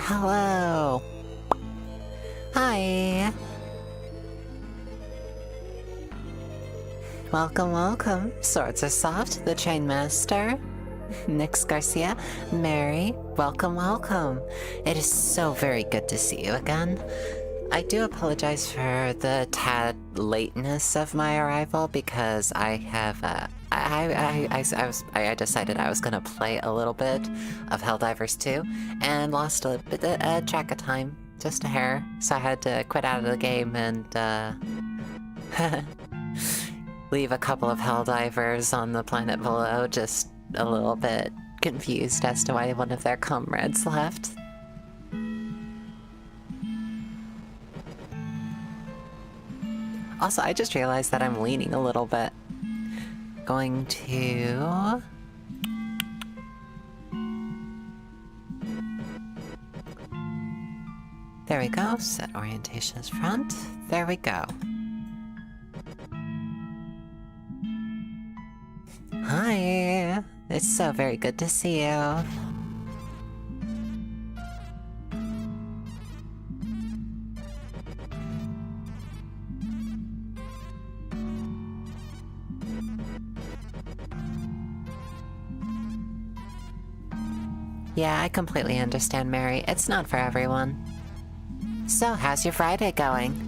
Hello. Hi. Welcome, welcome. Swords are soft, the Chainmaster. Nix Garcia, Mary, welcome, welcome. It is so very good to see you again. I do apologize for the tad lateness of my arrival because I have, I decided I was gonna play a little bit of Helldivers 2 and lost a bit of track of time, just a hair, so I had to quit out of the game and leave a couple of Helldivers on the planet below, just a little bit confused as to why one of their comrades left. Also, I just realized that I'm leaning a little bit. Going to... There we go. Set orientation as front. There we go. Hi! It's so very good to see you. Yeah, I completely understand, Mary. It's not for everyone. So, how's your Friday going?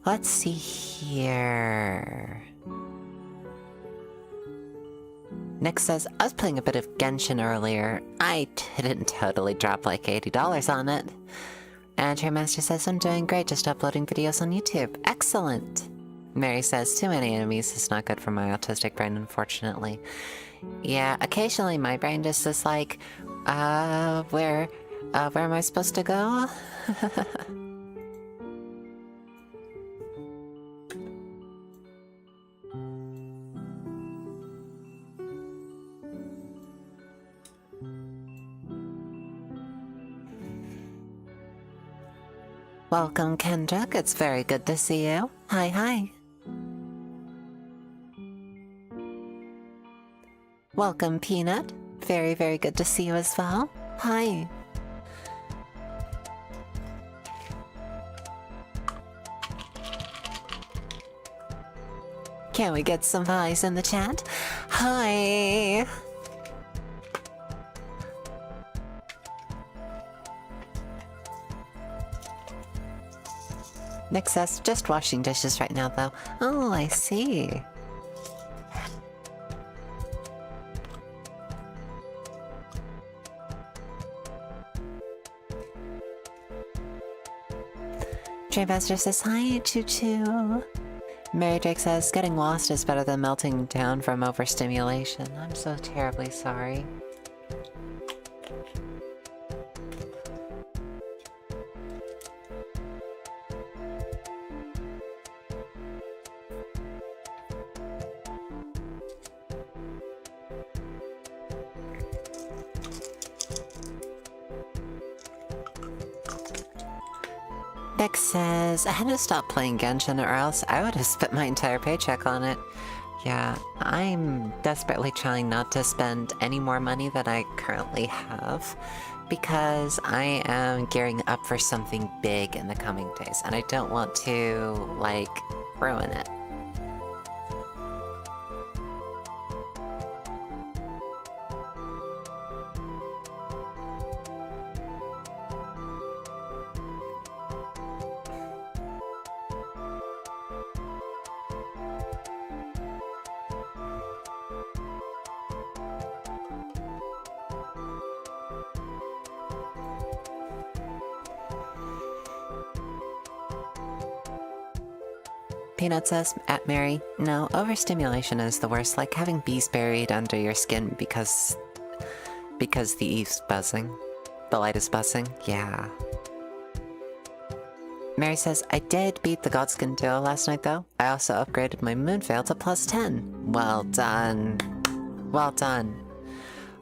Let's see here... Nick says, I was playing a bit of Genshin earlier. I didn't totally drop like $80 on it. And Chairmaster says, I'm doing great, just uploading videos on YouTube. Excellent! Mary says, too many enemies is not good for my autistic brain, unfortunately. Yeah, occasionally my brain just is like, where am I supposed to go? Welcome, Kendrick. It's very good to see you. Hi, hi. Welcome, Peanut. Very, very good to see you as well. Hi. Can we get some highs in the chat? Hi! Nick says, just washing dishes right now though. Oh, I see. Dreammaster says, hi, Choo Choo. Mary Drake says, getting lost is better than melting down from overstimulation. I'm so terribly sorry. Nick says, I had to stop playing Genshin or else I would have spent my entire paycheck on it. Yeah, I'm desperately trying not to spend any more money than I currently have because I am gearing up for something big in the coming days and I don't want to, like, ruin it. Peanut says, at Mary, no, overstimulation is the worst, like having bees buried under your skin because the eve's buzzing. The light is buzzing, yeah. Mary says, I did beat the Godskin duo last night though. I also upgraded my Moonveil to +10. Well done. Well done.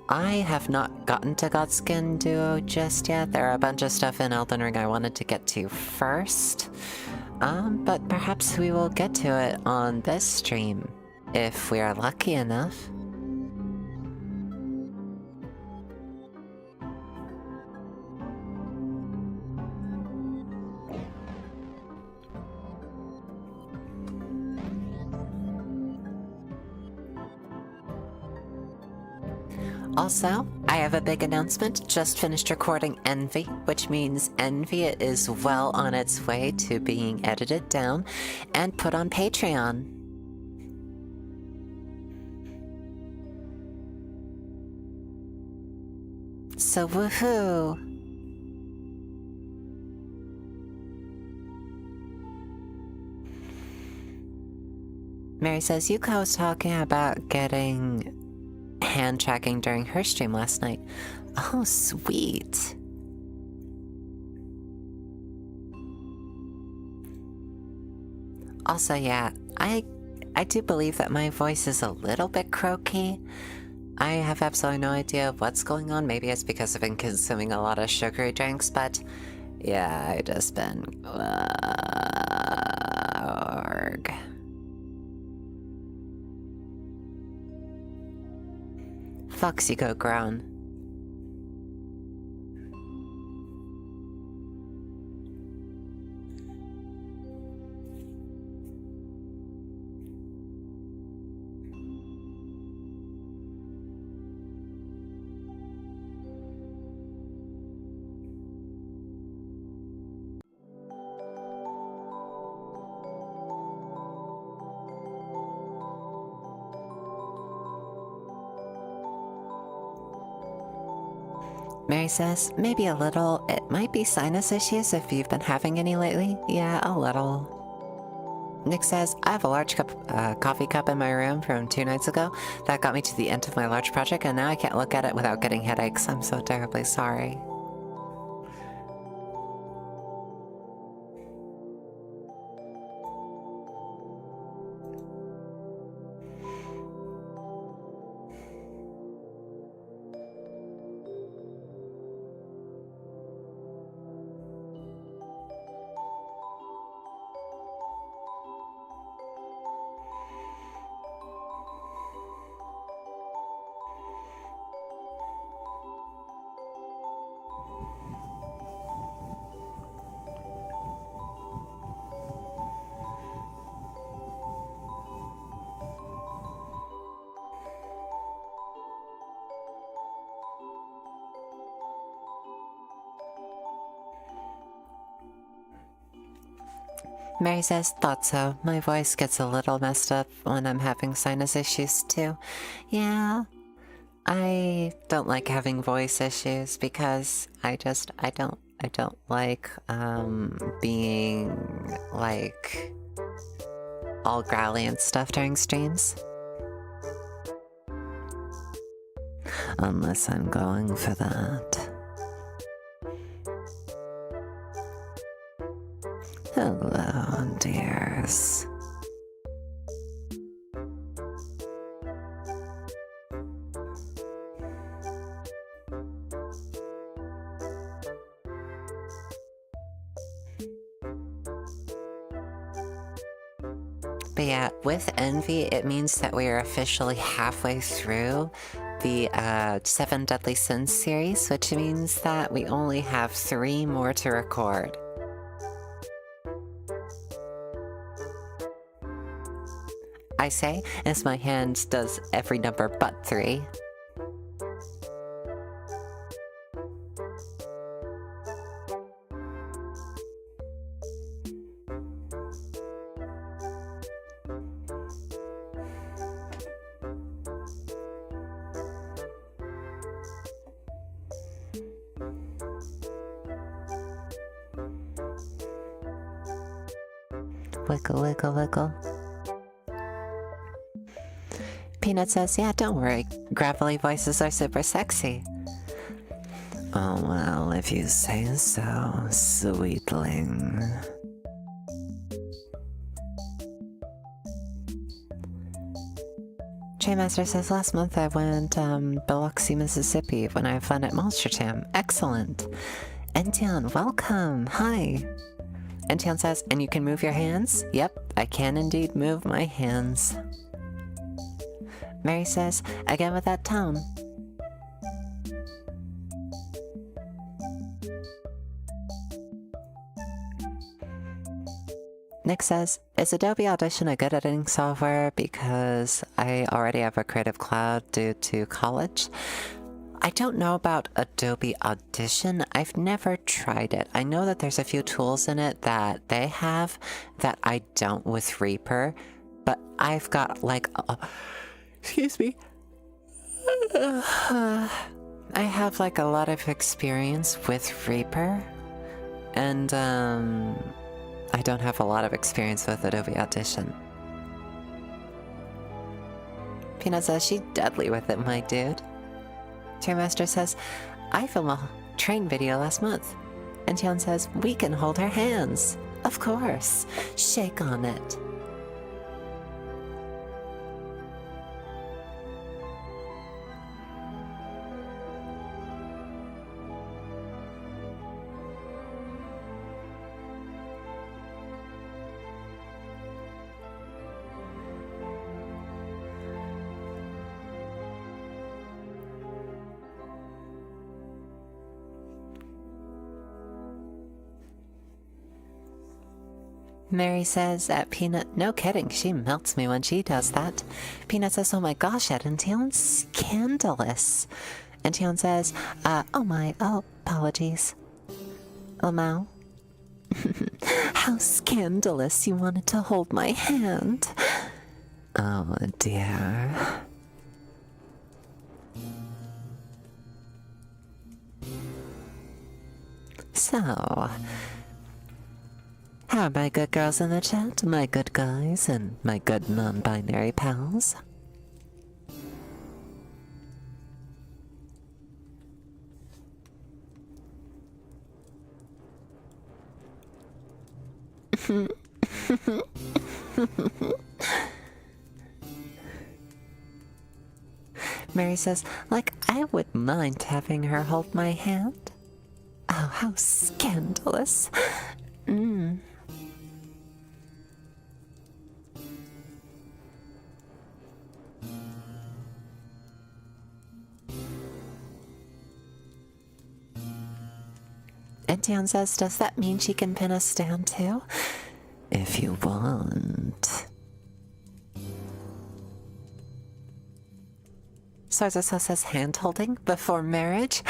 I have not gotten to Godskin duo just yet. There are a bunch of stuff in Elden Ring I wanted to get to first. But perhaps we will get to it on this stream, if we are lucky enough. Also, I have a big announcement. Just finished recording Envy, which means Envy is well on its way to being edited down and put on Patreon. So woohoo! Mary says, Yuka was talking about getting hand tracking during her stream last night. Oh, sweet. Also, yeah, I do believe that my voice is a little bit croaky. I have absolutely no idea what's going on. Maybe it's because I've been consuming a lot of sugary drinks, but yeah, I just been... Arg. Fox, you go grown. Mary says, maybe a little. It might be sinus issues if you've been having any lately. Yeah, a little. Nick says, I have a large coffee cup in my room from 2 nights ago. That got me to the end of my large project, and now I can't look at it without getting headaches. I'm so terribly sorry. Mary says, thought so. My voice gets a little messed up when I'm having sinus issues too. Yeah, I don't like having voice issues because I don't like, being, like, all growly and stuff during streams. Unless I'm going for that. Hello, dears. But yeah, with Envy, it means that we are officially halfway through the 7 Deadly Sins series, which means that we only have 3 more to record. I say, as my hand does every number but 3. Wiggle, wiggle, wiggle. Peanut says, yeah, don't worry. Gravelly voices are super sexy. Oh, well, if you say so, sweetling. Chainmaster says, last month I went Biloxi, Mississippi when I had fun at Monster Jam. Excellent. Entian, welcome. Hi. Entian says, and you can move your hands? Yep, I can indeed move my hands. Mary says, again with that tone. Nick says, is Adobe Audition a good editing software because I already have a Creative Cloud due to college? I don't know about Adobe Audition. I've never tried it. I know that there's a few tools in it that they have that I don't with Reaper, but I've got like excuse me. I have like a lot of experience with Reaper, and I don't have a lot of experience with Adobe Audition. Peanut says, she's deadly with it, my dude. Chairmaster says, I filmed a train video last month. And Tian says, we can hold our hands. Of course. Shake on it. Mary says at Peanut, no kidding, she melts me when she does that. Peanut says, oh my gosh, Ed and Tion, scandalous. And Tion says, oh my, oh, apologies. Oh, Mao. How scandalous you wanted to hold my hand. Oh dear. So, how are my good girls in the chat, my good guys, and my good non-binary pals? Mary says, like, I wouldn't mind having her hold my hand. Oh, how scandalous. And Tian says, does that mean she can pin us down too? If you want. Sarzaso says hand-holding before marriage?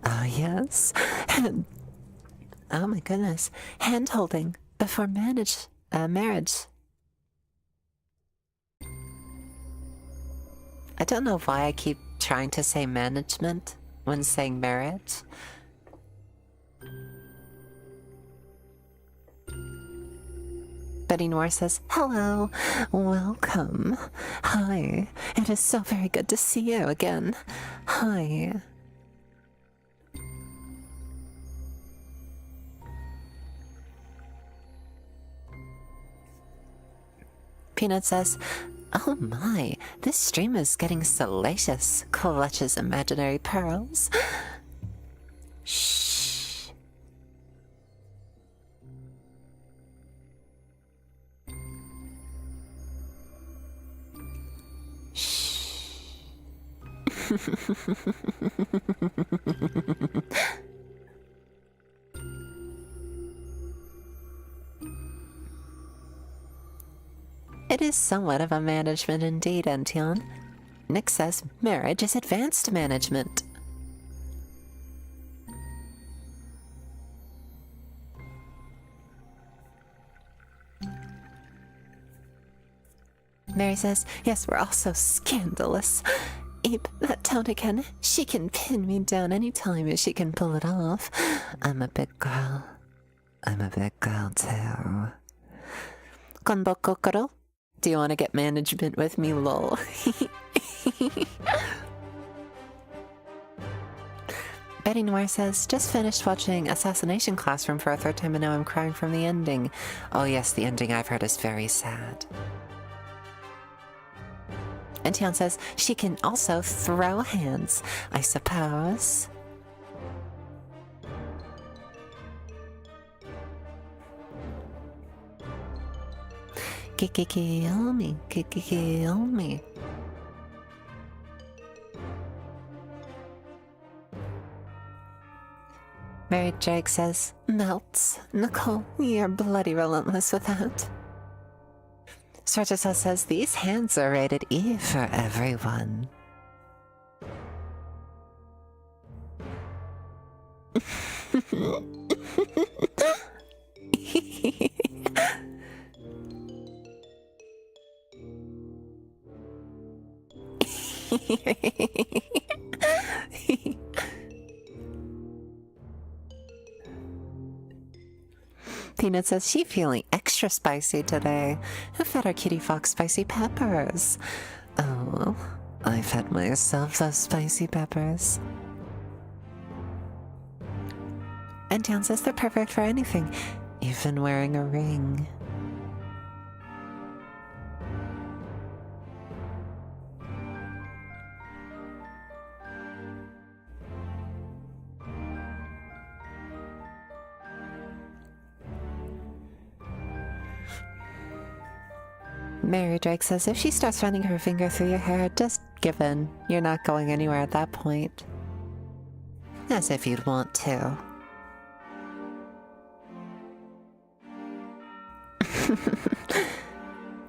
Oh yes. Oh my goodness. Hand-holding before marriage. I don't know why I keep trying to say management when saying marriage. Betty Noir says, hello, welcome. Hi, it is so very good to see you again. Hi. Peanut says, oh my, this stream is getting salacious. Clutches imaginary pearls. Shh. Shh. It is somewhat of a management indeed, Antion. Nick says marriage is advanced management. Mary says, yes, we're all so scandalous. Ape, that tone again. She can pin me down any time if she can pull it off. I'm a big girl. I'm a big girl too. Konbo Kokoro? Do you want to get management with me, lol? Betty Noir says, just finished watching Assassination Classroom for a third time and now I'm crying from the ending. Oh yes, the ending I've heard is very sad. And Tian says, she can also throw hands, I suppose. Kill me, kill me. Mary Drake says, melts. Nicole, you're bloody relentless with that. Sortisa says, these hands are rated E for everyone. Peanut says she feeling extra spicy today. Who fed our Cutiefox spicy peppers? Oh, I fed myself those spicy peppers. And Tian says they're perfect for anything, even wearing a ring. Mary Drake says if she starts running her finger through your hair, just give in. You're not going anywhere at that point. As if you'd want to.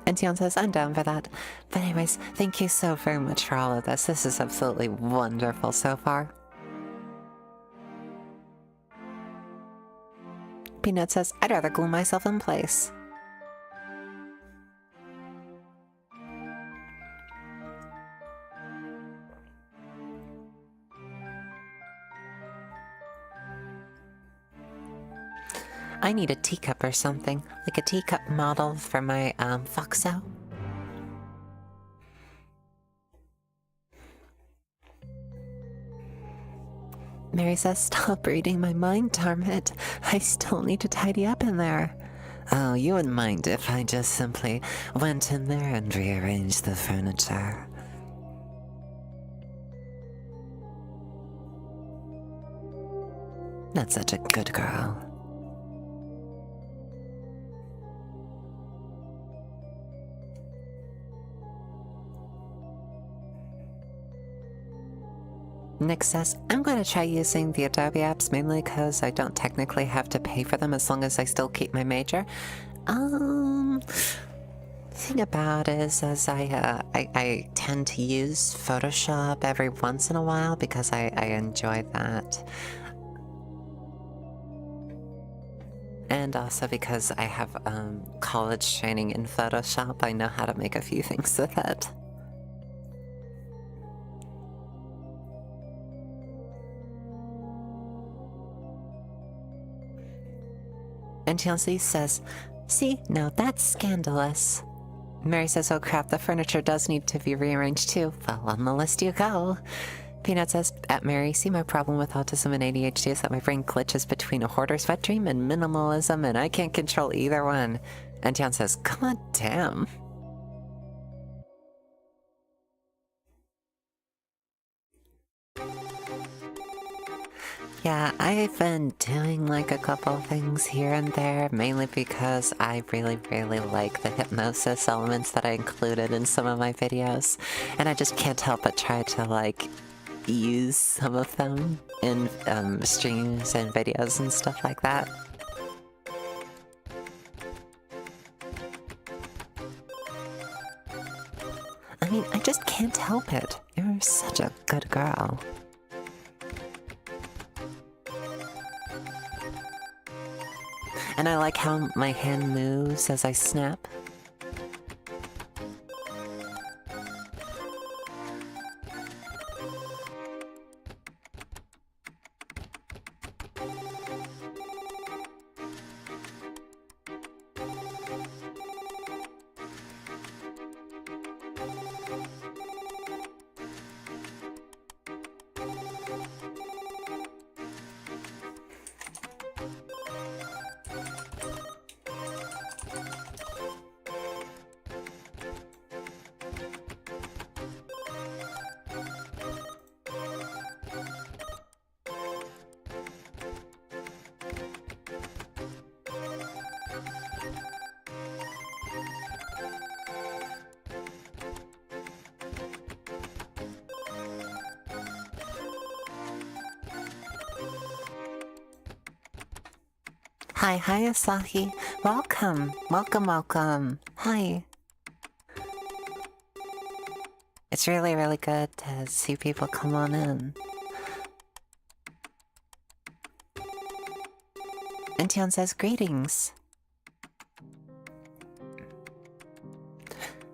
And Tian says, I'm down for that. But anyways, thank you so very much for all of this. This is absolutely wonderful so far. Peanut says, I'd rather glue myself in place. I need a teacup or something, like a teacup model for my Foxo. Mary says, stop reading my mind, darn it. I still need to tidy up in there. Oh, you wouldn't mind if I just simply went in there and rearranged the furniture. That's such a good girl. Nick says, I'm going to try using the Adobe apps mainly because I don't technically have to pay for them as long as I still keep my major. Thing about it is, as I tend to use Photoshop every once in a while because I enjoy that. And also because I have college training in Photoshop, I know how to make a few things with it. And Chelsea says, "See, now that's scandalous." Mary says, "Oh crap, the furniture does need to be rearranged too." Well, on the list you go. Peanut says, "At Mary, see, my problem with autism and ADHD is that my brain glitches between a hoarder's wet dream and minimalism, and I can't control either one." And Tian says, "God damn." Yeah, I've been doing like a couple things here and there, mainly because I really like the hypnosis elements that I included in some of my videos, and I just can't help but try to like use some of them in streams and videos and stuff like that. I mean, I just can't help it. You're such a good girl. And I like how my hand moves as I snap. Hi Asahi. Welcome. Welcome. Hi. It's really good to see people come on in. And Tian says, "Greetings."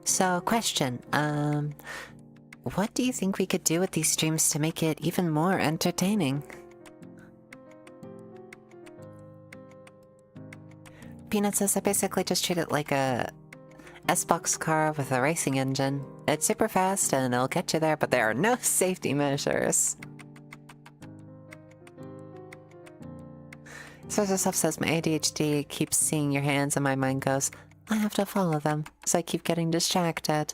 So, question, what do you think we could do with these streams to make it even more entertaining? Peanut says, "I basically just treat it like a S-Box car with a racing engine. It's super fast and it'll get you there, but there are no safety measures." Joseph says, "My ADHD keeps seeing your hands and my mind goes, I have to follow them, so I keep getting distracted."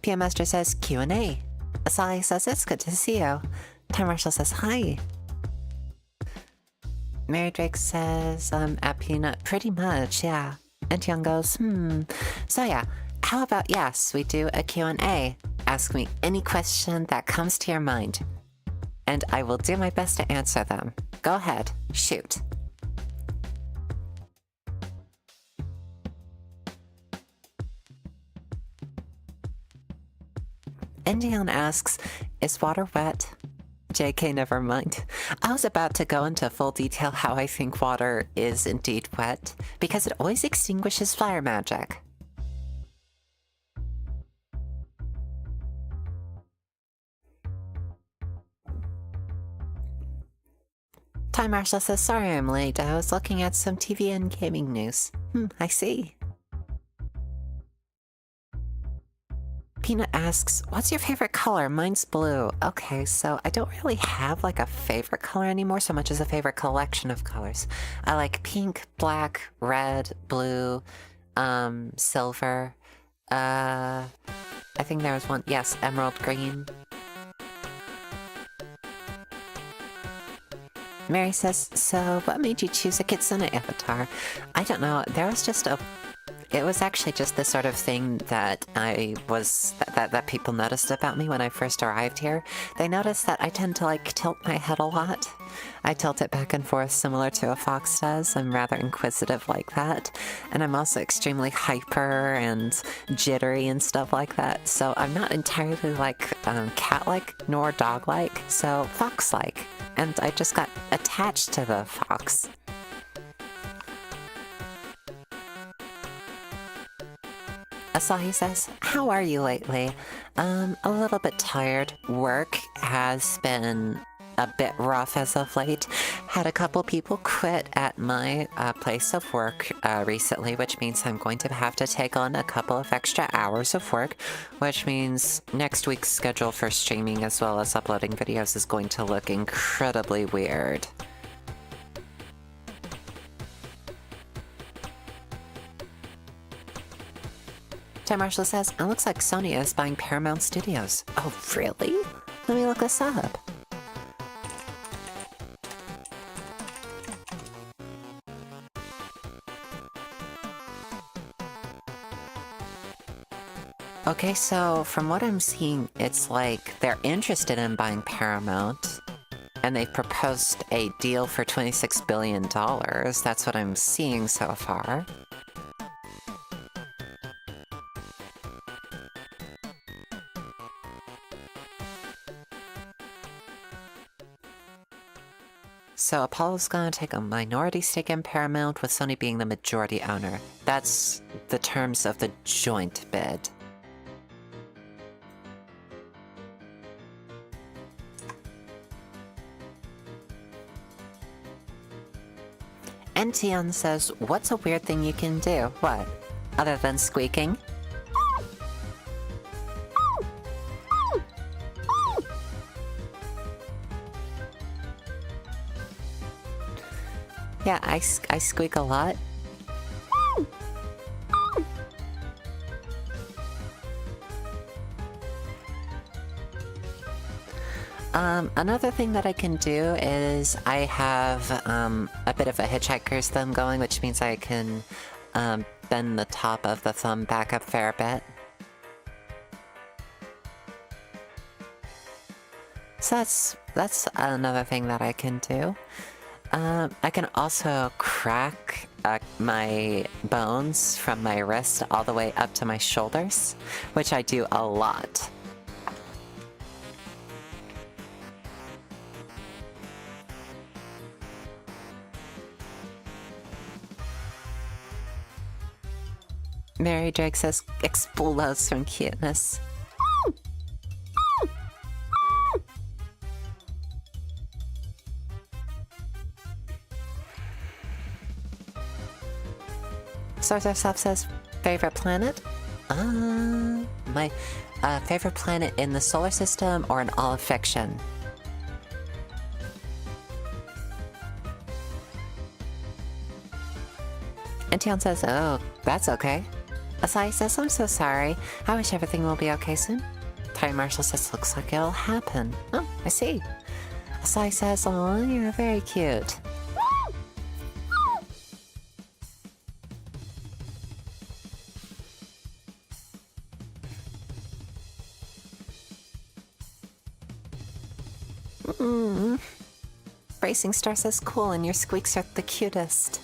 PM Master says, "Q&A." Asahi says, "It's good to see you." Time Marshall says, "Hi." Mary Drake says, "At Peanut, pretty much, yeah." And Young goes, So yeah, how about yes, we do a Q&A. Ask me any question that comes to your mind, and I will do my best to answer them. Go ahead, shoot." Indian asks, "Is water wet?" JK, never mind. I was about to go into full detail how I think water is indeed wet, because it always extinguishes fire magic. Time Marshall says, "Sorry I'm late. I was looking at some TV and gaming news." I see. Peanut asks, "What's your favorite color?" Mine's blue. Okay, so I don't really have like a favorite color anymore so much as a favorite collection of colors. I like pink, black, red, blue, silver. I think there was one, yes, emerald green. Mary says, "So what made you choose a Kitsune avatar?" I don't know, it was actually just the sort of thing that that people noticed about me when I first arrived here. They noticed that I tend to like tilt my head a lot. I tilt it back and forth similar to a fox does. I'm rather inquisitive like that. And I'm also extremely hyper and jittery and stuff like that. So I'm not entirely like cat-like nor dog-like, so fox-like. And I just got attached to the fox. Asahi says, how are you lately? A little bit tired. Work has been a bit rough as of late. Had a couple people quit at my place of work recently, which means I'm going to have to take on a couple of extra hours of work, which means next week's schedule for streaming as well as uploading videos is going to look incredibly weird. Time Marshall says, it looks like Sony is buying Paramount Studios. Oh, really? Let me look this up. Okay, so from what I'm seeing, it's like they're interested in buying Paramount, and they've proposed a deal for $26 billion. That's what I'm seeing so far. So Apollo's gonna take a minority stake in Paramount, with Sony being the majority owner. That's the terms of the joint bid. Ention says, what's a weird thing you can do? What? Other than squeaking? Yeah, I squeak a lot. Another thing that I can do is I have a bit of a hitchhiker's thumb going, which means I can bend the top of the thumb back a fair bit. So that's another thing that I can do. I can also crack my bones from my wrist all the way up to my shoulders, which I do a lot. Mary Drake says, explodes from cuteness. Source says, favorite planet? My favorite planet in the solar system or in all of fiction? And Tian says, oh, that's okay. Asai says, I'm so sorry. I wish everything will be okay soon. Time Marshall says, looks like it'll happen. Oh, I see. Asai says, oh, you're very cute. Racing Star says, cool, and your squeaks are the cutest.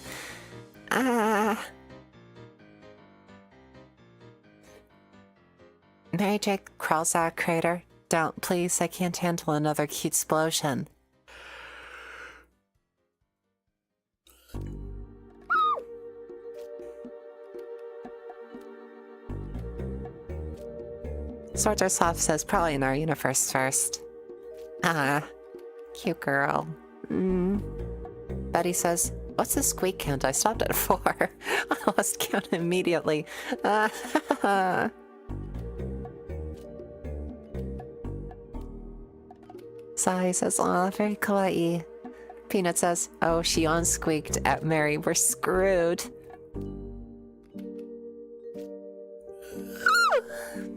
Mary Jake crawls out of crater. Don't, please, I can't handle another cute explosion. Swords Are Soft says, probably in our universe first. Cute girl. Betty says, what's the squeak count? I stopped at 4. I lost count immediately. Sai says, aw, very kawaii. Peanut says, oh, Shion squeaked at Mary. We're screwed.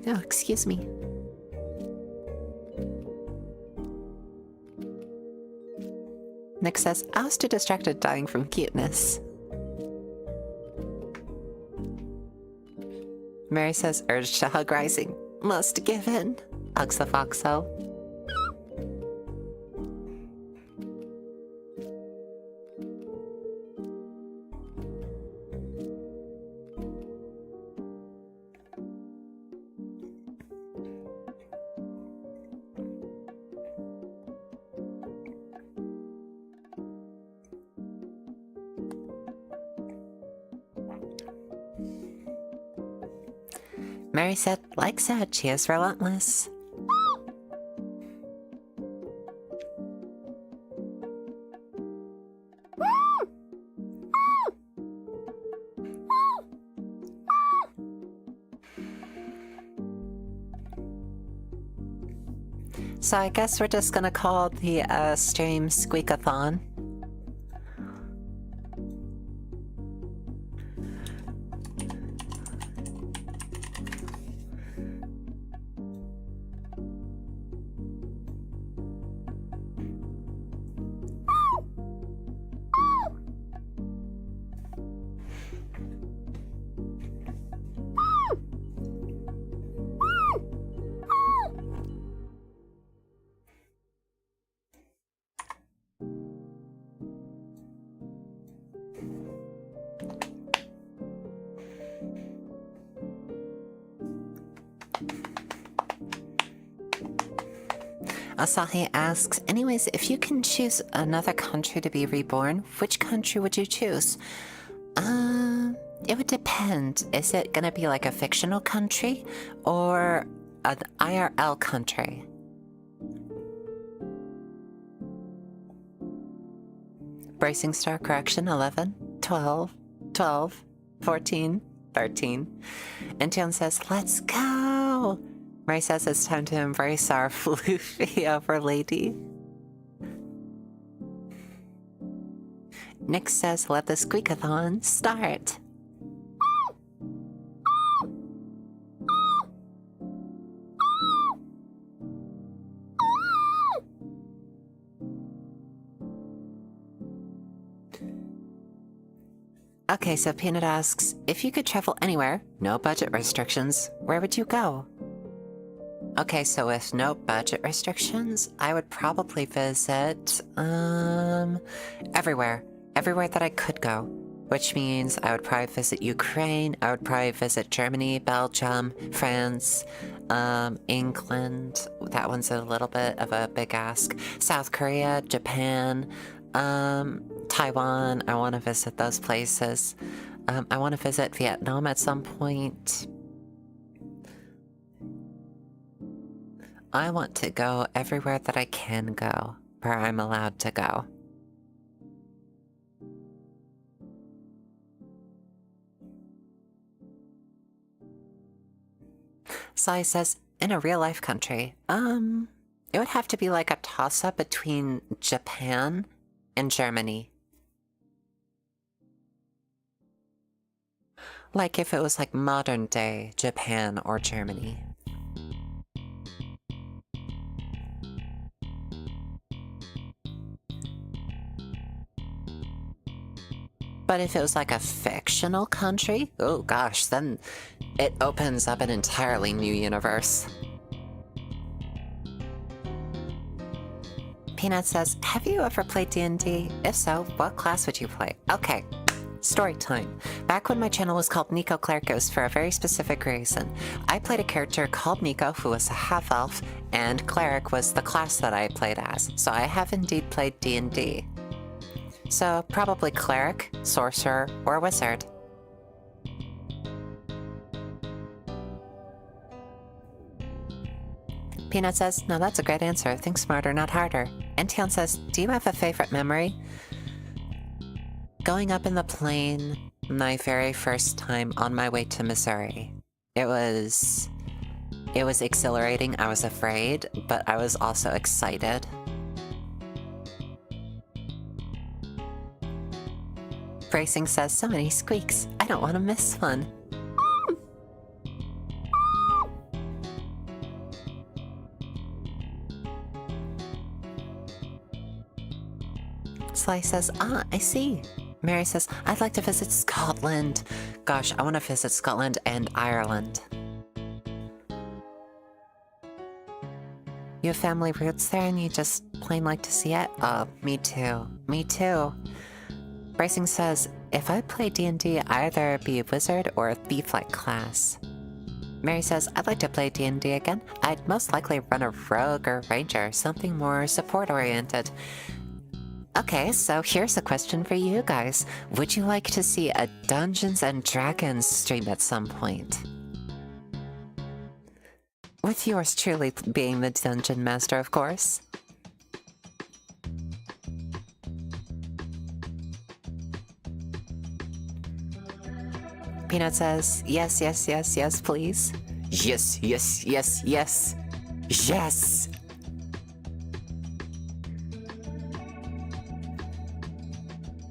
Oh, excuse me. Nick says, I was too distracted dying from cuteness. Mary says, urge to hug rising. Must give in. Hugs the foxhole. Mary said, like said, she is relentless. So I guess we're just gonna call the stream Squeakathon. Asahi asks, anyways, if you can choose another country to be reborn, which country would you choose? It would depend. Is it gonna be like a fictional country or an IRL country? Bracing star correction, 11, 12, 12, 14, 13. And Tion says, let's go! Mary says it's time to embrace our floofy overlady. Nick says, let the Squeakathon start. Okay, so Peanut asks, if you could travel anywhere, no budget restrictions, where would you go? Okay, so with no budget restrictions, I would probably visit, everywhere. Everywhere that I could go. Which means I would probably visit Ukraine, I would probably visit Germany, Belgium, France, England. That one's a little bit of a big ask. South Korea, Japan, Taiwan. I want to visit those places. I want to visit Vietnam at some point. I want to go everywhere that I can go, where I'm allowed to go. Sai says, in a real-life country, it would have to be like a toss-up between Japan and Germany. Like if it was like modern-day Japan or Germany. But if it was like a fictional country, oh gosh, then it opens up an entirely new universe. Peanut says, have you ever played D&D? If so, what class would you play? Okay, story time. Back when my channel was called Nico Cleric, it was for a very specific reason. I played a character called Nico who was a half-elf, and Cleric was the class that I played as. So I have indeed played D&D. So probably Cleric, Sorcerer, or Wizard. Peanut says, no, that's a great answer. Think smarter, not harder. And Tion says, do you have a favorite memory? Going up in the plane, my very first time on my way to Missouri. It was exhilarating. I was afraid, but I was also excited. Bracing says, so many squeaks. I don't want to miss one. Sly says, ah, I see. Mary says, I'd like to visit Scotland. Gosh, I want to visit Scotland and Ireland. You have family roots there and you just plain like to see it? Oh, me too. Me too. Bracing says, if I play D&D, I'd either be a wizard or a thief-like class. Mary says, I'd like to play D&D again. I'd most likely run a rogue or ranger, something more support-oriented. Okay, so here's a question for you guys. Would you like to see a Dungeons and Dragons stream at some point? With yours truly being the dungeon master, of course. Peanut says, yes, yes, yes, yes, please. Yes, yes, yes, yes. Yes!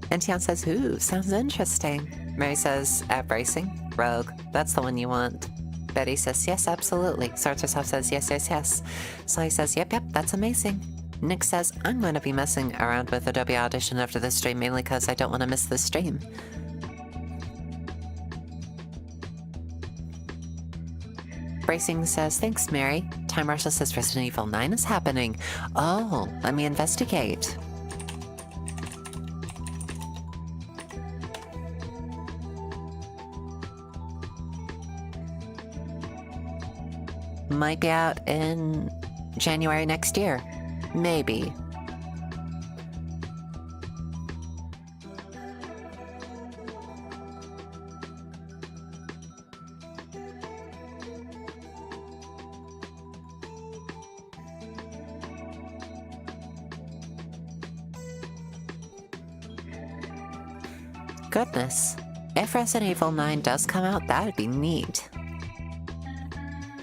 And Tian says, ooh, sounds interesting. Mary says, bracing. Rogue, that's the one you want. Betty says, yes, absolutely. Sartorsoft says, yes, yes, yes. Sly says, yep, yep, that's amazing. Nick says, I'm going to be messing around with Adobe Audition after this stream, mainly because I don't want to miss this stream. Bracing says, thanks, Mary. Time Marshal says, Resident Evil 9 is happening. Oh, let me investigate. Might be out in January next year. Maybe. Goodness. If Resident Evil 9 does come out, that'd be neat.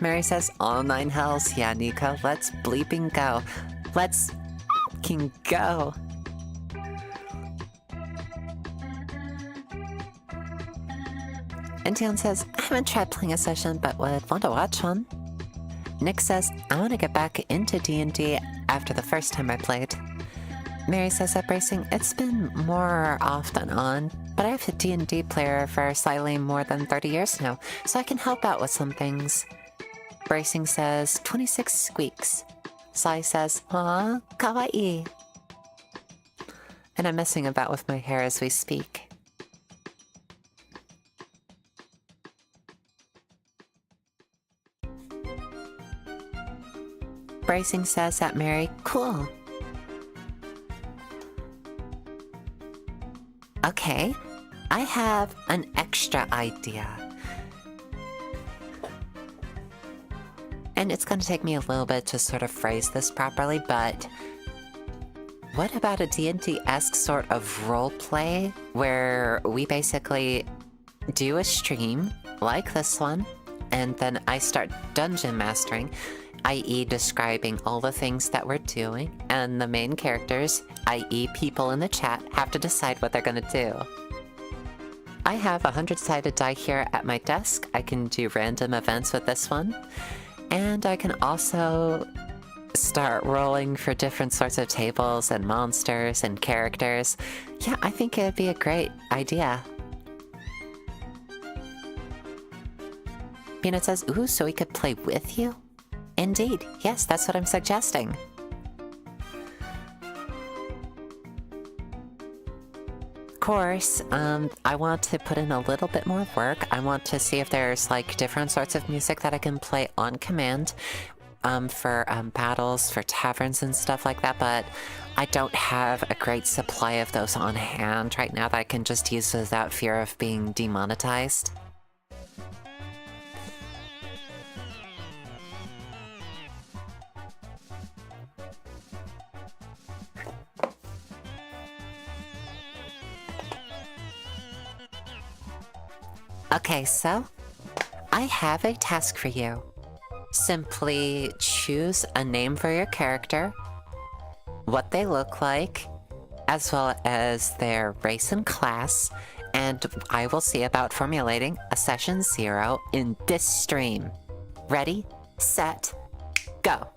Mary says, all 9 hells. Yeah, Nico, let's bleeping go. Let's fucking go. And Tian says, I haven't tried playing a session, but would want to watch one. Nick says, I want to get back into D&D after the first time I played. Mary says that Bracing, it's been more off than on, but I've a D&D player for slightly more than 30 years now, so I can help out with some things. Bracing says, 26 squeaks. Sai says, aw, kawaii. And I'm messing about with my hair as we speak. Bracing says that Mary, cool. Okay, I have an extra idea. And it's going to take me a little bit to sort of phrase this properly, but what about a D&D-esque sort of roleplay where we basically do a stream like this one, and then I start dungeon mastering, i.e. describing all the things that we're doing, and the main characters, i.e. people in the chat, have to decide what they're going to do. I have a 100-sided die here at my desk. I can do random events with this one. And I can also start rolling for different sorts of tables and monsters and characters. Yeah, I think it'd be a great idea. Peanut says, ooh, so we could play with you? Indeed, yes, that's what I'm suggesting. Of course, I want to put in a little bit more work. I want to see if there's like different sorts of music that I can play on command for battles, for taverns and stuff like that, but I don't have a great supply of those on hand right now that I can just use without fear of being demonetized. Okay, so I have a task for you. Simply choose a name for your character, what they look like, as well as their race and class, and I will see about formulating a session 0 in this stream. Ready, set, go!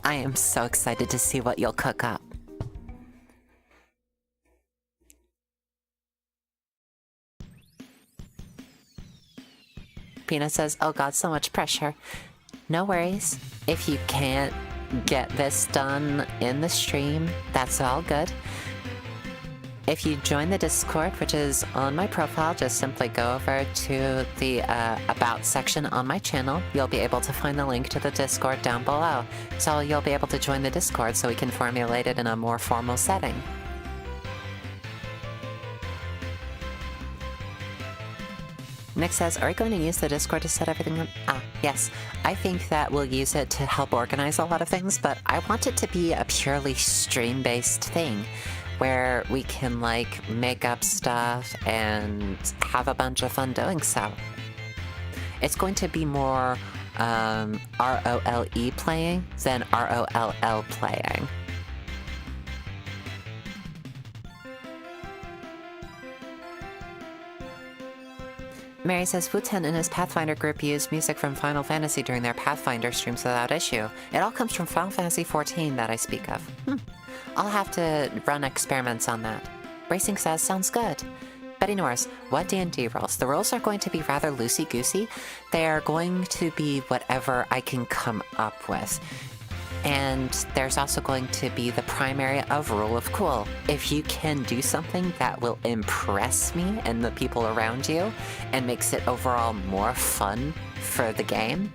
I am so excited to see what you'll cook up. Peanut says, oh god, so much pressure. No worries. If you can't get this done in the stream, that's all good. If you join the Discord, which is on my profile, just simply go over to the About section on my channel. You'll be able to find the link to the Discord down below. So you'll be able to join the Discord so we can formulate it in a more formal setting. Nick says, are we going to use the Discord to set everything up? Yes. I think that we'll use it to help organize a lot of things, but I want it to be a purely stream-based thing, where we can, like, make up stuff and have a bunch of fun doing so. It's going to be more ROLE playing than ROLL playing. Mary says, Wu-Ten and his Pathfinder group used music from Final Fantasy during their Pathfinder streams without issue. It all comes from Final Fantasy XIV that I speak of. I'll have to run experiments on that. Racing says, sounds good. Betty Norris, what D&D rules? The rules are going to be rather loosey-goosey. They are going to be whatever I can come up with. And there's also going to be the primary of rule of cool. If you can do something that will impress me and the people around you and makes it overall more fun for the game,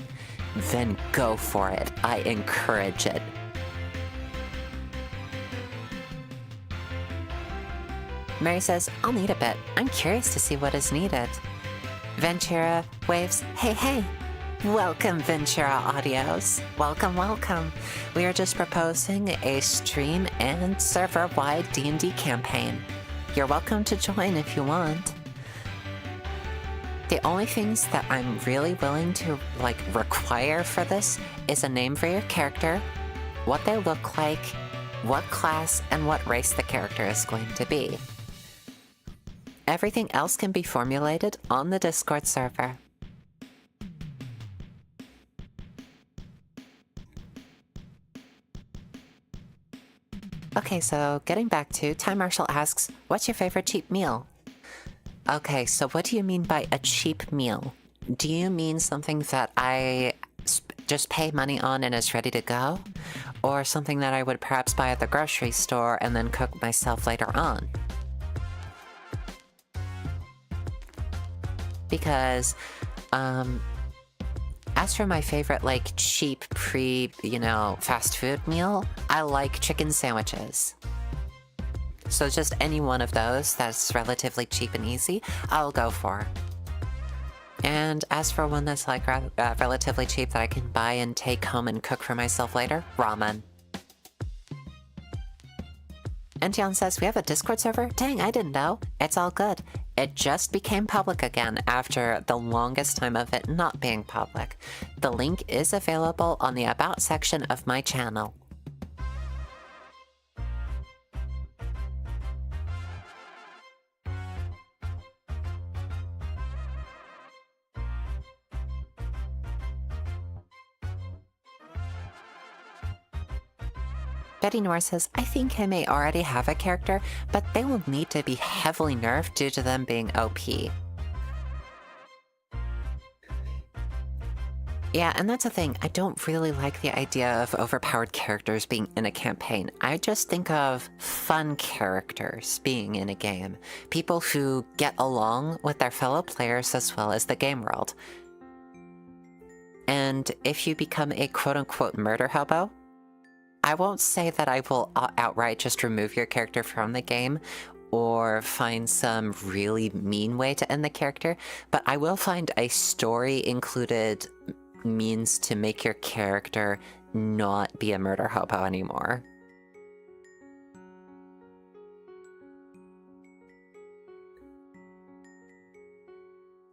then go for it. I encourage it. Mary says, I'll need a bit. I'm curious to see what is needed. Ventura waves, hey, hey. Welcome, Ventura Audios. Welcome, welcome. We are just proposing a stream and server-wide D&D campaign. You're welcome to join if you want. The only things that I'm really willing to, like, require for this is a name for your character, what they look like, what class, and what race the character is going to be. Everything else can be formulated on the Discord server. Okay, so getting back to, Time Marshall asks, what's your favorite cheap meal? Okay, so what do you mean by a cheap meal? Do you mean something that I just pay money on and is ready to go? Or something that I would perhaps buy at the grocery store and then cook myself later on? Because, as for my favorite, like, cheap fast food meal, I like chicken sandwiches. So just any one of those that's relatively cheap and easy, I'll go for. And as for one that's, like, relatively cheap that I can buy and take home and cook for myself later, ramen. Antion says, we have a Discord server? Dang, I didn't know. It's all good. It just became public again after the longest time of it not being public. The link is available on the About section of my channel. Betty Norris says, I think I may already have a character, but they will need to be heavily nerfed due to them being OP. Yeah, and that's the thing. I don't really like the idea of overpowered characters being in a campaign. I just think of fun characters being in a game. People who get along with their fellow players as well as the game world. And if you become a quote-unquote murder hobo, I won't say that I will outright just remove your character from the game or find some really mean way to end the character, but I will find a story-included means to make your character not be a murder hobo anymore.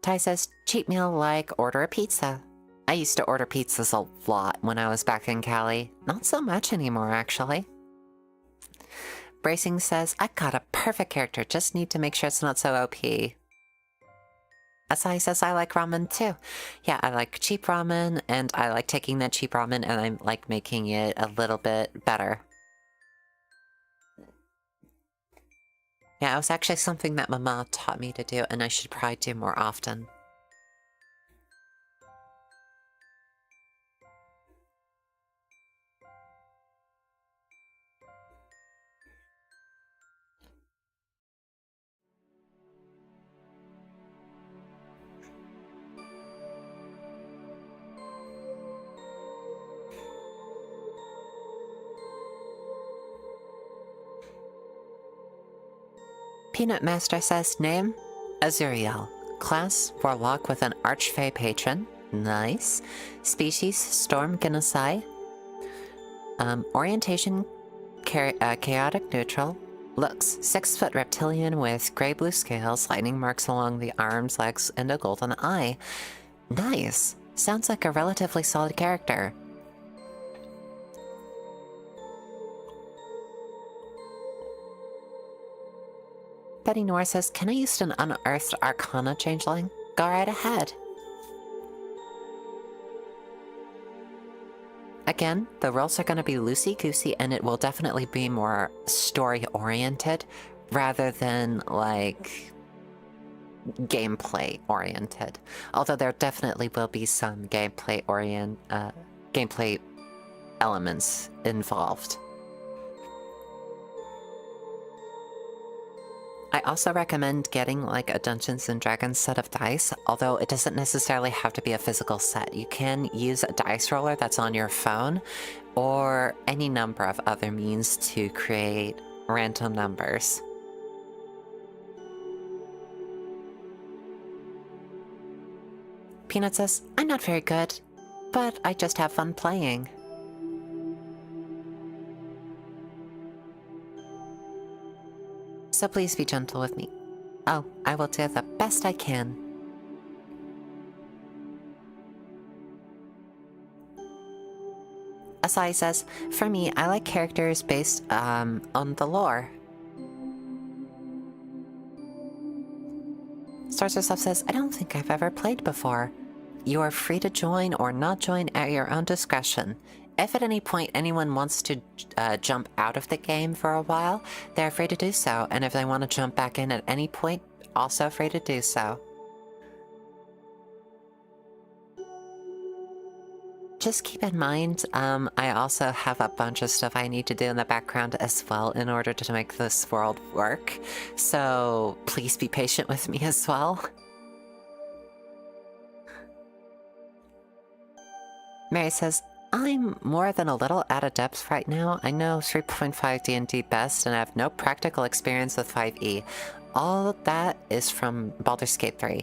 Ty says, cheap meal like order a pizza. I used to order pizzas a lot when I was back in Cali. Not so much anymore, actually. Bracing says, I got a perfect character, just need to make sure it's not so OP. Asai says, I like ramen too. Yeah, I like cheap ramen, and I like taking that cheap ramen and I like making it a little bit better. Yeah, it was actually something that Mama taught me to do, and I should probably do more often. Peanut Master says, name, Azuriel. Class, Warlock with an Archfey patron. Nice. Species, Storm Genocide. Orientation, chaotic neutral. Looks, 6-foot reptilian with gray-blue scales, lightning marks along the arms, legs, and a golden eye. Nice. Sounds like a relatively solid character. Betty Noir says, can I use an unearthed Arcana changeling? Go right ahead. Again, the roles are going to be loosey-goosey, and it will definitely be more story-oriented rather than, like, gameplay-oriented. Although there definitely will be some gameplay elements involved. I also recommend getting like a Dungeons & Dragons set of dice, although it doesn't necessarily have to be a physical set. You can use a dice roller that's on your phone, or any number of other means to create random numbers. Peanut says, I'm not very good, but I just have fun playing. So please be gentle with me. Oh, I will do the best I can. Asai says, for me, I like characters based on the lore. Sorceress says, I don't think I've ever played before. You are free to join or not join at your own discretion. If at any point anyone wants to jump out of the game for a while, they're free to do so, and if they want to jump back in at any point, also free to do so. Just keep in mind, I also have a bunch of stuff I need to do in the background as well in order to make this world work, so please be patient with me as well. Mary says, I'm more than a little out of depth right now. I know 3.5 D&D best, and I have no practical experience with 5e. All of that is from Baldur's Gate 3.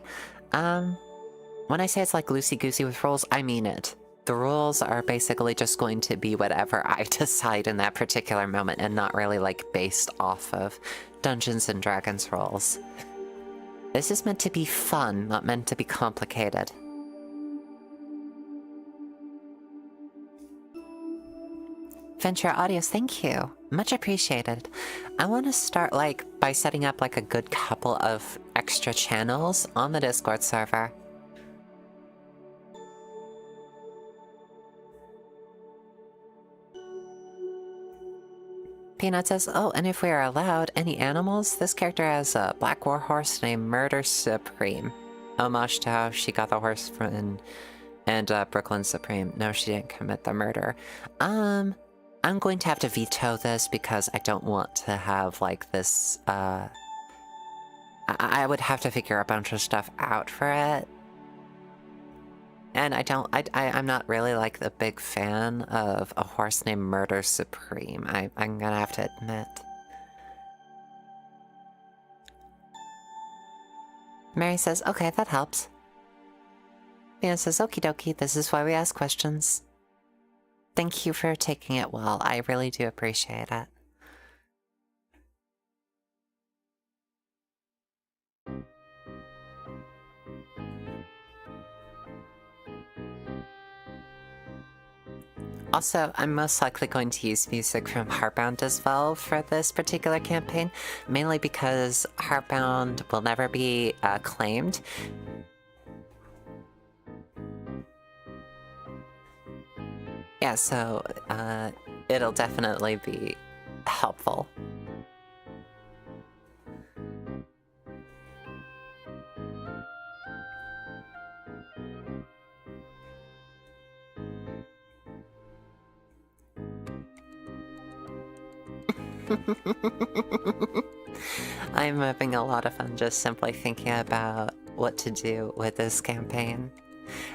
When I say it's like loosey-goosey with rules, I mean it. The rules are basically just going to be whatever I decide in that particular moment, and not really like based off of Dungeons & Dragons rules. This is meant to be fun, not meant to be complicated. Ventura Audios, thank you. Much appreciated. I want to start like by setting up like a good couple of extra channels on the Discord server. Peanut says, oh, and if we are allowed any animals, this character has a black warhorse named Murder Supreme. Homage to how she got the horse from Brooklyn Supreme. No, she didn't commit the murder. I'm going to have to veto this because I don't want to have, like, this, I would have to figure a bunch of stuff out for it. And I'm not really, like, the big fan of a horse named Murder Supreme. I'm gonna have to admit. Mary says, okay, that helps. Fiona says, okie dokie, this is why we ask questions. Thank you for taking it well. I really do appreciate it. Also, I'm most likely going to use music from Heartbound as well for this particular campaign, mainly because Heartbound will never be claimed. Yeah, so it'll definitely be helpful. I'm having a lot of fun just simply thinking about what to do with this campaign.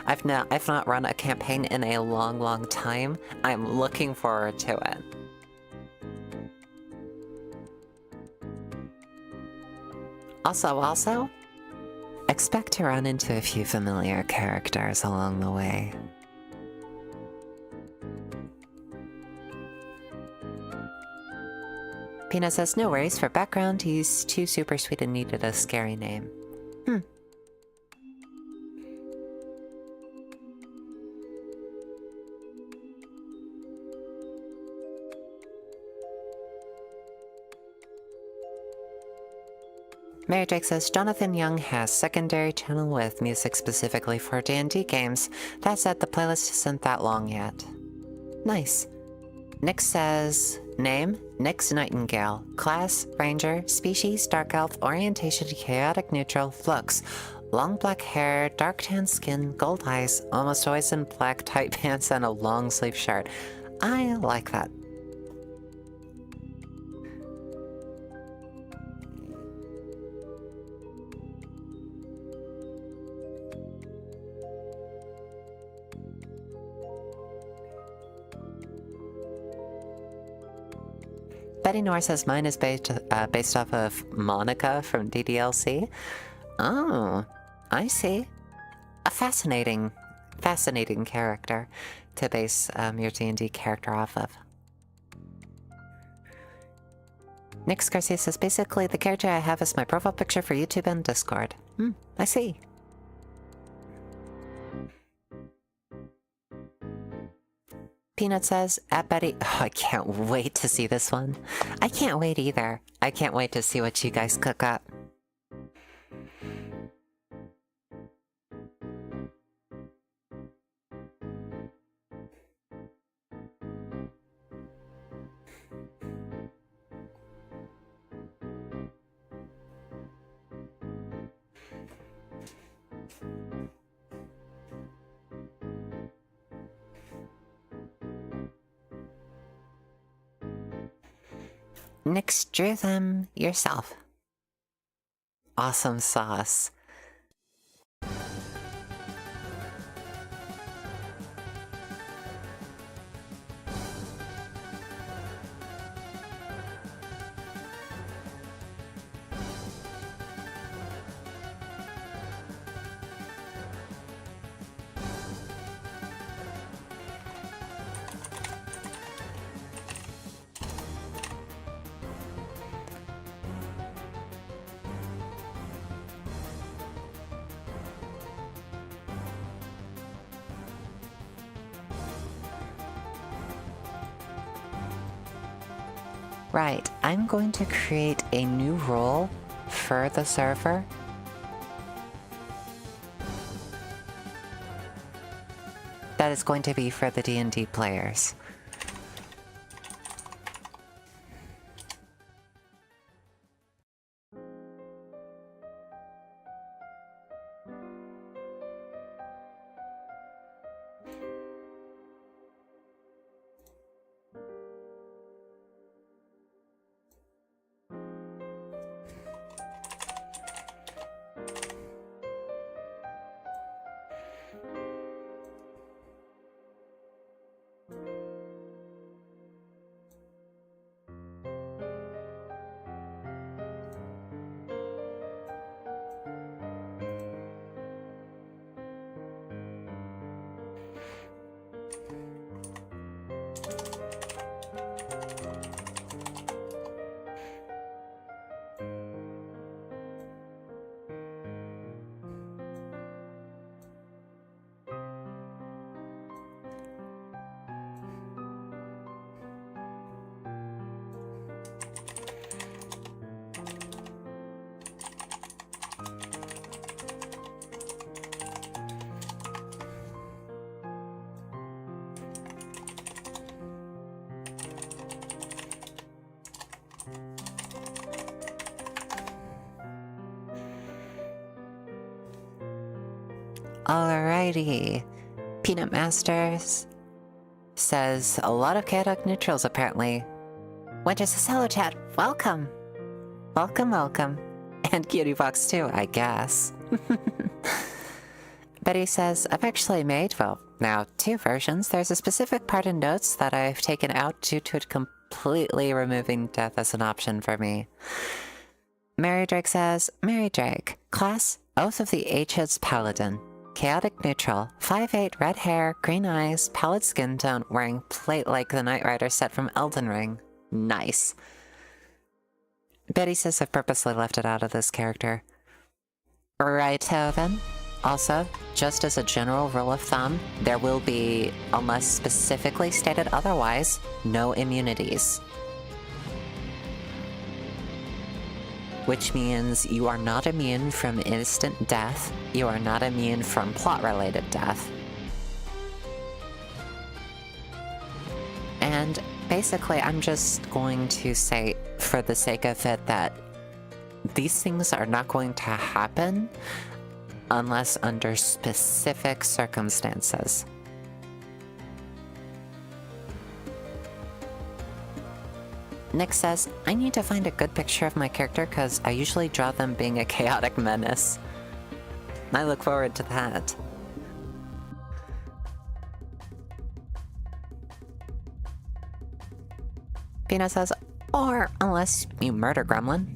I've not run a campaign in a long time. I'm looking forward to it. Also, expect to run into a few familiar characters along the way. Peanut says, no worries, for background, he's too super sweet and needed a scary name. Mary Jake says, Jonathan Young has secondary channel with music specifically for D&D games. That said, the playlist isn't that long yet. Nice. Nick says, name, Nyx Nightingale. Class, Ranger. Species, Dark Elf. Orientation, Chaotic Neutral. Looks, long black hair, dark tan skin, gold eyes, almost always in black tight pants and a long sleeve shirt. I like that. Betty Noor says mine is based off of Monica from DDLC. Oh, I see. A fascinating character to base your D&D character off of. Nyx Garcia says, basically the character I have is my profile picture for YouTube and Discord. I see. Peanut says, at Betty... Oh, I can't wait to see this one. I can't wait either. I can't wait to see what you guys cook up. Nyx drew them yourself. Awesome sauce. Right, I'm going to create a new role for the server. That is going to be for the D&D players. Alrighty. Peanut Masters says, a lot of chaotic neutrals apparently. Winter says, hello chat, welcome. Welcome, welcome. And Cutiefox too, I guess. Betty says, I've actually made, well, now 2 versions. There's a specific part in notes that I've taken out due to it completely removing death as an option for me. Mary Drake says, Mary Drake, class, Oath of the Aegis Paladin. Chaotic neutral, 5'8", red hair, green eyes, pallid skin tone, wearing plate like the Knight Rider set from Elden Ring. Nice. Betty says I've purposely left it out of this character. Righto then. Also, just as a general rule of thumb, there will be, unless specifically stated otherwise, no immunities. Which means you are not immune from instant death, you are not immune from plot-related death. And basically, I'm just going to say, for the sake of it, that these things are not going to happen unless under specific circumstances. Nick says, I need to find a good picture of my character because I usually draw them being a chaotic menace. I look forward to that. Pina says, or unless you murder Gremlin.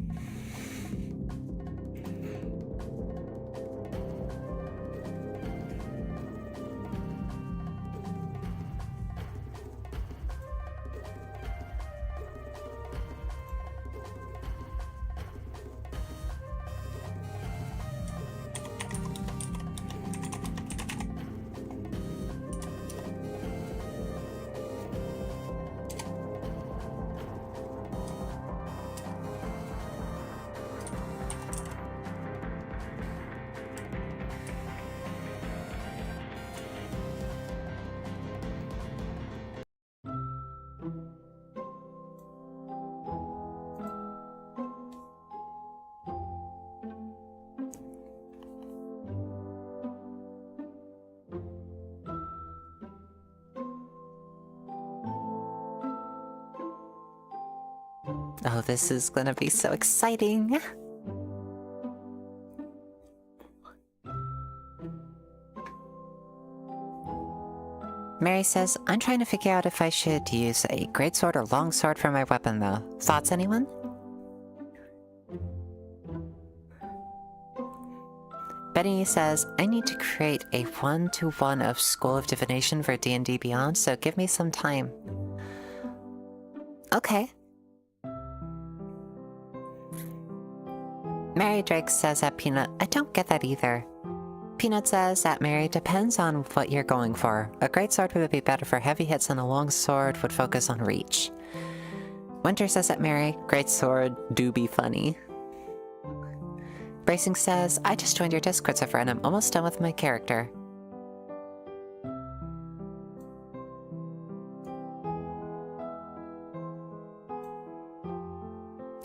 Oh, this is gonna be so exciting! Mary says, I'm trying to figure out if I should use a greatsword or longsword for my weapon though. Thoughts, anyone? Benny says, I need to create a 1-to-1 of School of Divination for D&D Beyond, so give me some time. Okay. Mary Drake says at Peanut, I don't get that either. Peanut says that Mary depends on what you're going for. A greatsword would be better for heavy hits and a long sword would focus on reach. Winter says that Mary, greatsword do be funny. Bracing says, I just joined your Discord server and I'm almost done with my character.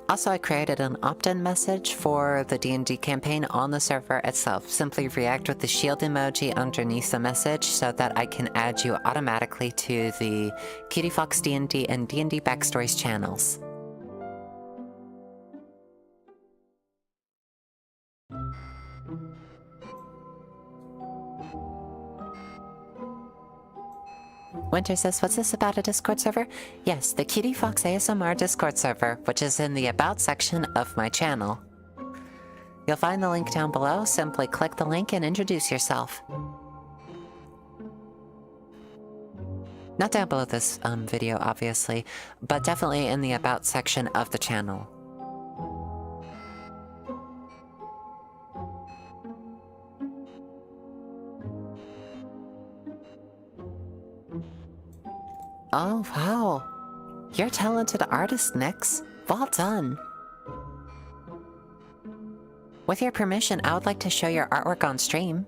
Also, I created an opt-in message for the D&D campaign on the server itself. Simply react with the shield emoji underneath the message so that I can add you automatically to the Cutiefox D&D and D&D Backstories channels. Winter says, what's this about a Discord server? Yes, the Cutiefox ASMR Discord server, which is in the About section of my channel. You'll find the link down below. Simply click the link and introduce yourself. Not down below this video, obviously, but definitely in the About section of the channel. Oh, wow. You're a talented artist, Nyx. Well done. With your permission, I would like to show your artwork on stream.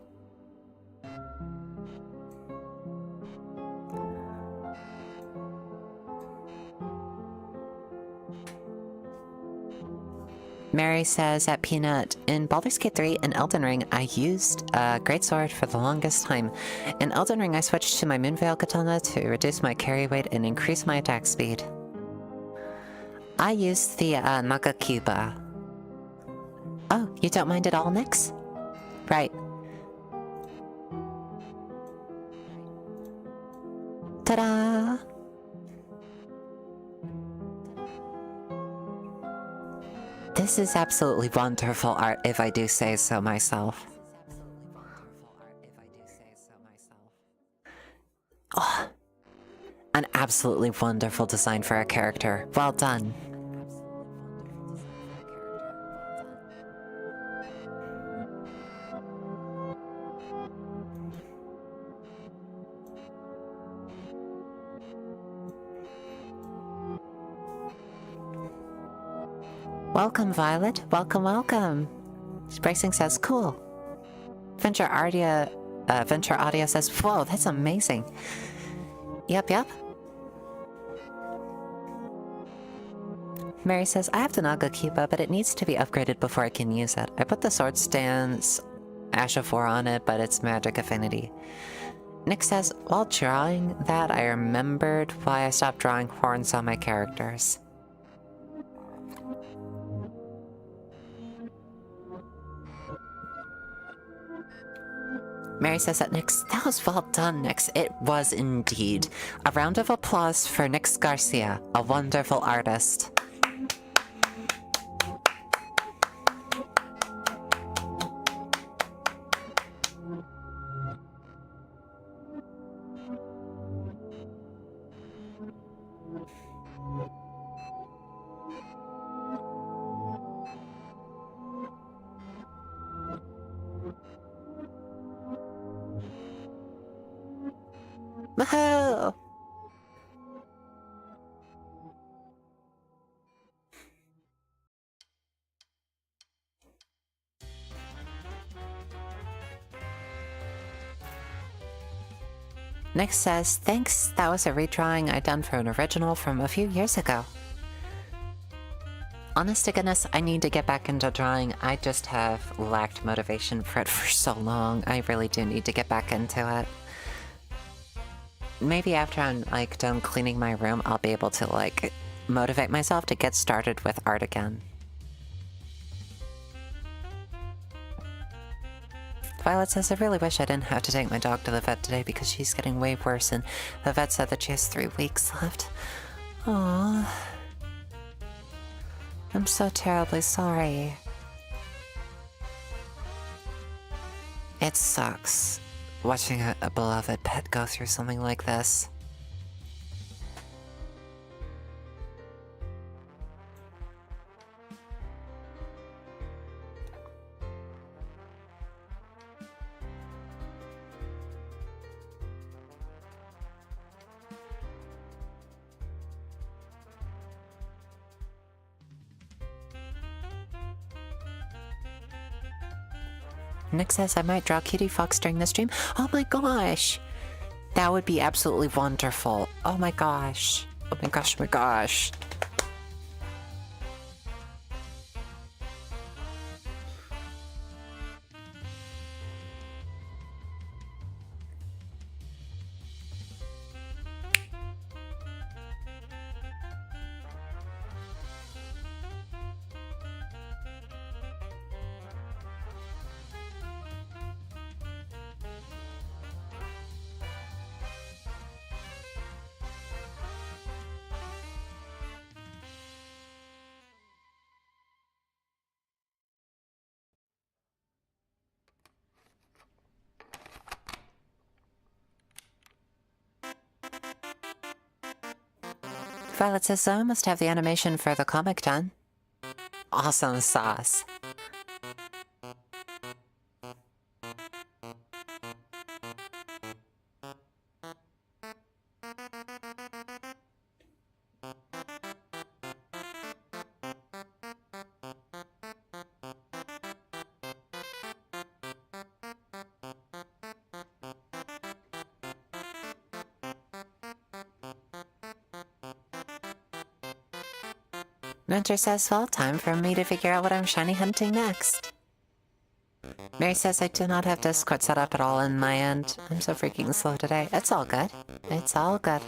Mary says at Peanut, in Baldur's Gate 3 and Elden Ring, I used a greatsword for the longest time. In Elden Ring, I switched to my Moonveil Katana to reduce my carry weight and increase my attack speed. I used the Nagakiba. Oh, you don't mind at all, Nyx? Right. Ta-da! This is absolutely wonderful art, if I do say so myself. Oh, an absolutely wonderful design for a character. Well done. Welcome, Violet. Welcome, welcome. Bracing says, cool. Venture Audio says, whoa, that's amazing. Yep, yep. Mary says, I have the Naga Kiba, but it needs to be upgraded before I can use it. I put the Sword Stance Ash of War on it, but it's magic affinity. Nick says, while drawing that, I remembered why I stopped drawing horns on my characters. Mary says that that was well done, Nix. It was indeed. A round of applause for Nix Garcia, a wonderful artist. Woohoo! Nick says, thanks, that was a redrawing I done for an original from a few years ago. Honest to goodness, I need to get back into drawing. I just have lacked motivation for it for so long. I really do need to get back into it. Maybe after I'm, like, done cleaning my room, I'll be able to, like, motivate myself to get started with art again. Violet says, I really wish I didn't have to take my dog to the vet today because she's getting way worse and the vet said that she has 3 weeks left. Aww. I'm so terribly sorry. It sucks watching a beloved pet go through something like this. Nick says I might draw Cutiefox during the stream. Oh my gosh! That would be absolutely wonderful. Oh my gosh. Oh my gosh, oh my gosh. Violet says, I must have the animation for the comic done. Awesome sauce. Mentor says, well, time for me to figure out what I'm shiny hunting next. Mary says I do not have Discord set up at all in my end. I'm so freaking slow today. It's all good. It's all good.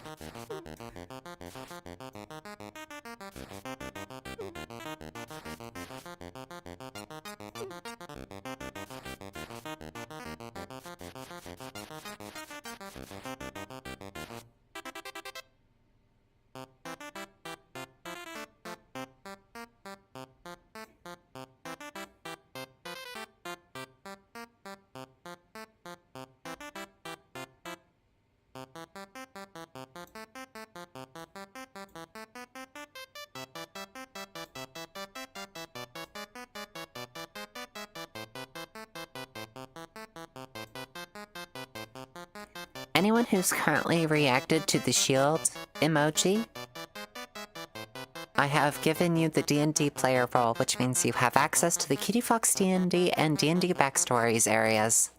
Anyone who's currently reacted to the shield emoji, I have given you the D&D player role, which means you have access to the Cutiefox D&D and D&D backstories areas.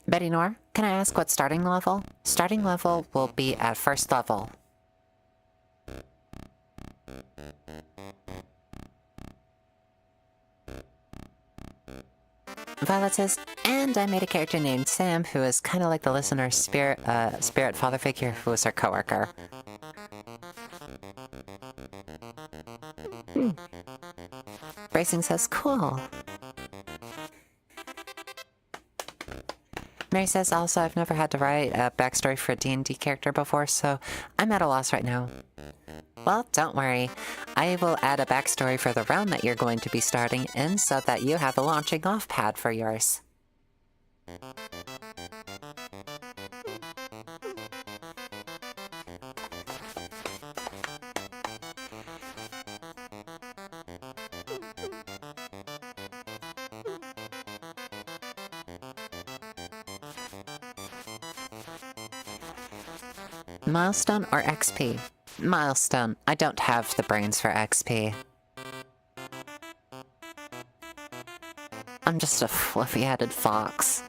Betty Nor, can I ask what starting level? Starting level will be at first level. Violet says, and I made a character named Sam who is kind of like the listener's spirit father figure who was her coworker. Bracing says, cool. Mary says, also, I've never had to write a backstory for a D&D character before, so I'm at a loss right now. Well, don't worry. I will add a backstory for the realm that you're going to be starting in so that you have a launching off pad for yours. Milestone or XP? Milestone. I don't have the brains for XP. I'm just a fluffy-headed fox.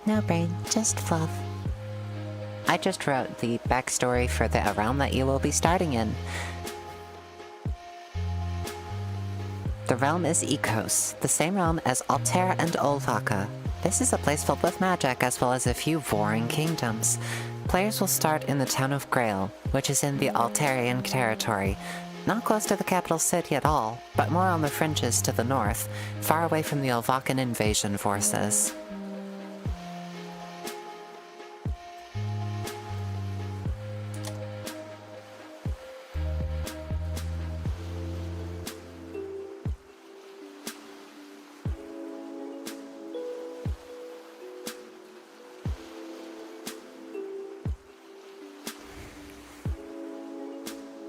No brain, just fluff. I just wrote the backstory for the realm that you will be starting in. The realm is Ecos, the same realm as Altera and Olvaka. This is a place filled with magic as well as a few warring kingdoms. Players will start in the town of Grail, which is in the Altarian territory, not close to the capital city at all, but more on the fringes to the north, far away from the Olvakan invasion forces.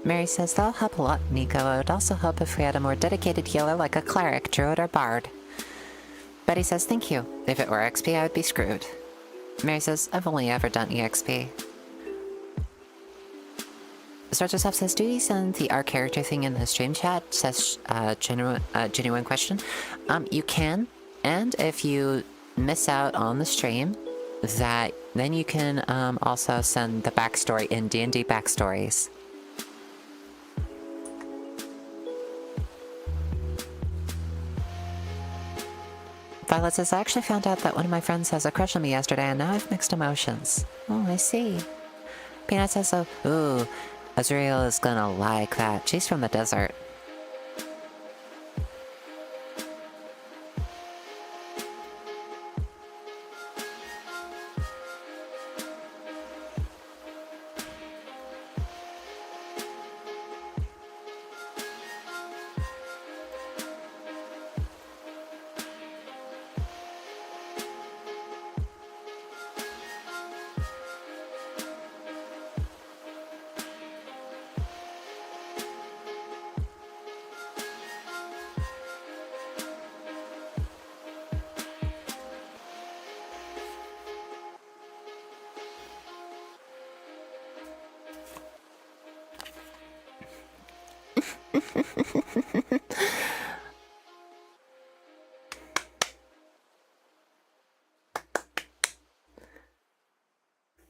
Mary says, that'll help a lot, Nico. I would also help if we had a more dedicated healer like a cleric, druid, or bard. Betty says, thank you. If it were XP, I would be screwed. Mary says, I've only ever done EXP. Star Joseph says, do you send the our character thing in the stream chat? Says, genuine question. You can, and if you miss out on the stream, that then you can also send the backstory in D&D backstories. Violet says, I actually found out that one of my friends has a crush on me yesterday, and now I have mixed emotions. Oh, I see. Peanut says, oh, ooh, Azriel is gonna like that. She's from the desert.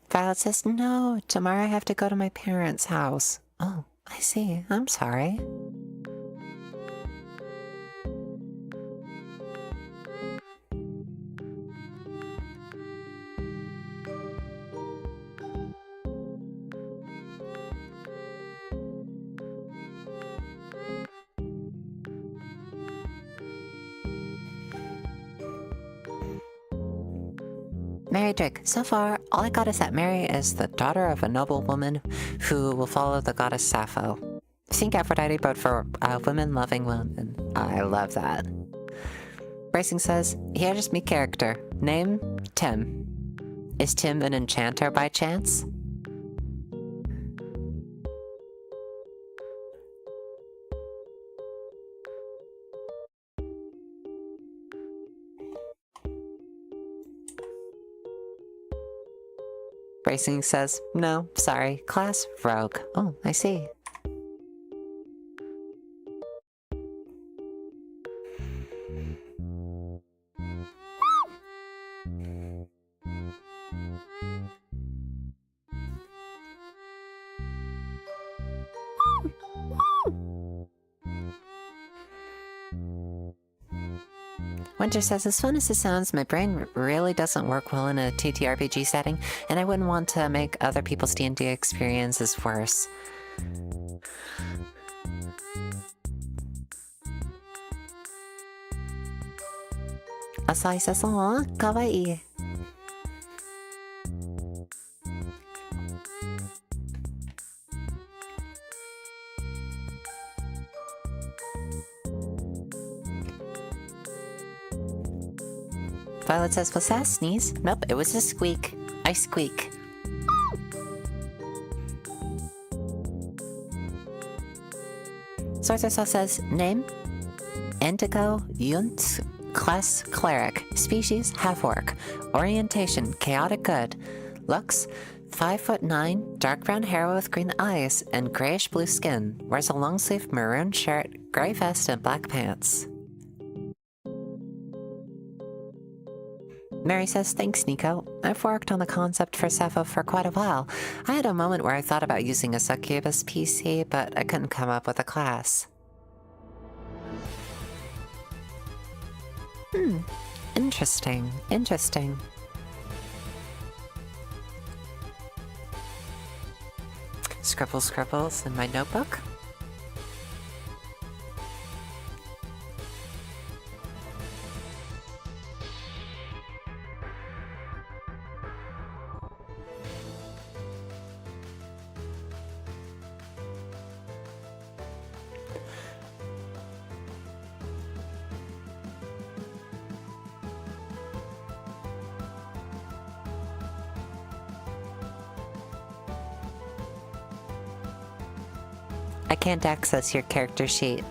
Violet says, no, tomorrow I have to go to my parents' house. Oh, I see. I'm sorry. Mary Drake, so far, all I got is that Mary is the daughter of a noble woman who will follow the goddess Sappho. Think Aphrodite, but for women-loving women. I love that. Bracing says, here's me character. Name, Tim. Is Tim an enchanter by chance? Bracing says, no, sorry, class rogue. Oh, I see. Winter says, as fun as it sounds, my brain really doesn't work well in a TTRPG setting, and I wouldn't want to make other people's D&D experiences worse. Asahi says, aw, kawaii. Violet says, was that a sneeze? Nope, it was a squeak. I squeak. Sorcerer says, name? Indigo Yunt. Class Cleric. Species Half-Orc. Orientation Chaotic Good. Looks 5'9", dark brown hair with green eyes, and grayish-blue skin. Wears a long-sleeved maroon shirt, gray vest, and black pants. Mary says, thanks, Nico. I've worked on the concept for Sappho for quite a while. I had a moment where I thought about using a succubus PC, but I couldn't come up with a class. Interesting. Interesting. Scribbles in my notebook. I can't access your character sheet.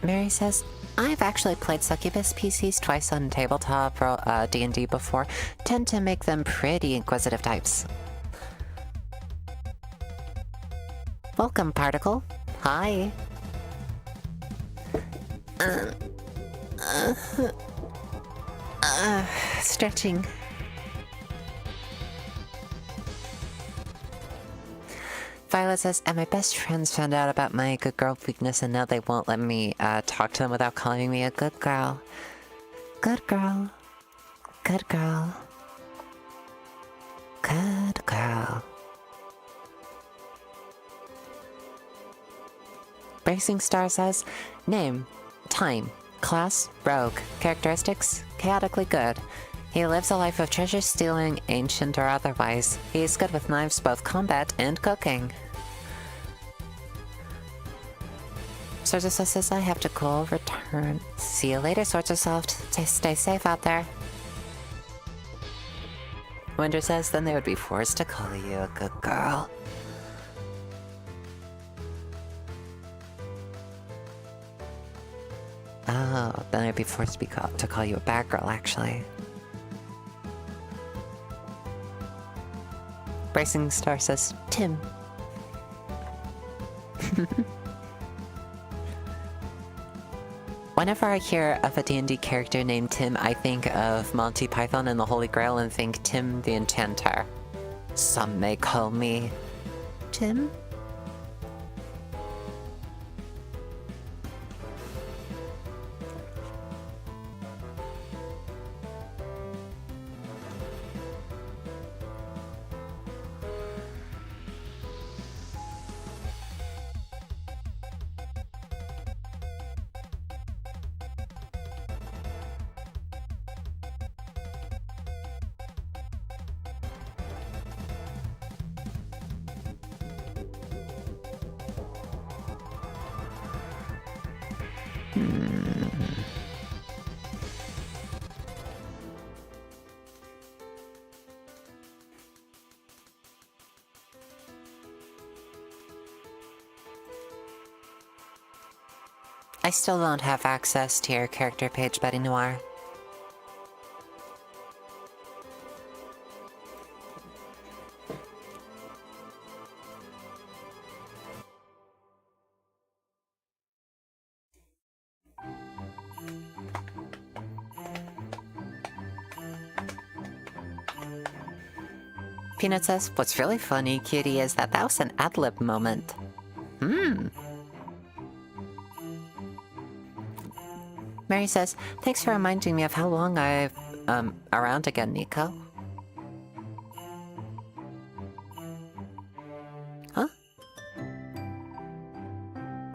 Mary says, I've actually played Succubus PCs twice on tabletop D&D before. Tend to make them pretty inquisitive types. Welcome, Particle. Hi. Stretching. Violet says, and my best friends found out about my good girl weakness and now they won't let me talk to them without calling me a good girl. Good girl. Good girl. Good girl. Bracing Star says, name, time, class, rogue, characteristics, chaotically good. He lives a life of treasure stealing, ancient or otherwise. He is good with knives, both combat and cooking. Swords of Soft says, I have to go, return. See you later, Swords of Soft. Stay safe out there. Winder says, then they would be forced to call you a good girl. Oh, then I'd be forced to call you a bad girl, actually. Bracing Star says, Tim. Whenever I hear of a D&D character named Tim, I think of Monty Python and the Holy Grail and think Tim the Enchanter. Some may call me Tim? I still don't have access to your character page, Betty Noir. Peanut says, what's really funny, Cutie, is that was an ad-lib moment. Mary says, thanks for reminding me of how long I've, around again, Nico. Huh?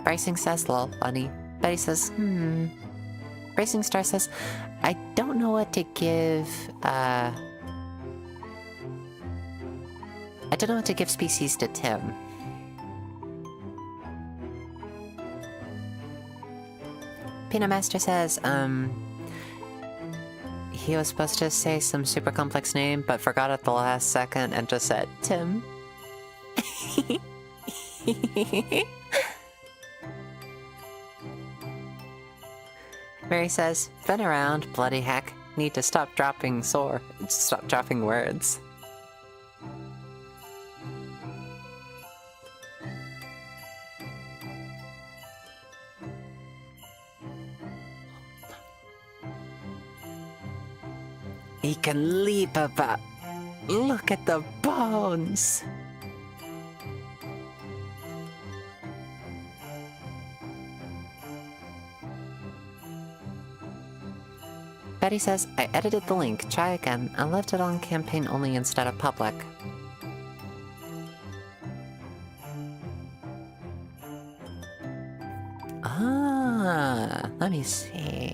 Bracing says, lol, funny. Betty says, Bracing Star says, I don't know what to give, I don't know what to give species to Tim. Peanut Master says, he was supposed to say some super complex name, but forgot at the last second and just said, Tim. Mary says, been around, bloody heck. Need to stop dropping words. He can leap about. Look at the bones. Betty says, I edited the link. Try again. I left it on campaign only instead of public. Ah, let me see.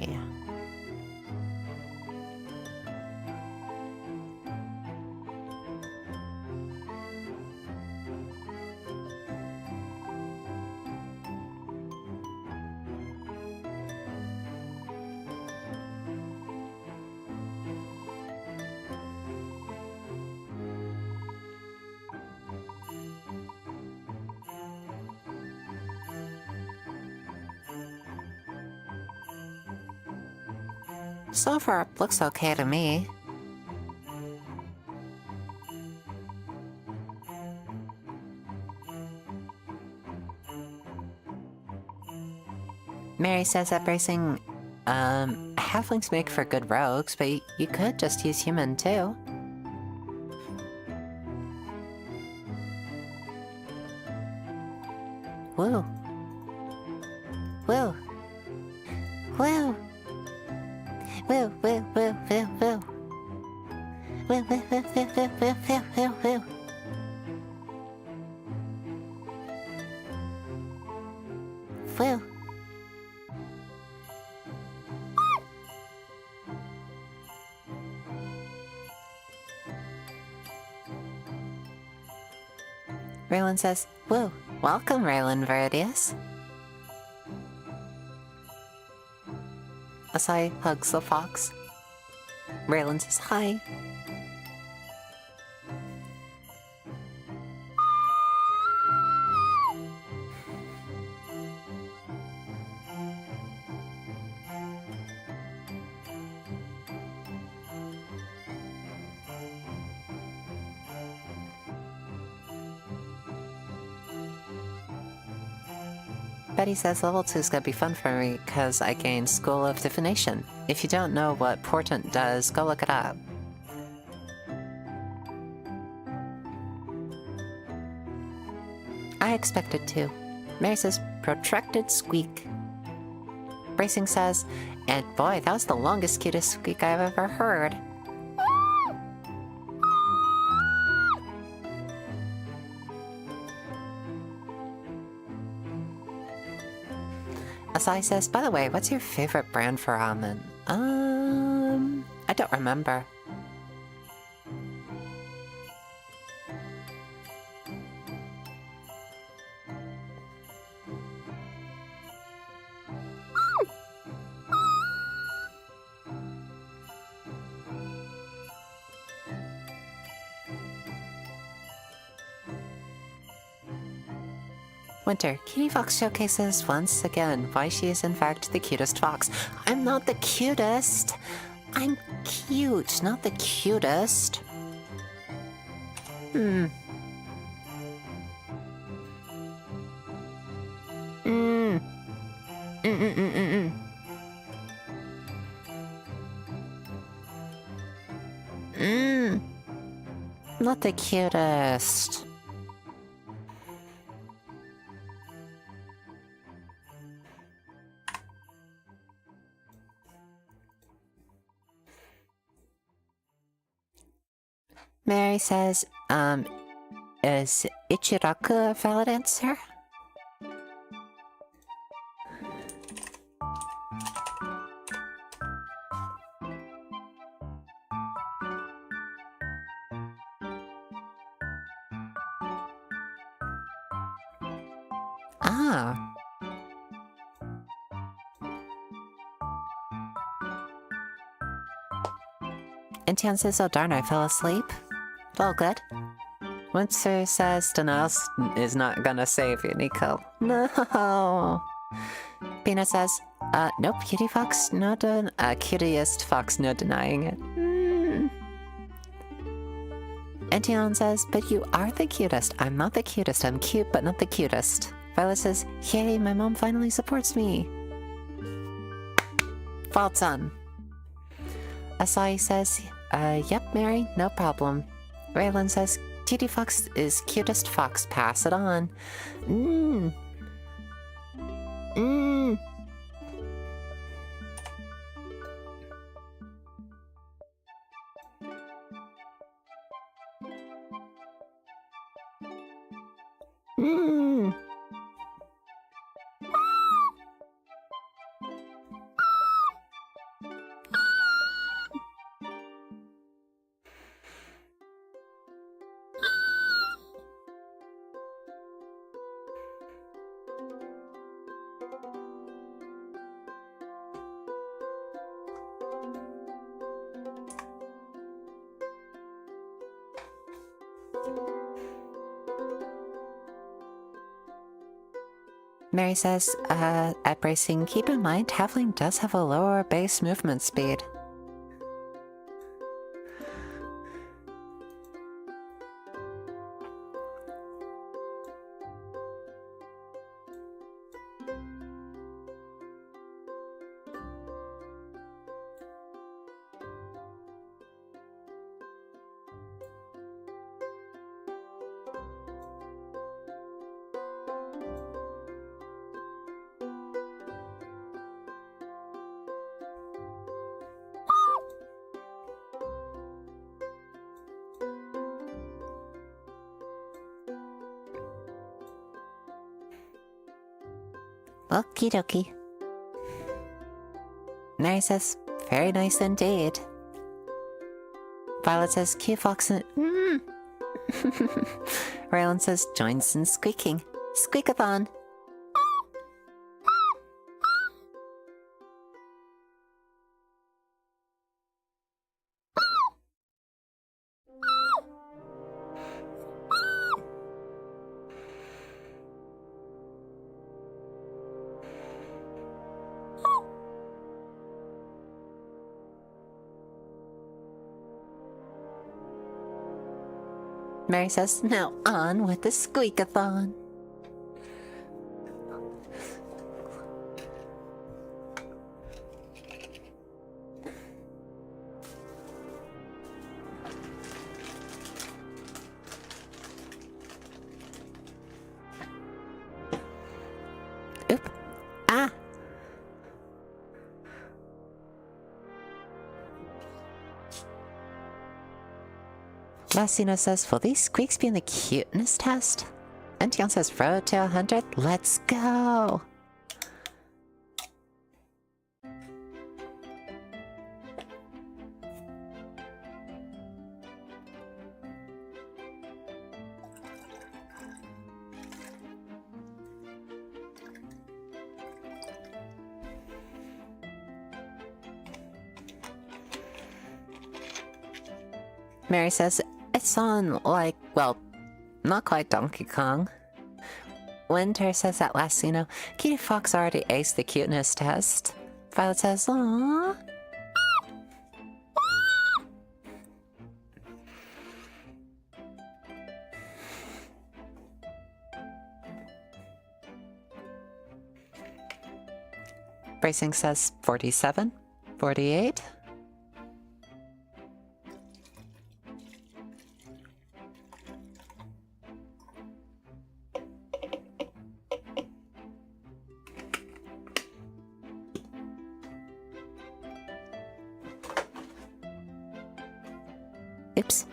So far, it looks okay to me. Mary says that bracing, halflings make for good rogues, but you could just use human too. Woo. Woo. Woo. Woo, woo, woo, woo, woo. Woo, woo, woo, woo, woo, woo, woo, woo, woo. Woo. Raylan says, woo. Welcome, Raylan Veridius. Asai hugs the fox. Raylan says hi. Betty says level 2 is gonna be fun for me because I gained School of Divination. If you don't know what Portent does, go look it up. I expected to. Mary says, protracted squeak. Bracing says, and boy, that was the longest, cutest squeak I've ever heard. Asai says, by the way, what's your favorite brand for ramen? I don't remember. Winter, Cutiefox showcases once again why she is in fact the cutest fox. I'm not the cutest. I'm cute, not the cutest. Mm. Not the cutest. Mary says, is Ichiraku a valid answer? Ah. Intian says, oh darn, I fell asleep. All good. Winter says, denial is not gonna save you, Nico. No. Pina says, nope, Cutiefox, no cutiest fox, no denying it. Intian says, but you are the cutest. I'm not the cutest. I'm cute, but not the cutest. Violet says, yay, my mom finally supports me. Well done. Asai says, yep, Mary, no problem. Raylan says, Cutiefox is cutest fox, pass it on. Mary says, at bracing, keep in mind, halfling does have a lower base movement speed. Okie dokie. Mary says, very nice indeed. Violet says, Cutiefox and... Raylan says, joins in squeaking. Squeakathon. Mary says, now on with the Squeakathon. Oop. Ah! Lassina says, will these squeaks be in the cuteness test? And Tion says, road to 100, let's go! Mary says, it's on, like, well, not quite Donkey Kong. Winter says at last, Cutiefox already aced the cuteness test. Violet says, aww. Bracing says 47, 48. Oops.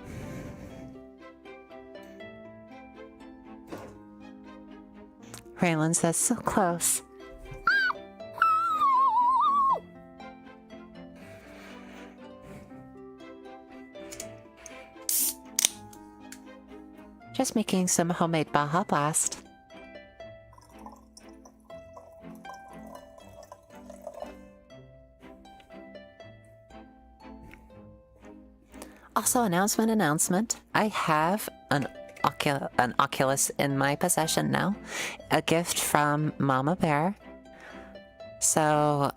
Raylan says, so close. Just making some homemade Baja Blast. Also, announcement. I have an Oculus in my possession now. A gift from Mama Bear. So,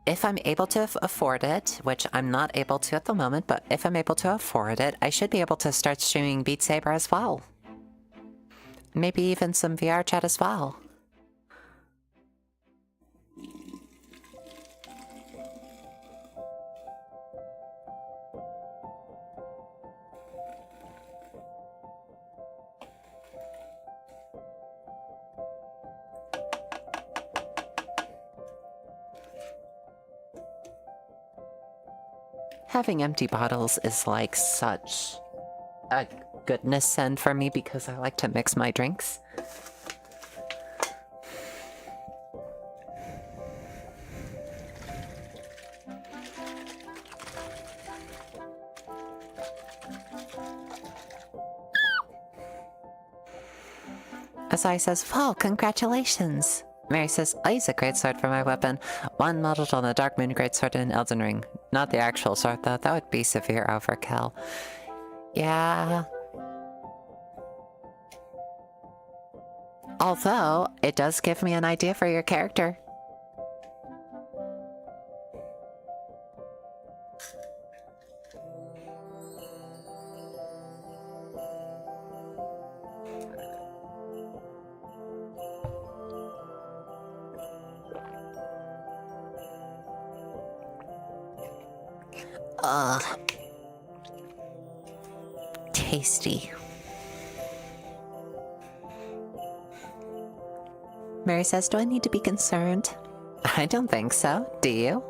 if I'm able to afford it, which I'm not able to at the moment, but if I'm able to afford it, I should be able to start streaming Beat Saber as well. Maybe even some VR chat as well. Having empty bottles is like such a goodness send for me because I like to mix my drinks. Asai says, "Wow, congratulations!" Mary says, "I use a greatsword for my weapon. One modeled on the Dark Moon greatsword in Elden Ring. Not the actual sword, though. That would be severe overkill." Yeah. Although, it does give me an idea for your character. Ugh. Tasty. Mary says, "Do I need to be concerned?" I don't think so. Do you?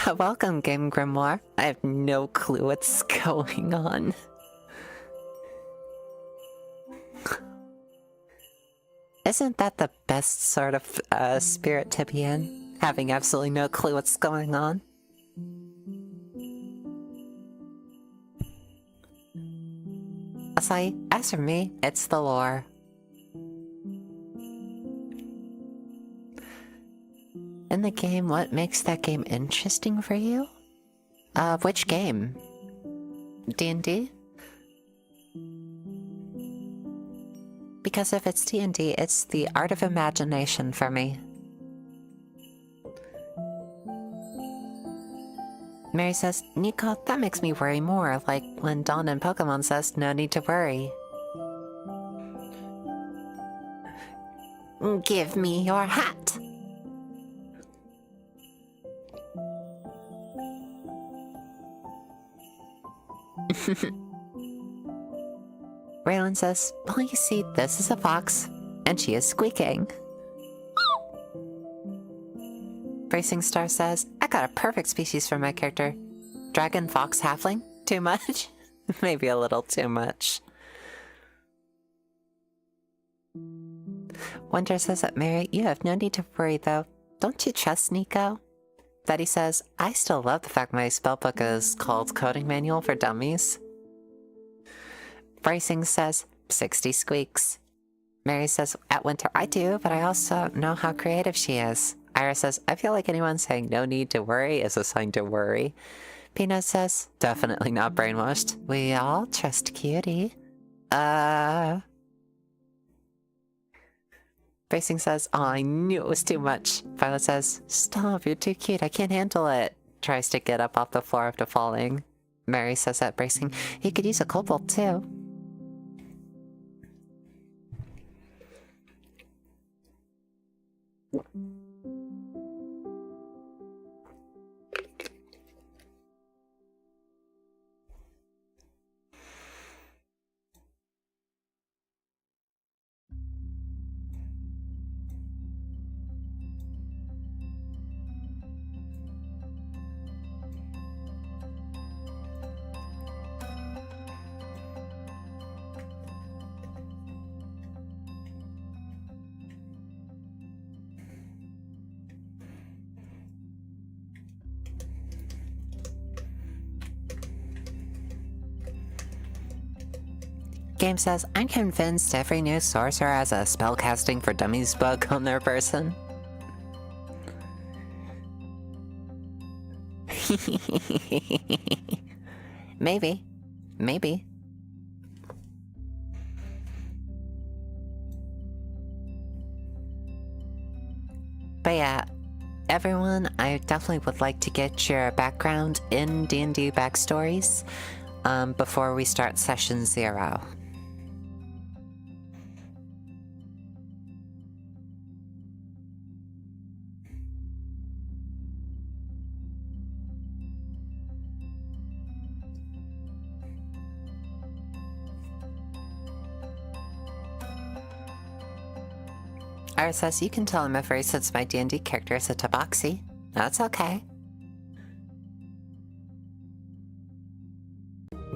Welcome, Game Grimoire. I have no clue what's going on. Isn't that the best sort of spirit to be in? Having absolutely no clue what's going on? As for me, it's the lore. In the game, what makes that game interesting for you? Which game? D&D? Because if it's D&D, it's the art of imagination for me. Mary says, Nico, that makes me worry more, like when Dawn in Pokemon says, no need to worry. Give me your hat! Raylan says, well, you see, this is a fox, and she is squeaking. Bracing Star says, I got a perfect species for my character. Dragon, fox, halfling? Too much? Maybe a little too much. Wonder says that, Mary, you have no need to worry, though. Don't you trust Nico? Betty says, I still love the fact my spellbook is called Coding Manual for Dummies. Bracing says, 60 squeaks. Mary says, at Winter, I do, but I also know how creative she is. Ira says, I feel like anyone saying no need to worry is a sign to worry. Peanut says, definitely not brainwashed. We all trust Cutie. Bracing says, oh, I knew it was too much. Violet says, stop, you're too cute, I can't handle it. Tries to get up off the floor after falling. Mary says at Bracing, he could use a kobold too. Game says, I'm convinced every new sorcerer has a spellcasting for dummies bug on their person. Maybe. Maybe. But yeah, everyone, I definitely would like to get your background in D&D backstories before we start session 0. Ira says, you can tell him if he since my D&D character is a tabaxi. That's okay.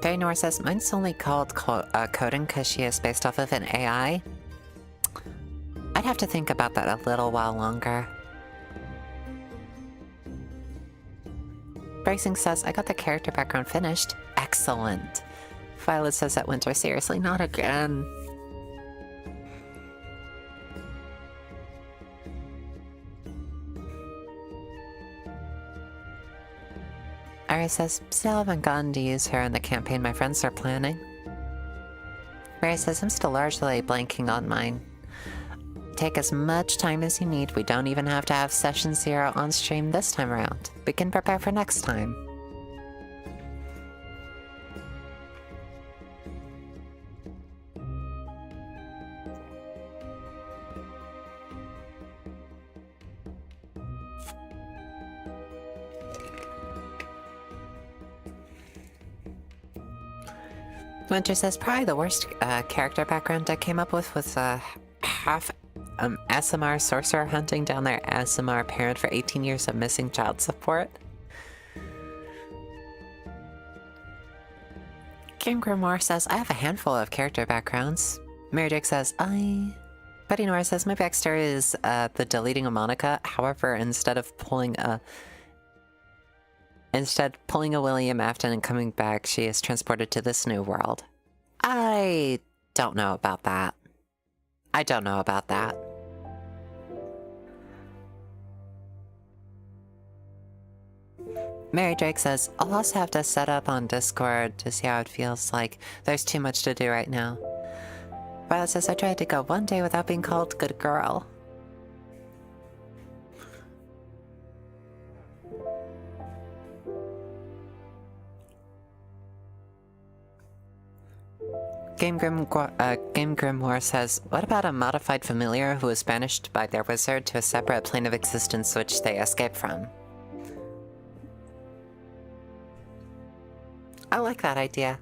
Baynor says, mine's only called coding because she is based off of an AI. I'd have to think about that a little while longer. Bracing says, I got the character background finished. Excellent. Violet says that Winter, seriously, not again. Ari says, still haven't gotten to use her in the campaign my friends are planning. Mary says, I'm still largely blanking on mine. Take as much time as you need. We don't even have to have session 0 on stream this time around. We can prepare for next time. Winter says, probably the worst character background I came up with was half SMR sorcerer hunting down their SMR parent for 18 years of missing child support. Game Grimoire says, I have a handful of character backgrounds. Mary Jake says, Betty Nora says, my backstory is the deleting of Monica. However, instead pulling a William Afton and coming back, she is transported to this new world. I don't know about that. I don't know about that. Mary Drake says, I'll also have to set up on Discord to see how it feels like. There's too much to do right now. Violet says, I tried to go one day without being called good girl. Game Grimoire says, what about a modified familiar who was banished by their wizard to a separate plane of existence which they escape from? I like that idea.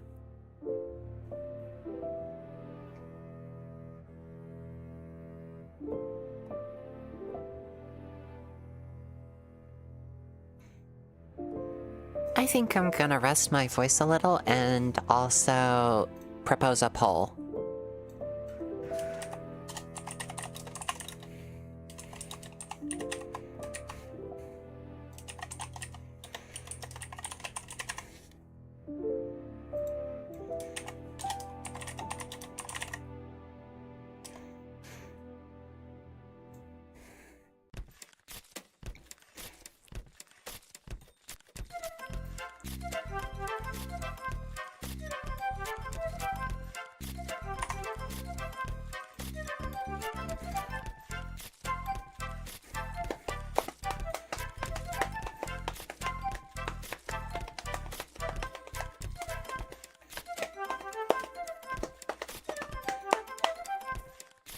I think I'm gonna rest my voice a little and also propose a poll.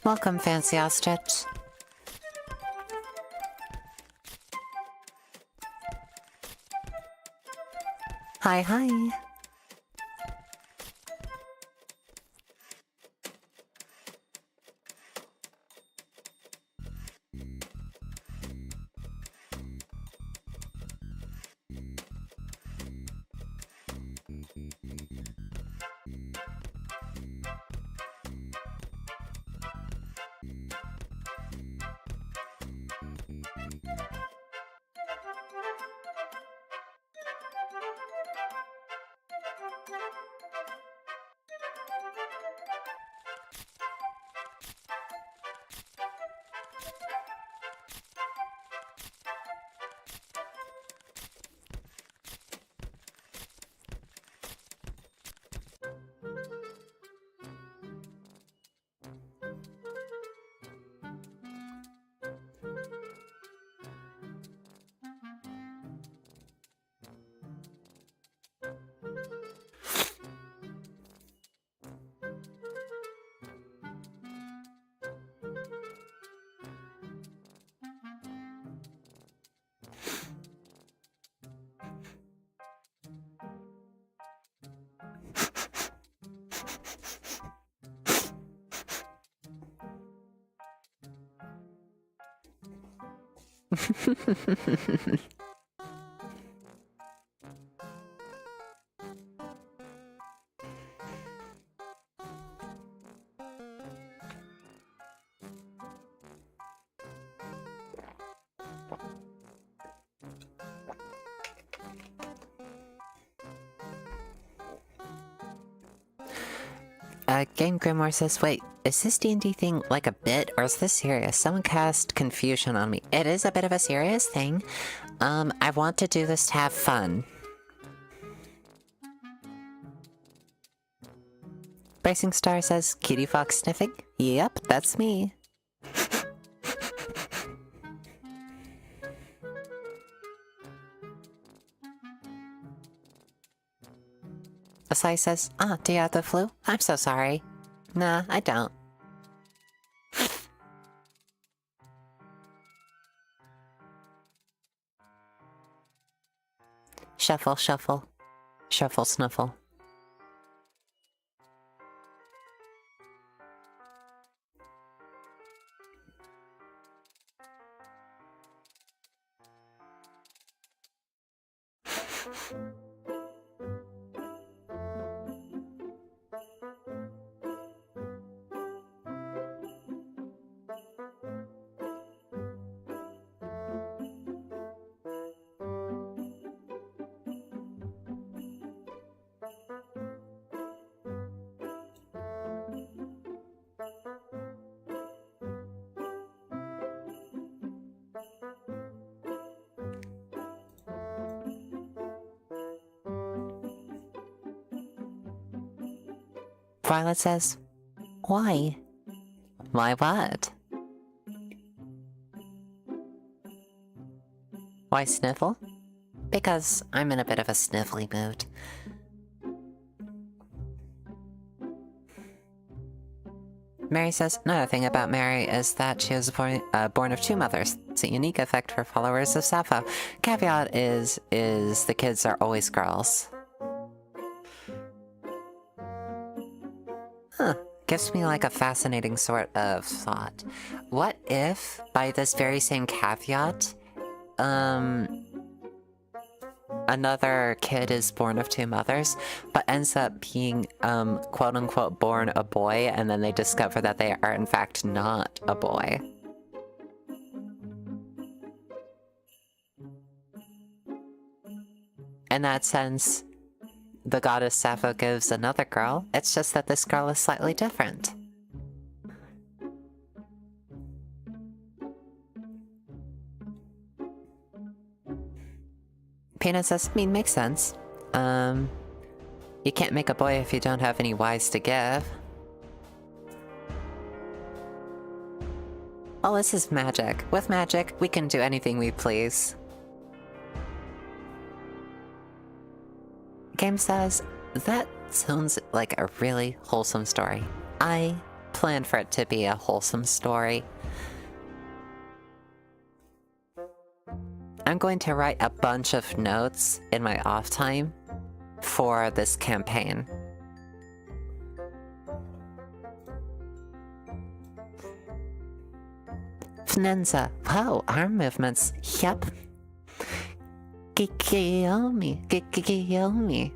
Welcome, Fancy Ostrich. Hi, hi. Game Grimoire says, wait, is this D&D thing like a bit, or is this serious? Someone cast confusion on me. It is a bit of a serious thing. I want to do this to have fun. Bracing Star says, Cutiefox sniffing? Yep, that's me. Asai says, do you have the flu? I'm so sorry. Nah, I don't. Shuffle, shuffle. Shuffle, snuffle. Violet says, why? Why what? Why sniffle? Because I'm in a bit of a sniffly mood. Mary says, another thing about Mary is that she was born of two mothers. It's a unique effect for followers of Sappho. Caveat is the kids are always girls. Huh. Gives me like a fascinating sort of thought. What if, by this very same caveat, another kid is born of two mothers, but ends up being, quote-unquote, born a boy, and then they discover that they are in fact not a boy. In that sense, the goddess Sappho gives another girl, it's just that this girl is slightly different. Peanut says, makes sense. You can't make a boy if you don't have any wives to give. Oh, this is magic. With magic, we can do anything we please. Game says, that sounds like a really wholesome story. I plan for it to be a wholesome story. I'm going to write a bunch of notes in my off time for this campaign. Fnenza. Wow, arm movements. Yep. Gigiyomi. Gigiyomi.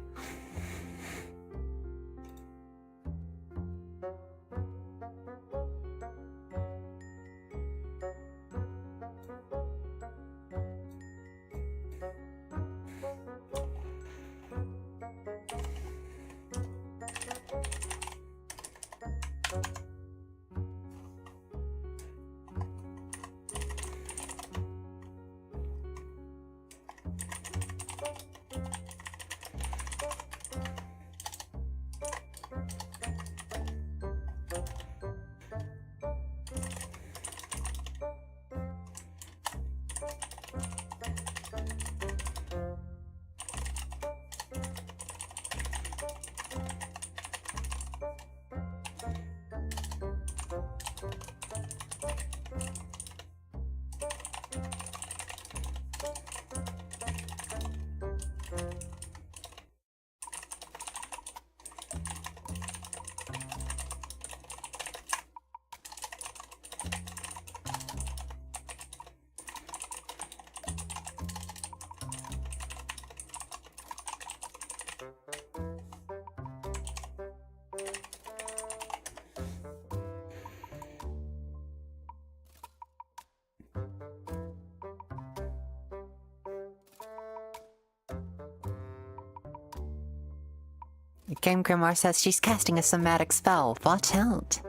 Game Grimoire says she's casting a somatic spell. Watch out.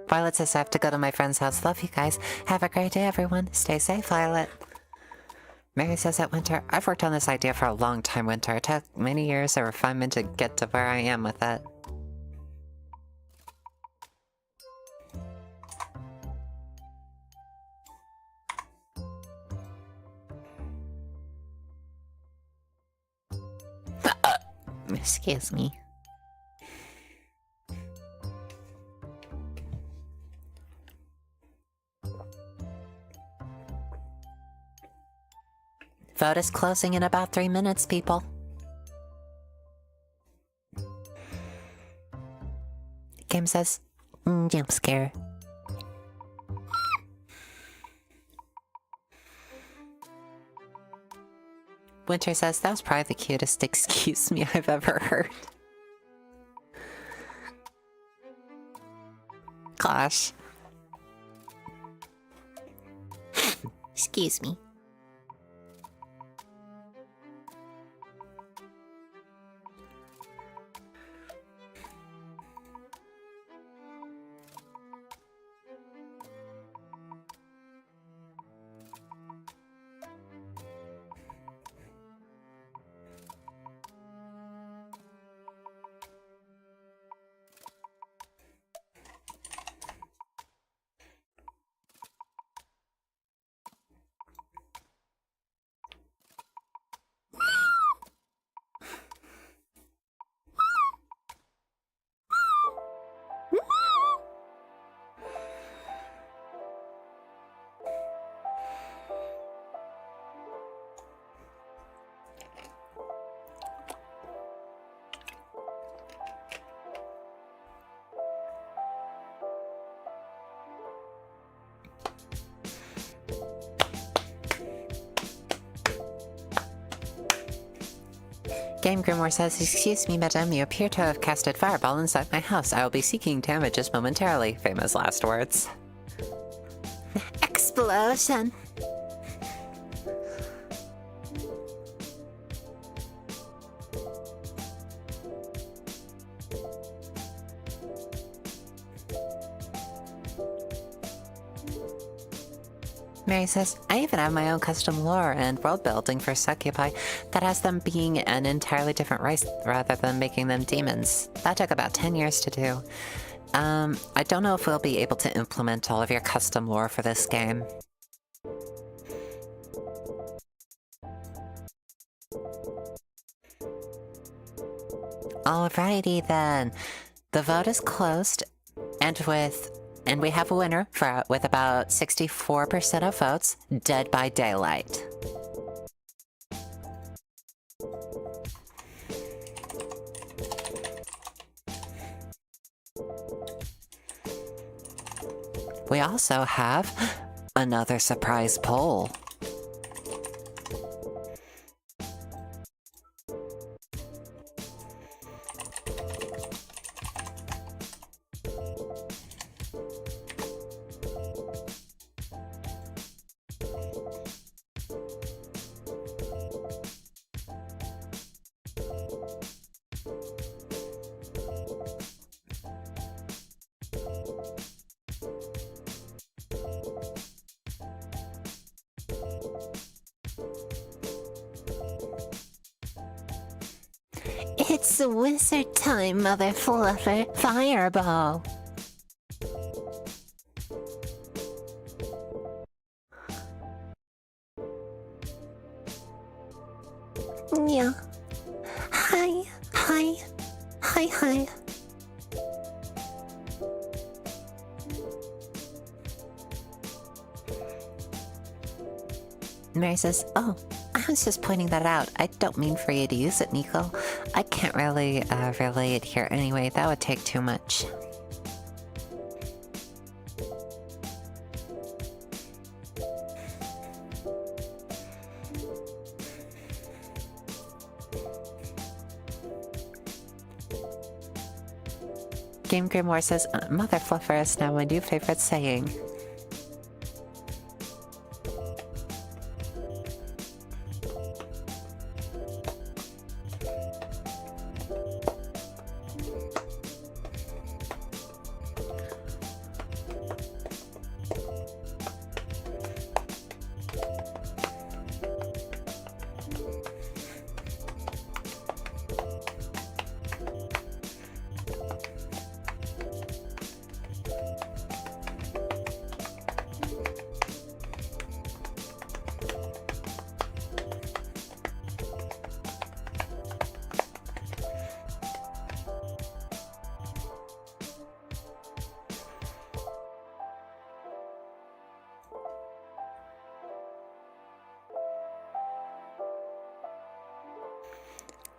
Violet says I have to go to my friend's house. Love you guys. Have a great day, everyone. Stay safe, Violet. Mary says that Winter, I've worked on this idea for a long time, Winter. It took many years of refinement to get to where I am with it. Excuse me. Vote is closing in about 3 minutes, people. Game says, jump scare. Winter says, that was probably the cutest excuse me I've ever heard. Gosh. Excuse me. Game Grimoire says, "Excuse me, madam, you appear to have casted fireball inside my house. I will be seeking damages momentarily." Famous last words. Explosion! Mary says, "I even have my own custom lore and world building for Succubi that has them being an entirely different race rather than making them demons. That took about 10 years to do. I don't know if we'll be able to implement all of your custom lore for this game." Alrighty then. The vote is closed, and we have a winner with about 64% of votes, Dead by Daylight. We also have another surprise poll. It's wizard time, Mother Fluffer. Fireball! Yeah. Hi. Hi. Hi, hi. Mary says, "Oh, I was just pointing that out. I don't mean for you to use it, Nico. I can't really relay it here anyway. That would take too much." Game Grimoire says, "Mother Fluffer is now my new favorite saying."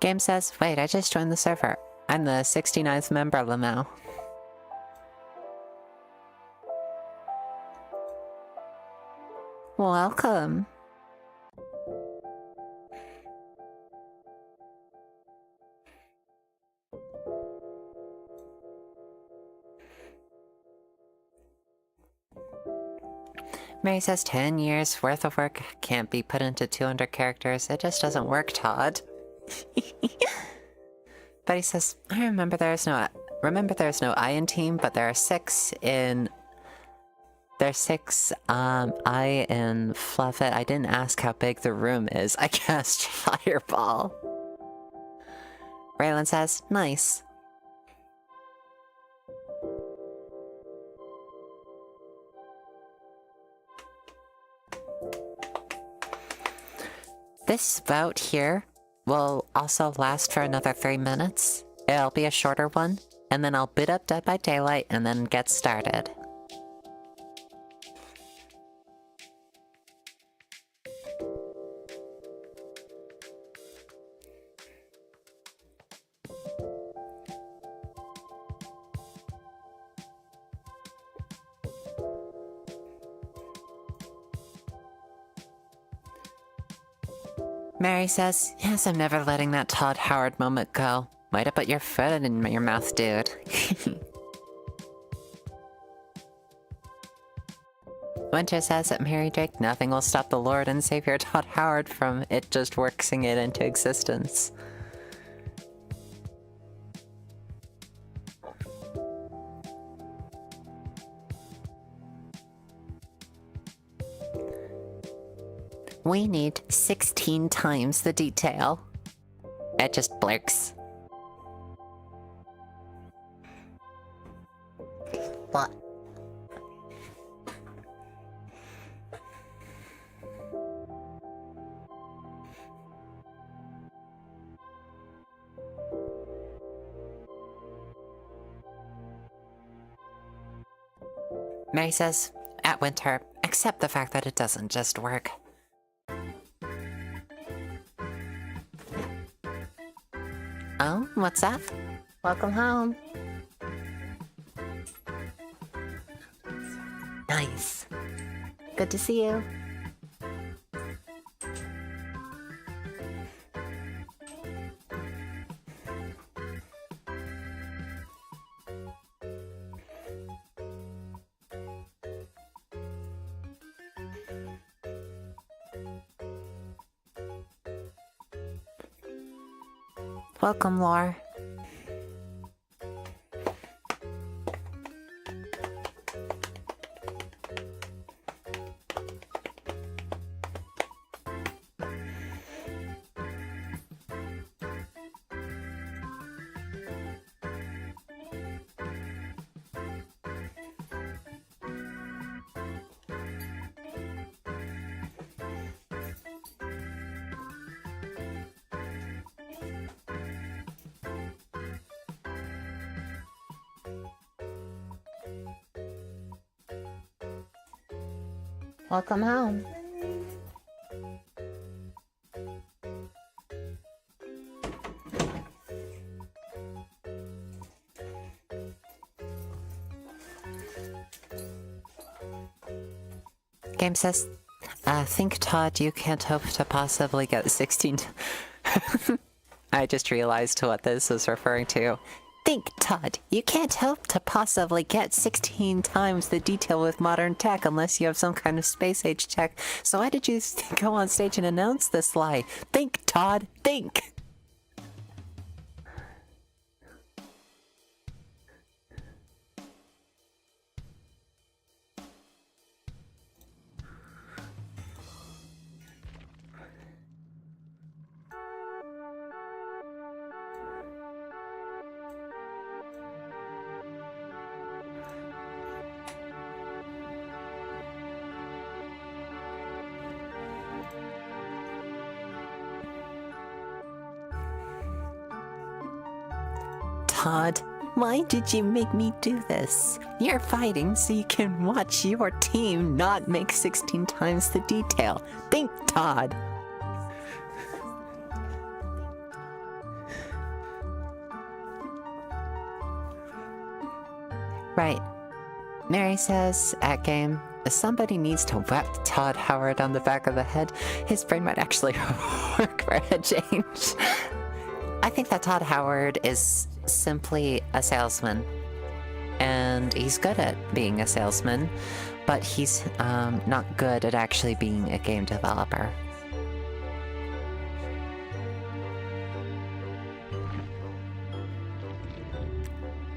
Game says, "Wait, I just joined the server. I'm the 69th member now." Welcome. Mary says, 10 years worth of work can't be put into 200 characters. It just doesn't work, Todd. Betty says, "I remember there's no I in team, but there are 6 in... There's 6 I in Fluffit. I didn't ask how big the room is. I cast Fireball." Raylan says, "Nice." This vote here will also last for another 3 minutes. It'll be a shorter one, and then I'll boot up Dead by Daylight and then get started. Mary says, yes, I'm never letting that Todd Howard moment go. Way to put your foot in your mouth, dude. Winter says at Mary Drake, nothing will stop the Lord and Savior Todd Howard from it just working it into existence. We need 16 times the detail. It just blurks. What? Mary says, at Winter, accept the fact that it doesn't just work. Oh, what's up? Welcome home. Nice. Good to see you. Welcome, Laura. Welcome home. Game says, think, Todd, you can't hope to possibly get 16. I just realized what this is referring to. Think, Todd, you can't hope to possibly get 16 times the detail with modern tech unless you have some kind of space-age tech. So why did you go on stage and announce this lie? Think, Todd, think! Todd, why did you make me do this? You're fighting so you can watch your team not make 16 times the detail. Think, Todd. Right. Mary says, at game, if somebody needs to whack Todd Howard on the back of the head, his brain might actually work for a change. I think that Todd Howard is simply a salesman, and he's good at being a salesman, but he's not good at actually being a game developer.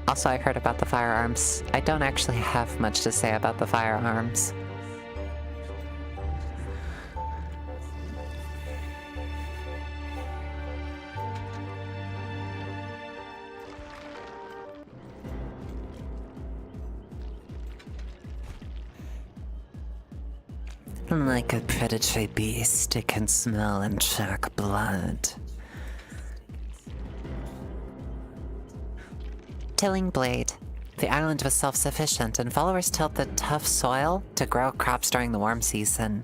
Also, I heard about the firearms. I don't actually have much to say about the firearms. Like a predatory beast, it can smell and track blood. Tilling Blade. The island was self-sufficient, and followers tilled the tough soil to grow crops during the warm season.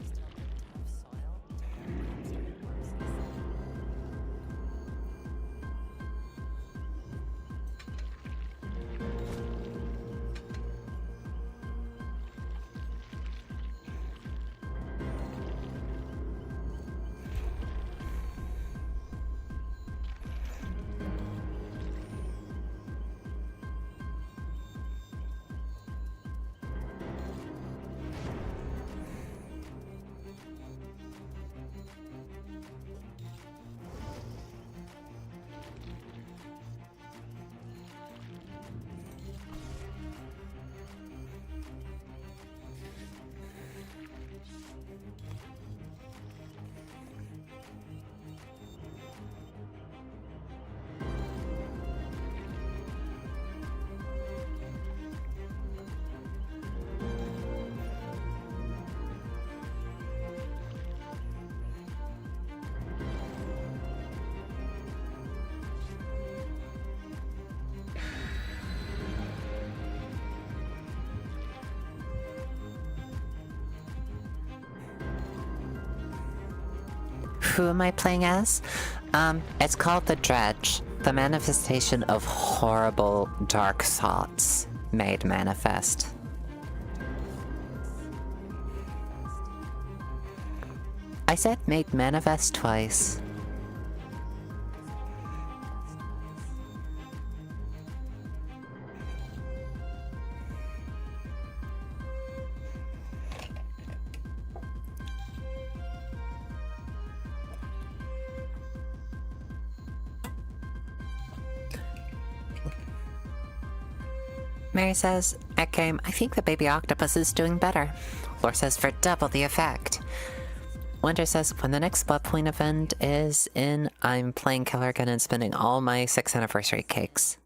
who am I playing as? It's called the Dredge, the manifestation of horrible dark thoughts made manifest. I said made manifest twice. Mary says, at game, I think the baby octopus is doing better. Lore says for double the effect. Winter says, when the next Blood Point event is in, I'm playing Killer again and spending all my 6th anniversary cakes.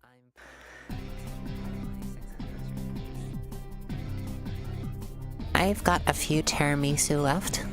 I've got a few tiramisu left.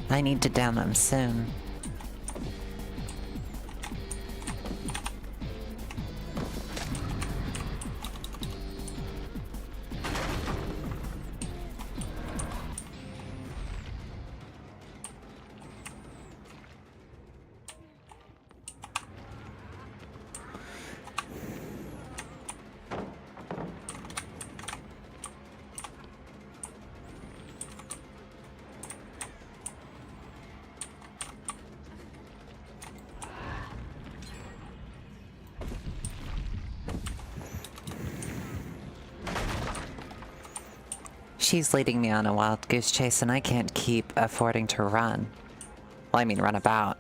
I need to down them soon. She's leading me on a wild goose chase and I can't keep affording to run. Well, I mean run about.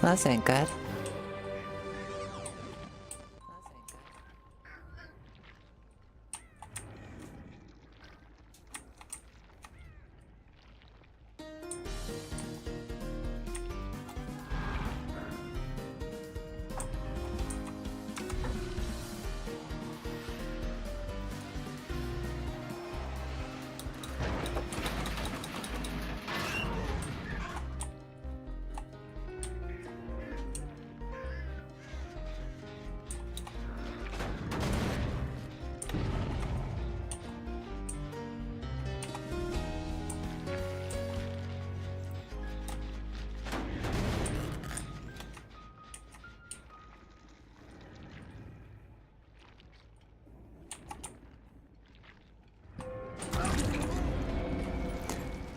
Those ain't good.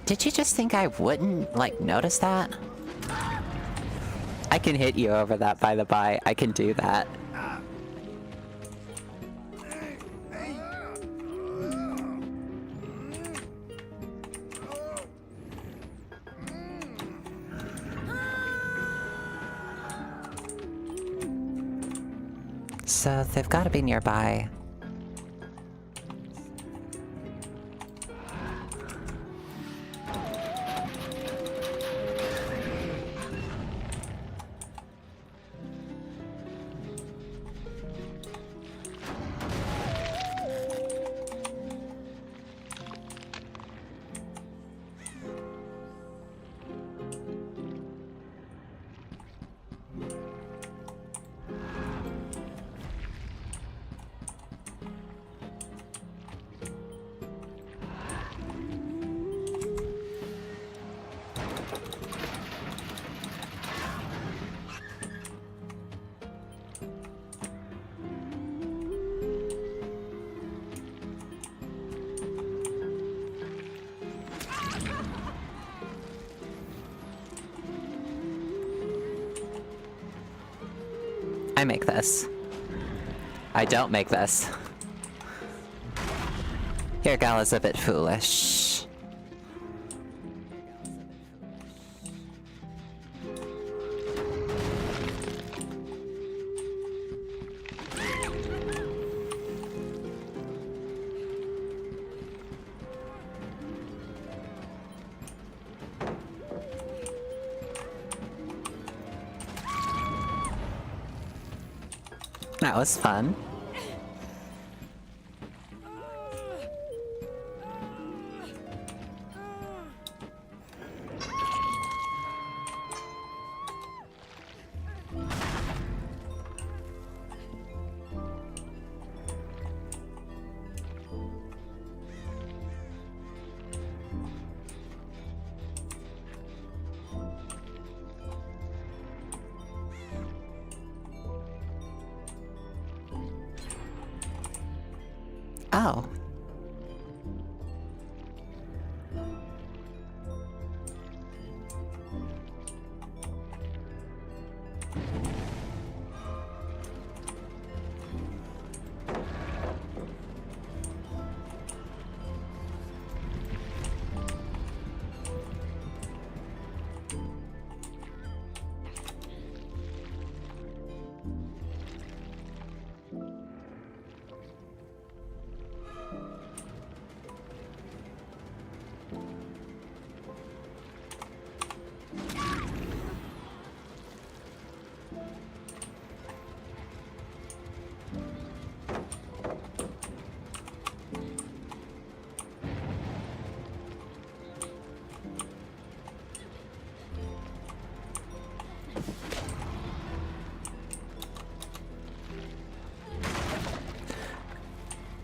Did you just think I wouldn't, like, notice that? I can hit you over that, by the by. I can do that. So they've got to be nearby. I make this. I don't make this. Your gal is a bit foolish. That was fun. Oh.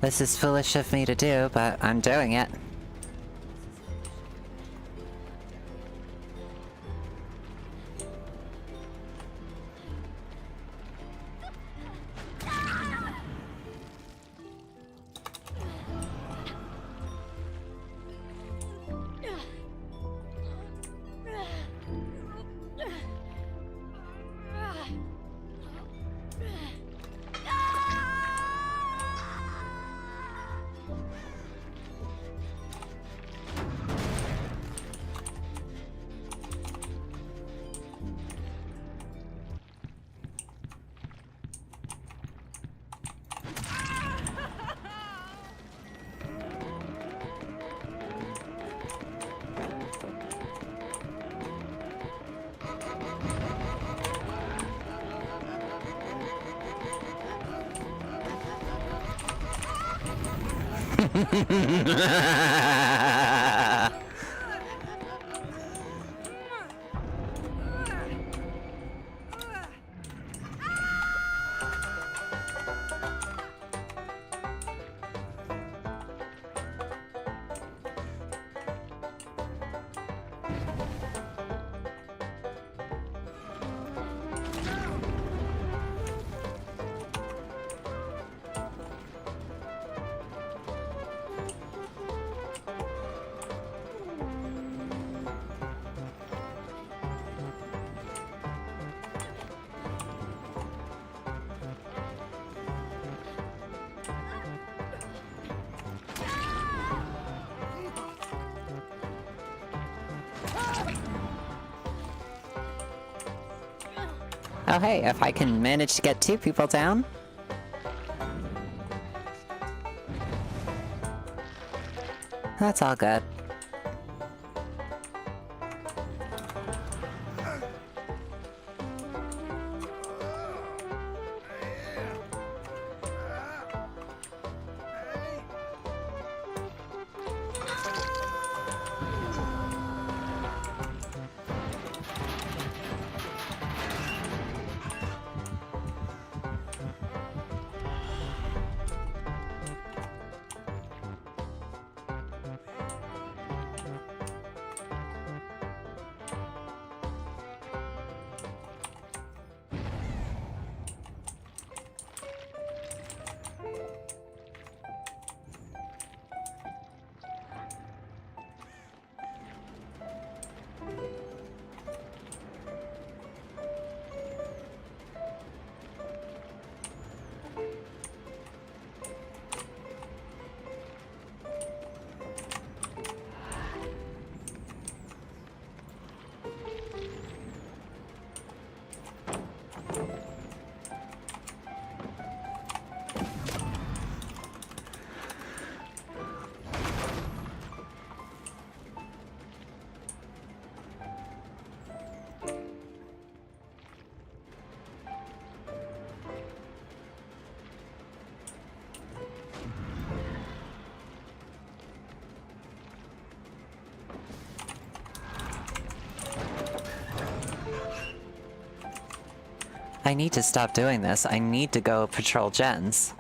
This is foolish of me to do, but I'm doing it. Oh hey, if I can manage to get 2 people down, That's all good. I need to stop doing this. I need to go patrol gens.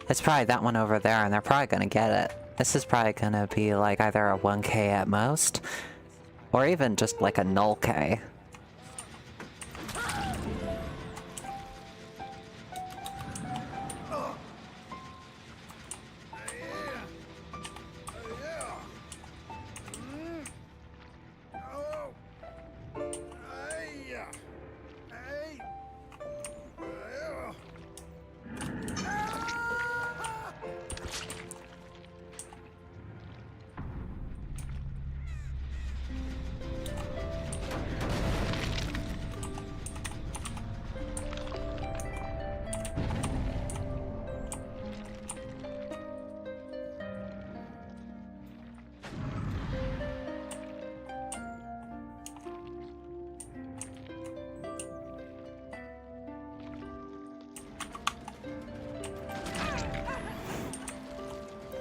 It's probably that one over there, and they're probably gonna get it. This is probably gonna be like either a 1K at most, or even just like a null K.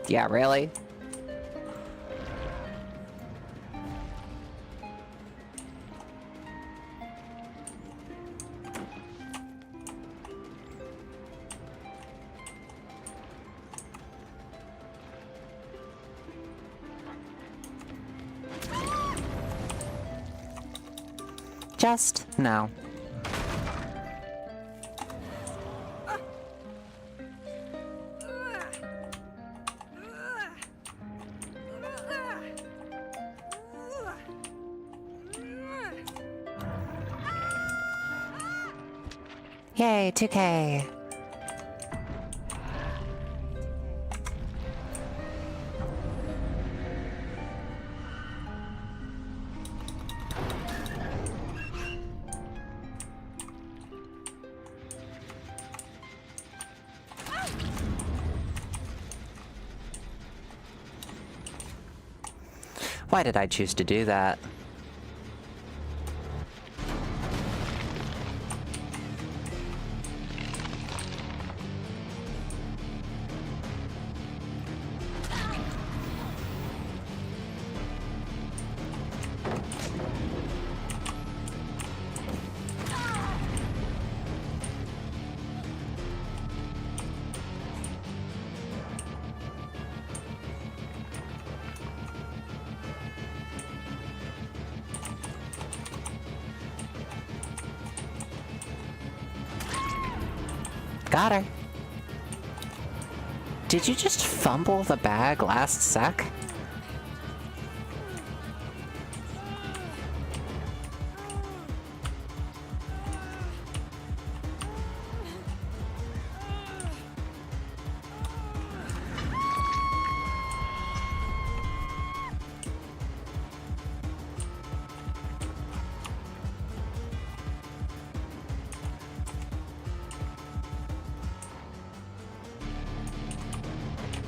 Yeah, really? Just no. Yay, 2K! Why did I choose to do that? Got her. Did you just fumble the bag last sec?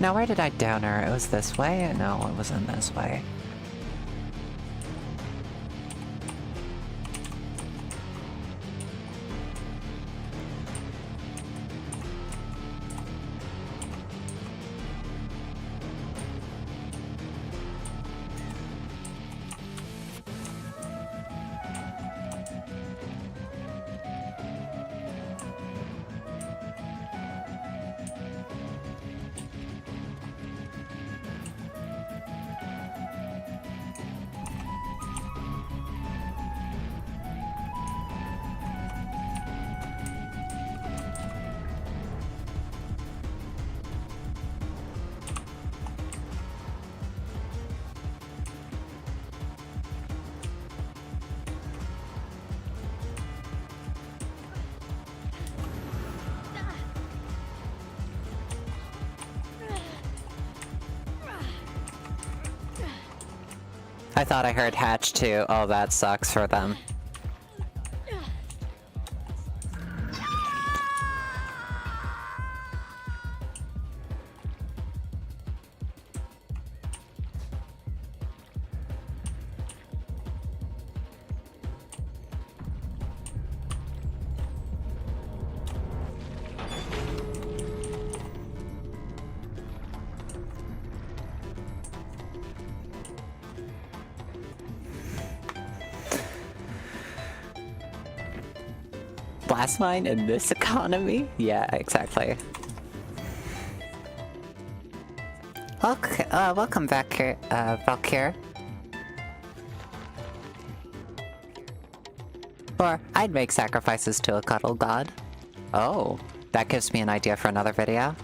Now where did I down her? It was this way? No, it wasn't this way. I thought I heard hatch too. Oh, that sucks for them. Blast mine in this economy? Yeah, exactly. Okay, welcome back here, Valkyr. Or, I'd make sacrifices to a cuddle god. Oh, that gives me an idea for another video.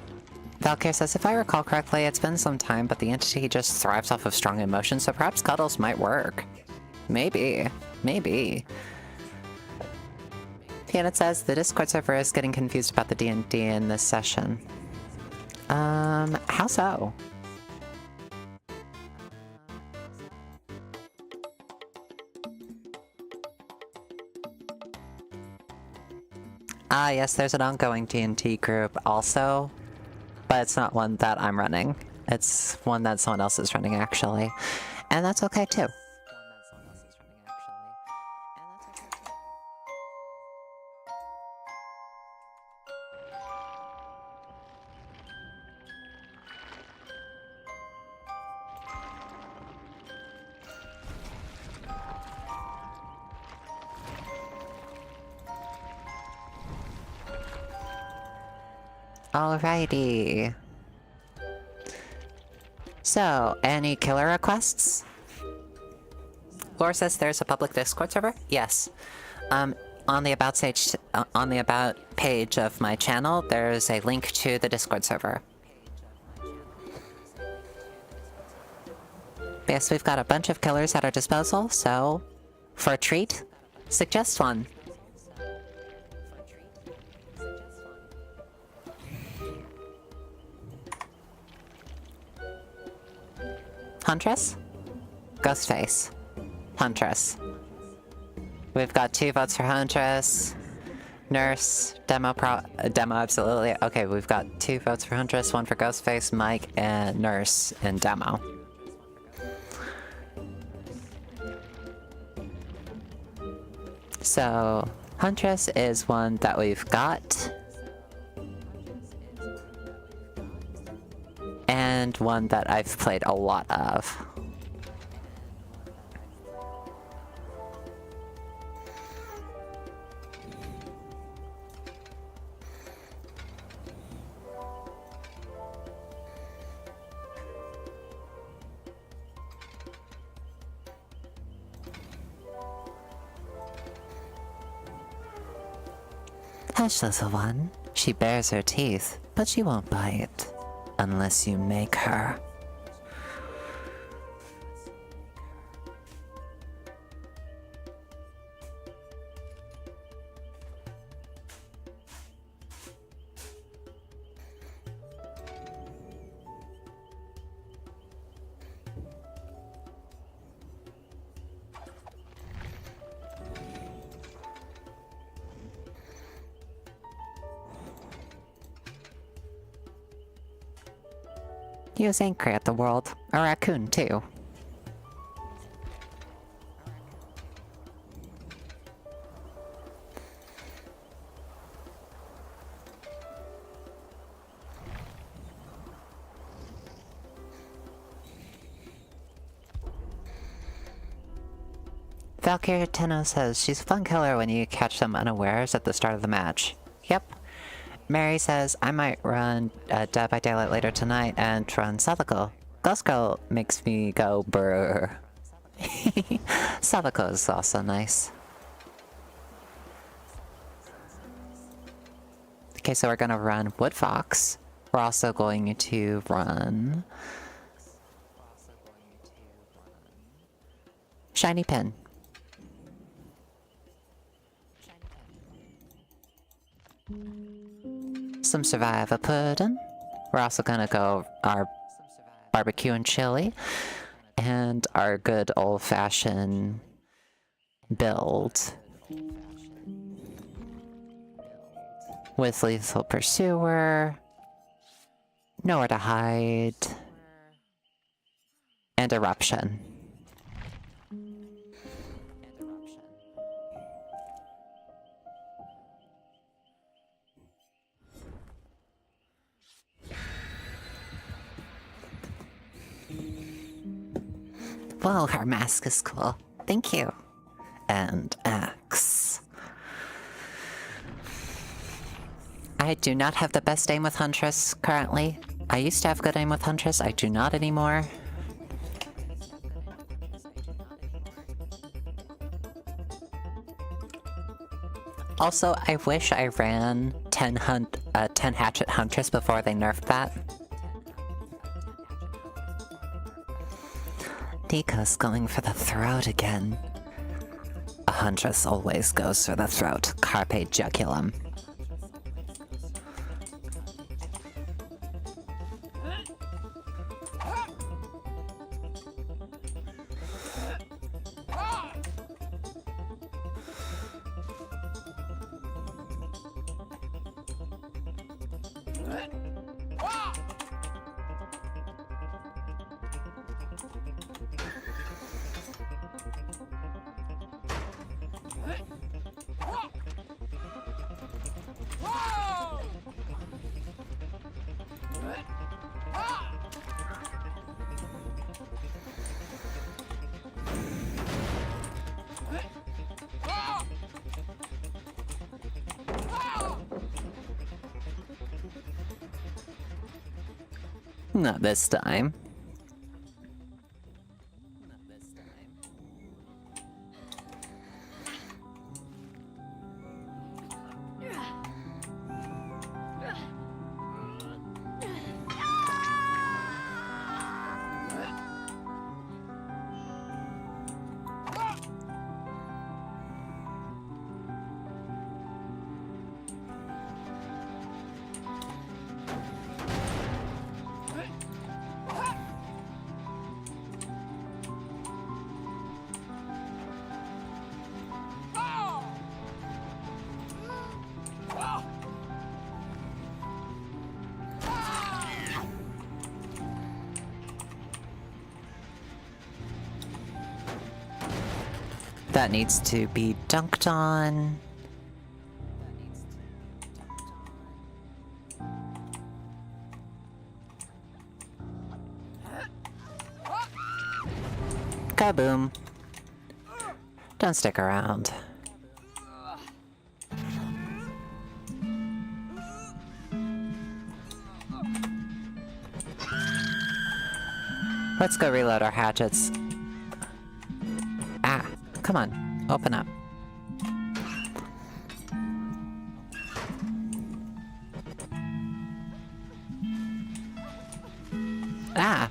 Valkyr says, if I recall correctly, it's been some time, but the entity just thrives off of strong emotions, so perhaps cuddles might work. Maybe. Maybe. And it says, the Discord server is getting confused about the D&D in this session. How so? Ah, yes, there's an ongoing D&D group also, but it's not one that I'm running. It's one that someone else is running, actually. And that's okay, too. Alrighty. So, any killer requests? Laura says there's a public Discord server? Yes. On the about page of my channel, there's a link to the Discord server. Yes, we've got a bunch of killers at our disposal, so for a treat, suggest one. Huntress? Ghostface. Huntress. We've got 2 votes for Huntress. Nurse. Demo absolutely. Okay, we've got 2 votes for Huntress, 1 for Ghostface, Mike, and Nurse in Demo. So, Huntress is one that we've got. And one that I've played a lot of. Hush, little one. She bares her teeth, but she won't bite. Unless you make her. He was angry at the world. A raccoon, too. Valkyrie Tenno says she's a fun killer when you catch them unawares at the start of the match. Yep. Mary says I might run Dead by Daylight later tonight and run Savako. Ghost Girl makes me go brrr. Savako is also nice. Okay, so we're gonna run Wood Fox. We're also going to run Shiny Pin. Some Survivor Pudding. We're also gonna go our barbecue and chili. And our good old-fashioned build. With Lethal Pursuer. Nowhere to Hide. And Eruption. Whoa, her mask is cool. Thank you. And X. I do not have the best aim with Huntress currently. I used to have good aim with Huntress. I do not anymore. Also, I wish I ran 10 Hatchet Huntress before they nerfed that. Nico's going for the throat again. A Huntress always goes for the throat. Carpe Jugulum. Not this time. That needs to be dunked on. Kaboom. Don't stick around. Let's go reload our hatchets. Ah, come on, open up. Ah!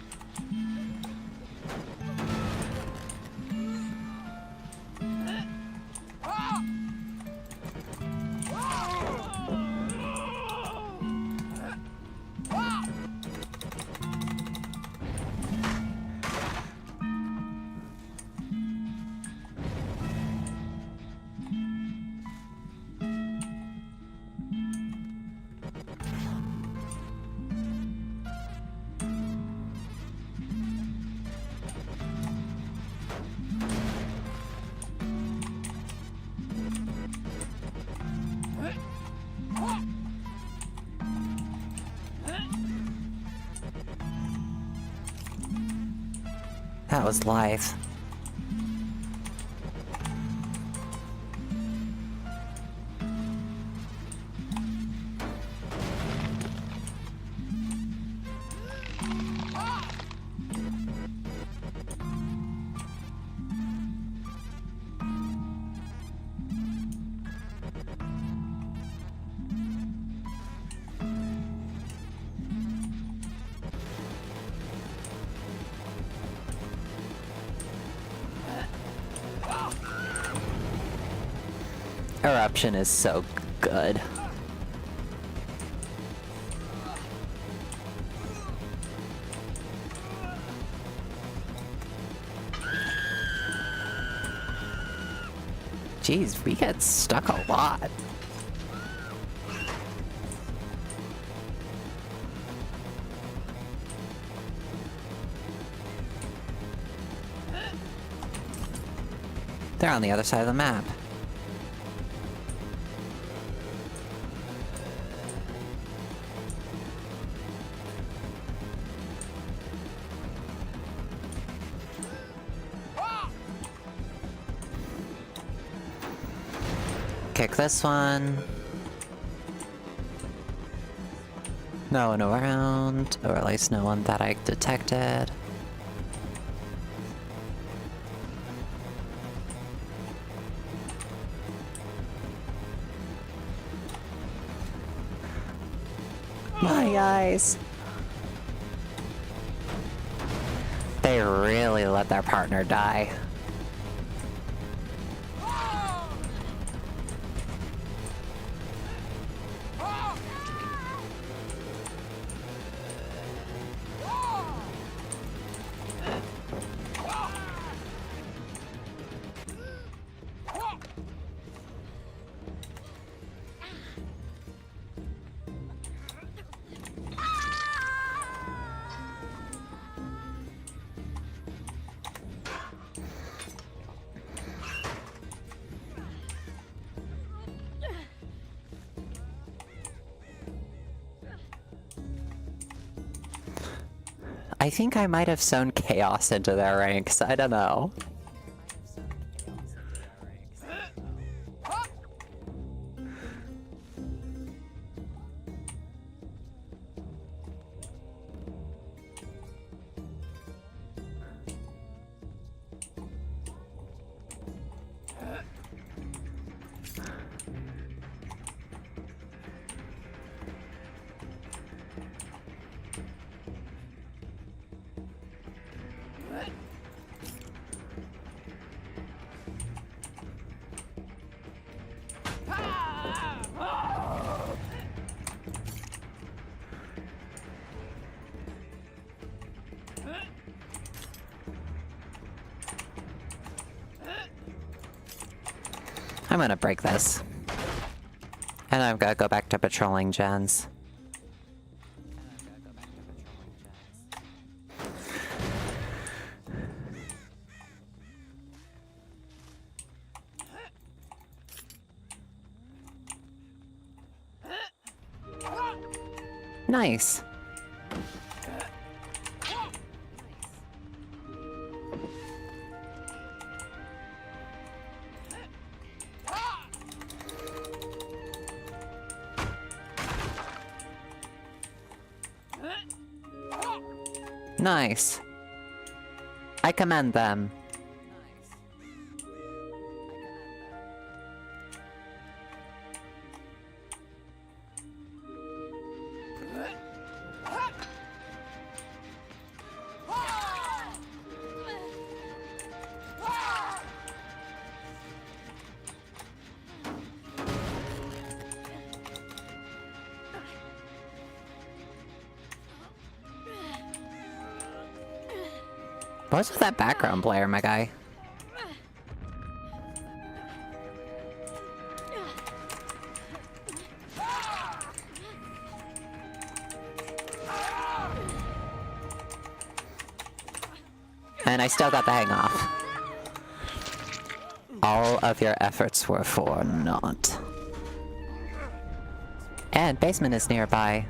That was live. Eruption is so good. Jeez, we get stuck a lot. They're on the other side of the map. Kick this one. No one around, or at least no one that I detected. My eyes. They really let their partner die. I think I might have sown chaos into their ranks, I don't know. I'm gonna break this. And I'm gonna go back to patrolling gens. Nice. Nice. I commend them. What's with that background player, my guy? And I still got the hang off. All of your efforts were for naught. And basement is nearby.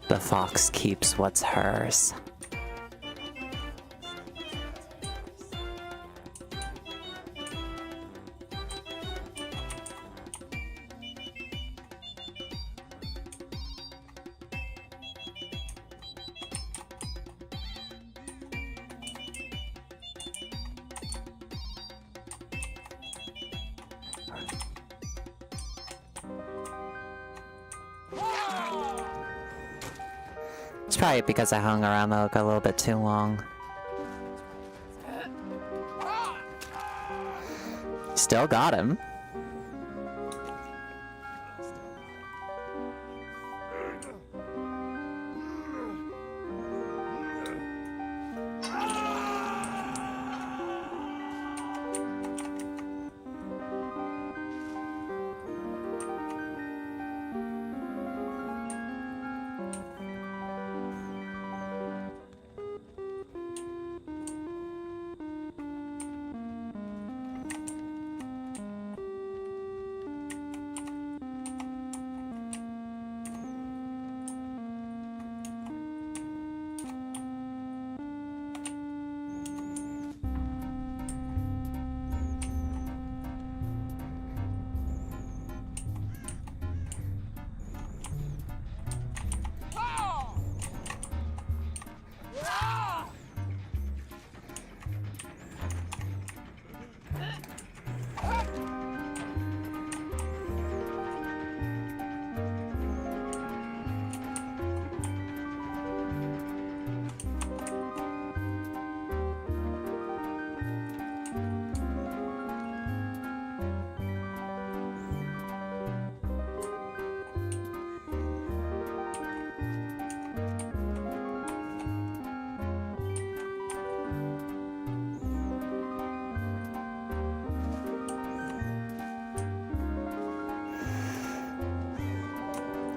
The fox keeps what's hers. It's probably because I hung around the hook a little bit too long. Still got him.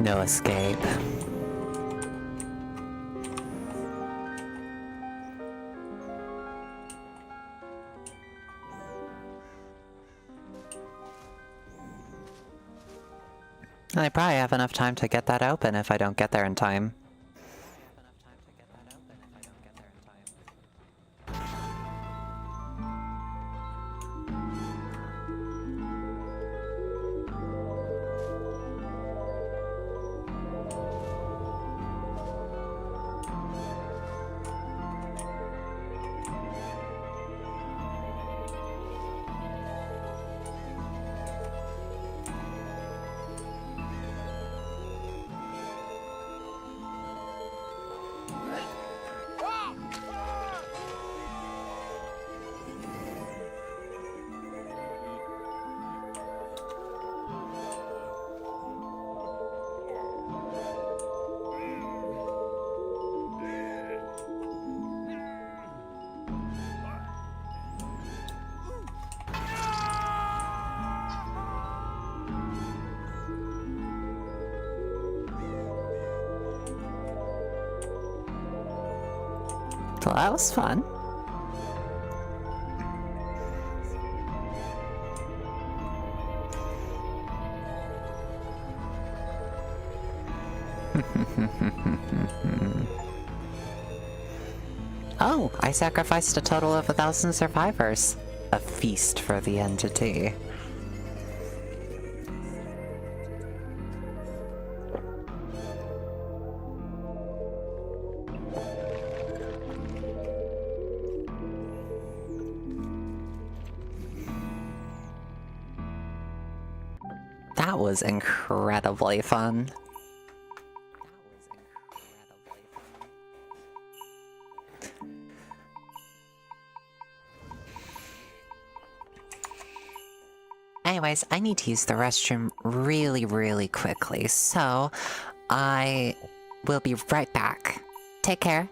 No escape. I probably have enough time to get that open if I don't get there in time. Well, that was fun. Oh, I sacrificed a total of 1,000 survivors. A feast for the entity. That was incredibly fun. Anyways, I need to use the restroom really quickly, so I will be right back. Take care.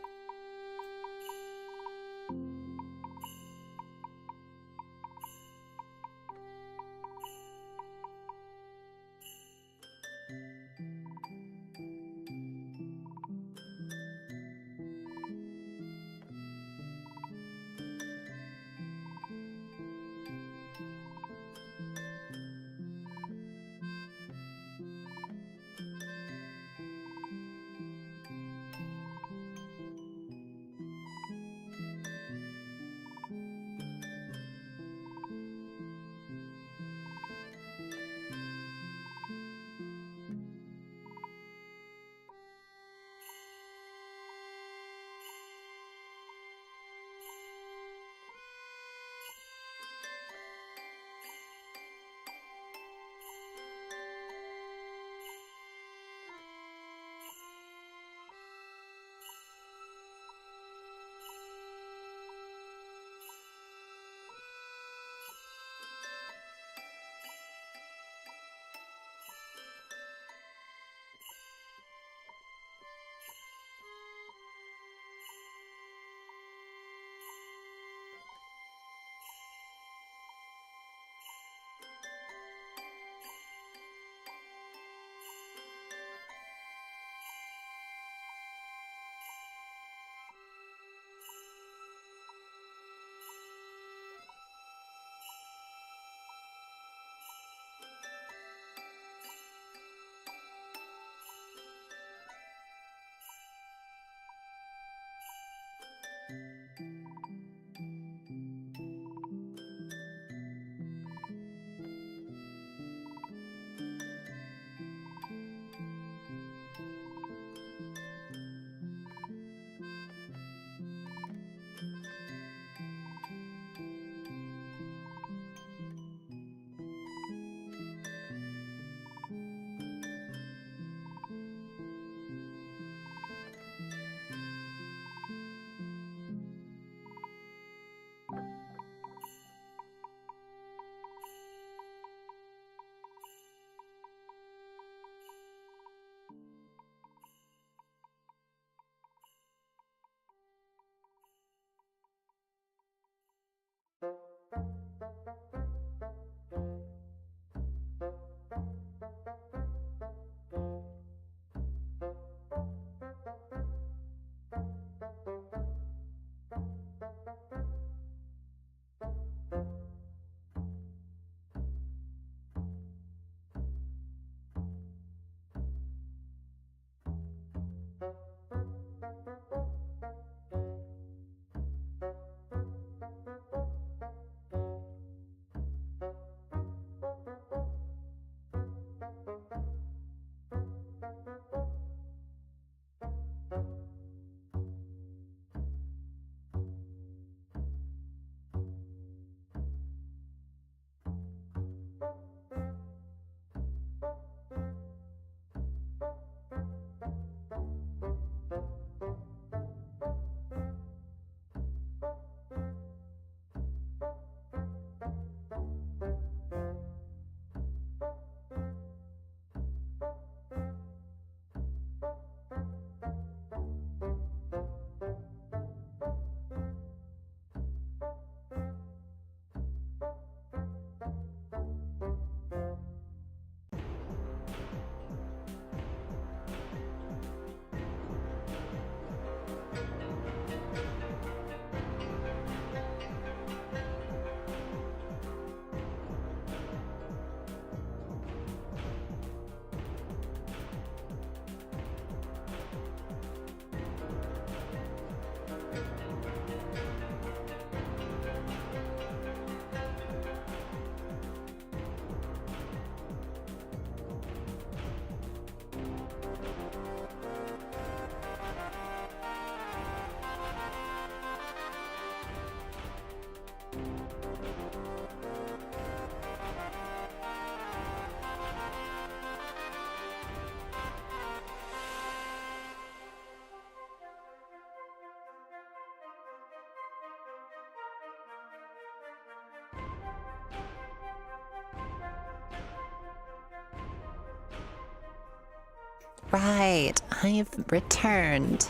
right, I've returned.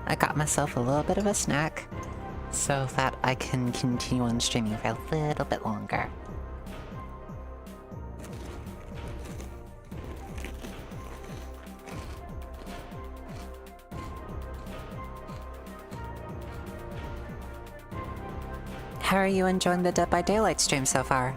I got myself a little bit of a snack so that I can continue on streaming for a little bit longer. How are you enjoying the Dead by Daylight stream so far?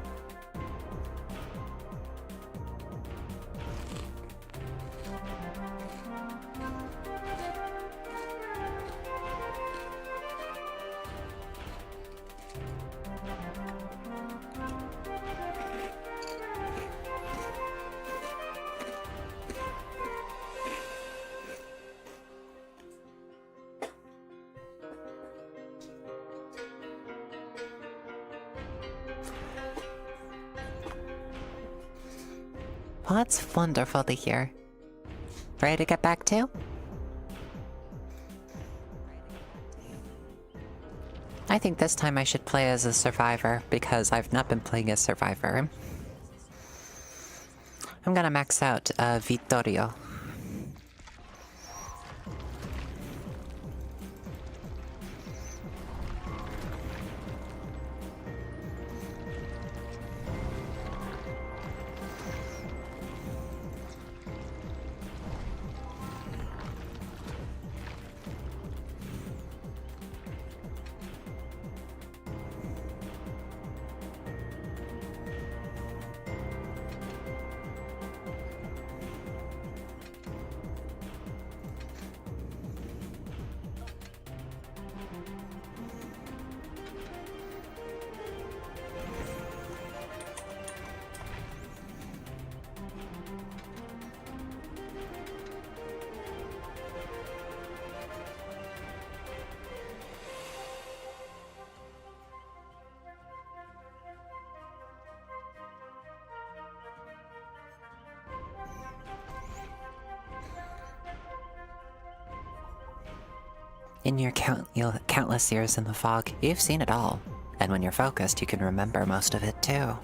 Well, that's wonderful to hear. Ready to get back to? I think this time I should play as a survivor, because I've not been playing as survivor. I'm gonna max out Vittorio. In your countless years in the fog, you've seen it all. And when you're focused, you can remember most of it too.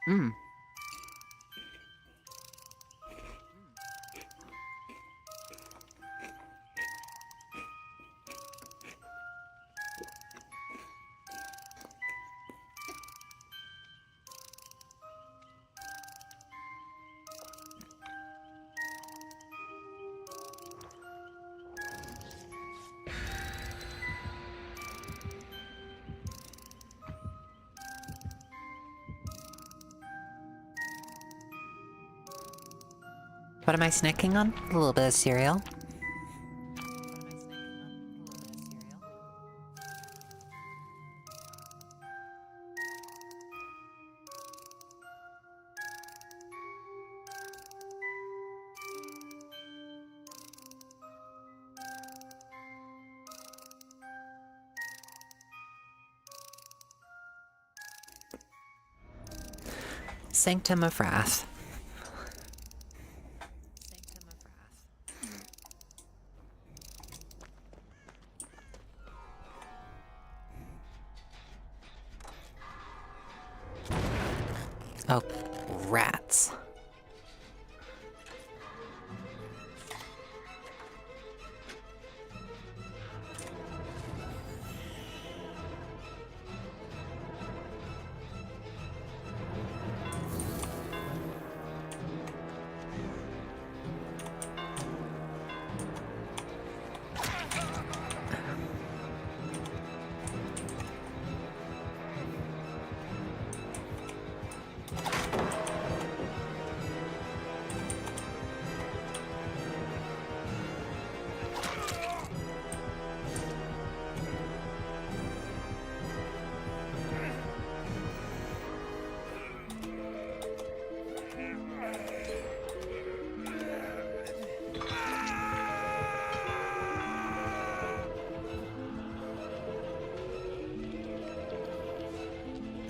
Hmm. What am I snacking on? A little bit of cereal. Sanctum of Wrath. Oh, rats.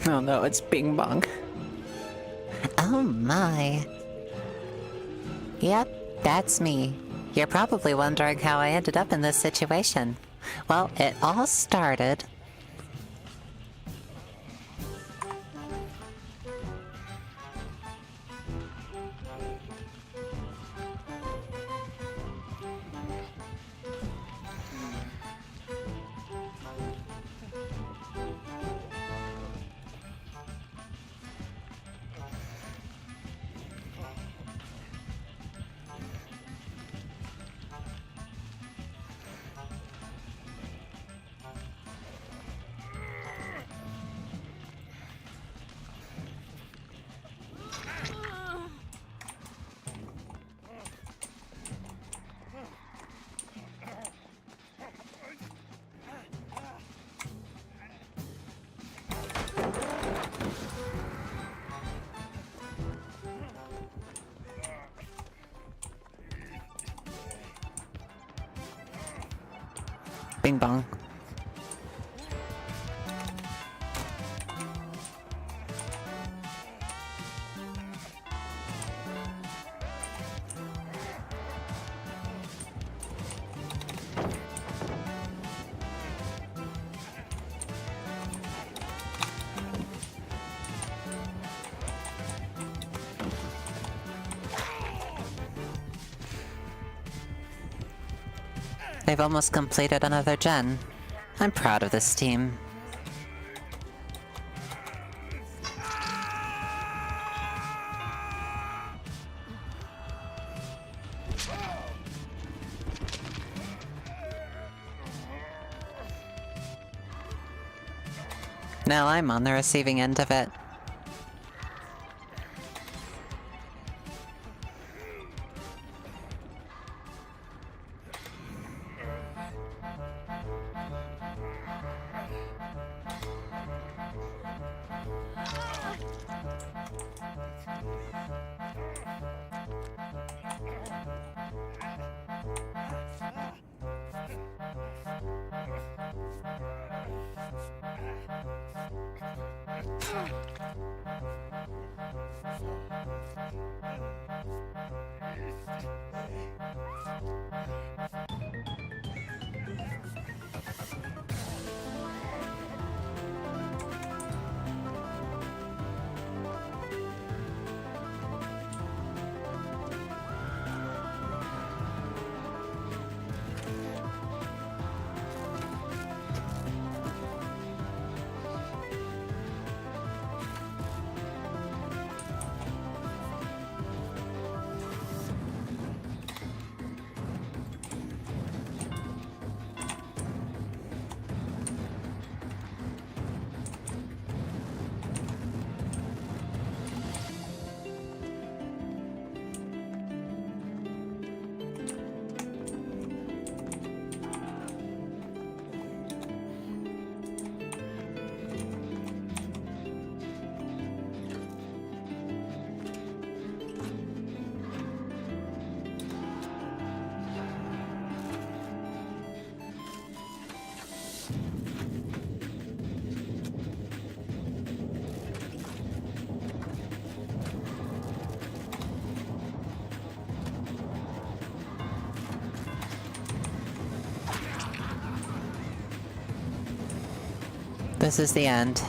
Oh no, it's Bing Bong. Oh my. Yep, that's me. You're probably wondering how I ended up in this situation. Well, it all started... Bing Bong. They've almost completed another gen. I'm proud of this team. Now I'm on the receiving end of it. This is the end.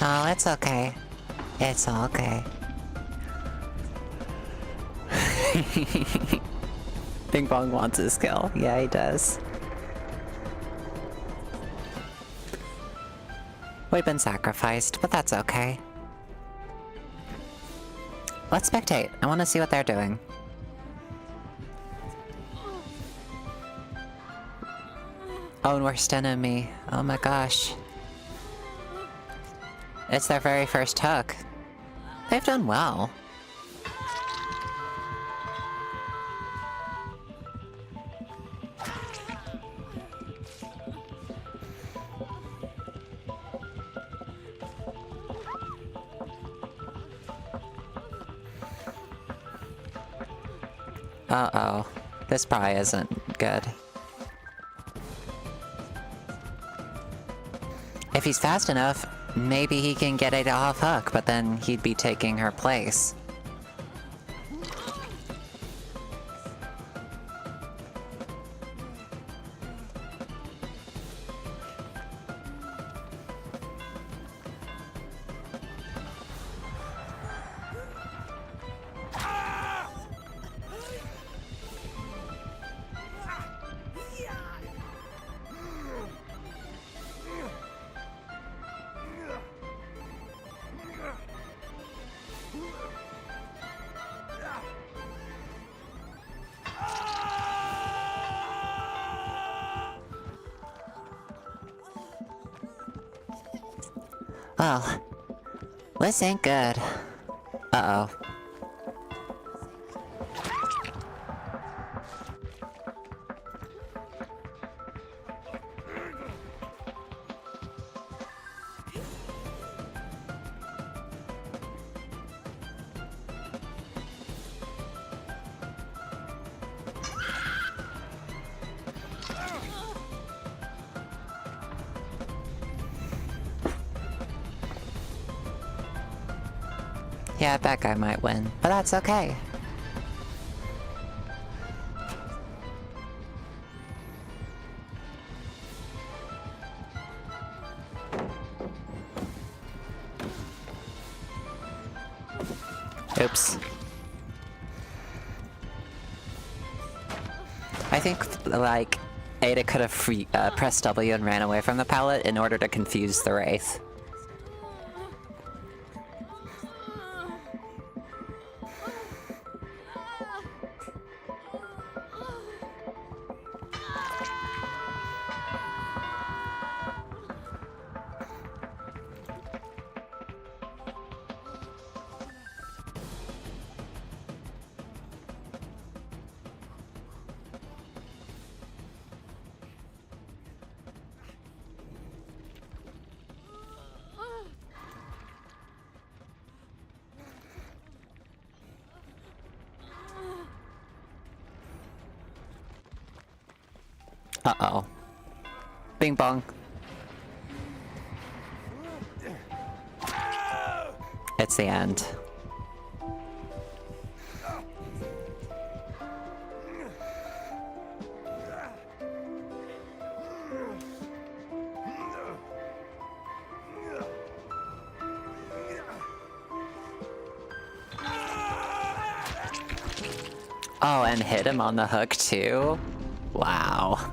Oh, it's okay. It's all okay. Bing Bong wants his kill. Yeah, he does. We've been sacrificed, but that's okay. Let's spectate. I want to see what they're doing. Oh, and worst enemy. Oh my gosh. It's their very first hook. They've done well. Uh-oh. This probably isn't good. If he's fast enough, maybe he can get Ada off hook, but then he'd be taking her place. Well, this ain't good. Uh-oh. Yeah, that guy might win, but that's okay. Oops. I think, like, Ada could have pressed W and ran away from the pallet in order to confuse the Wraith. Uh-oh. Bing bong. It's the end. Oh, and hit him on the hook too? Wow.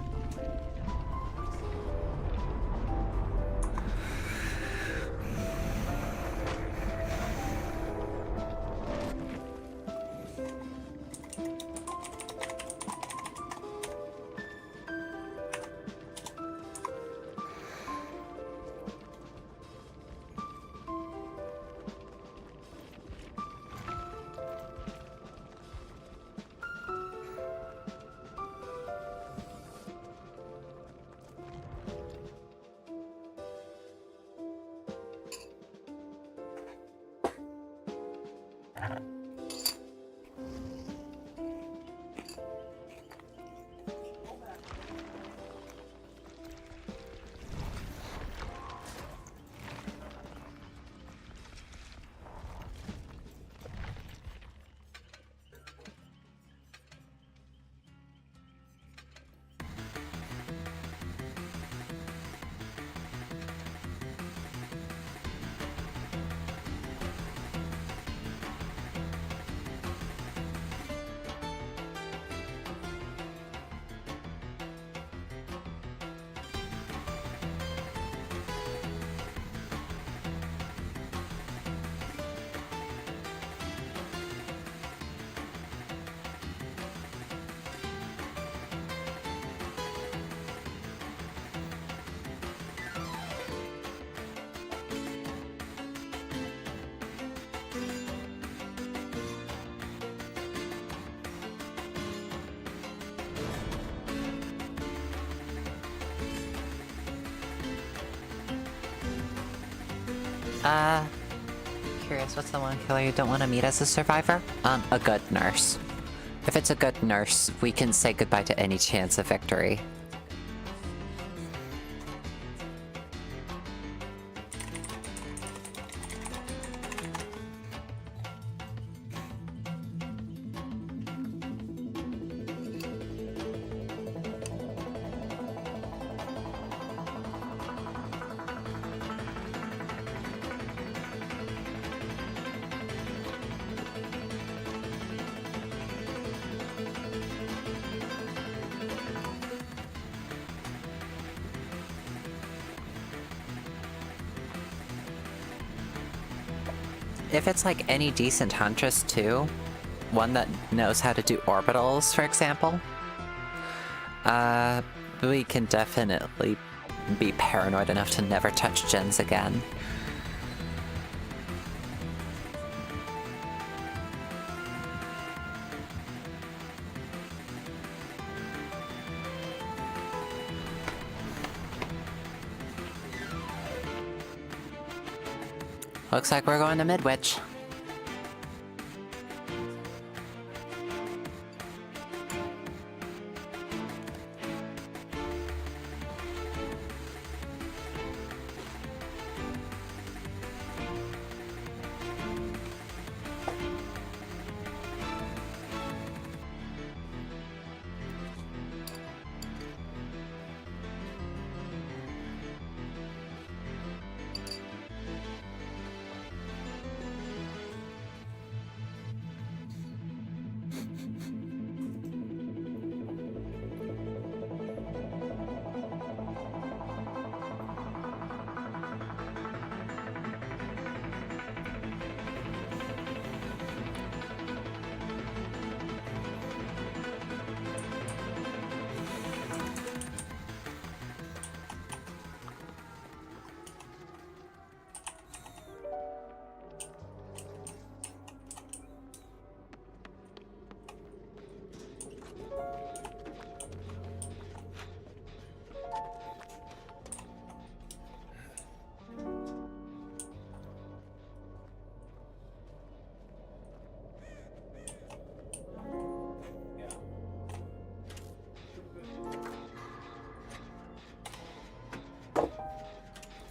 Curious, what's the one killer you don't want to meet as a survivor? A good nurse. If it's a good nurse, we can say goodbye to any chance of victory. If it's like any decent huntress too, one that knows how to do orbitals, for example, we can definitely be paranoid enough to never touch gens again. Looks like we're going to Midwich.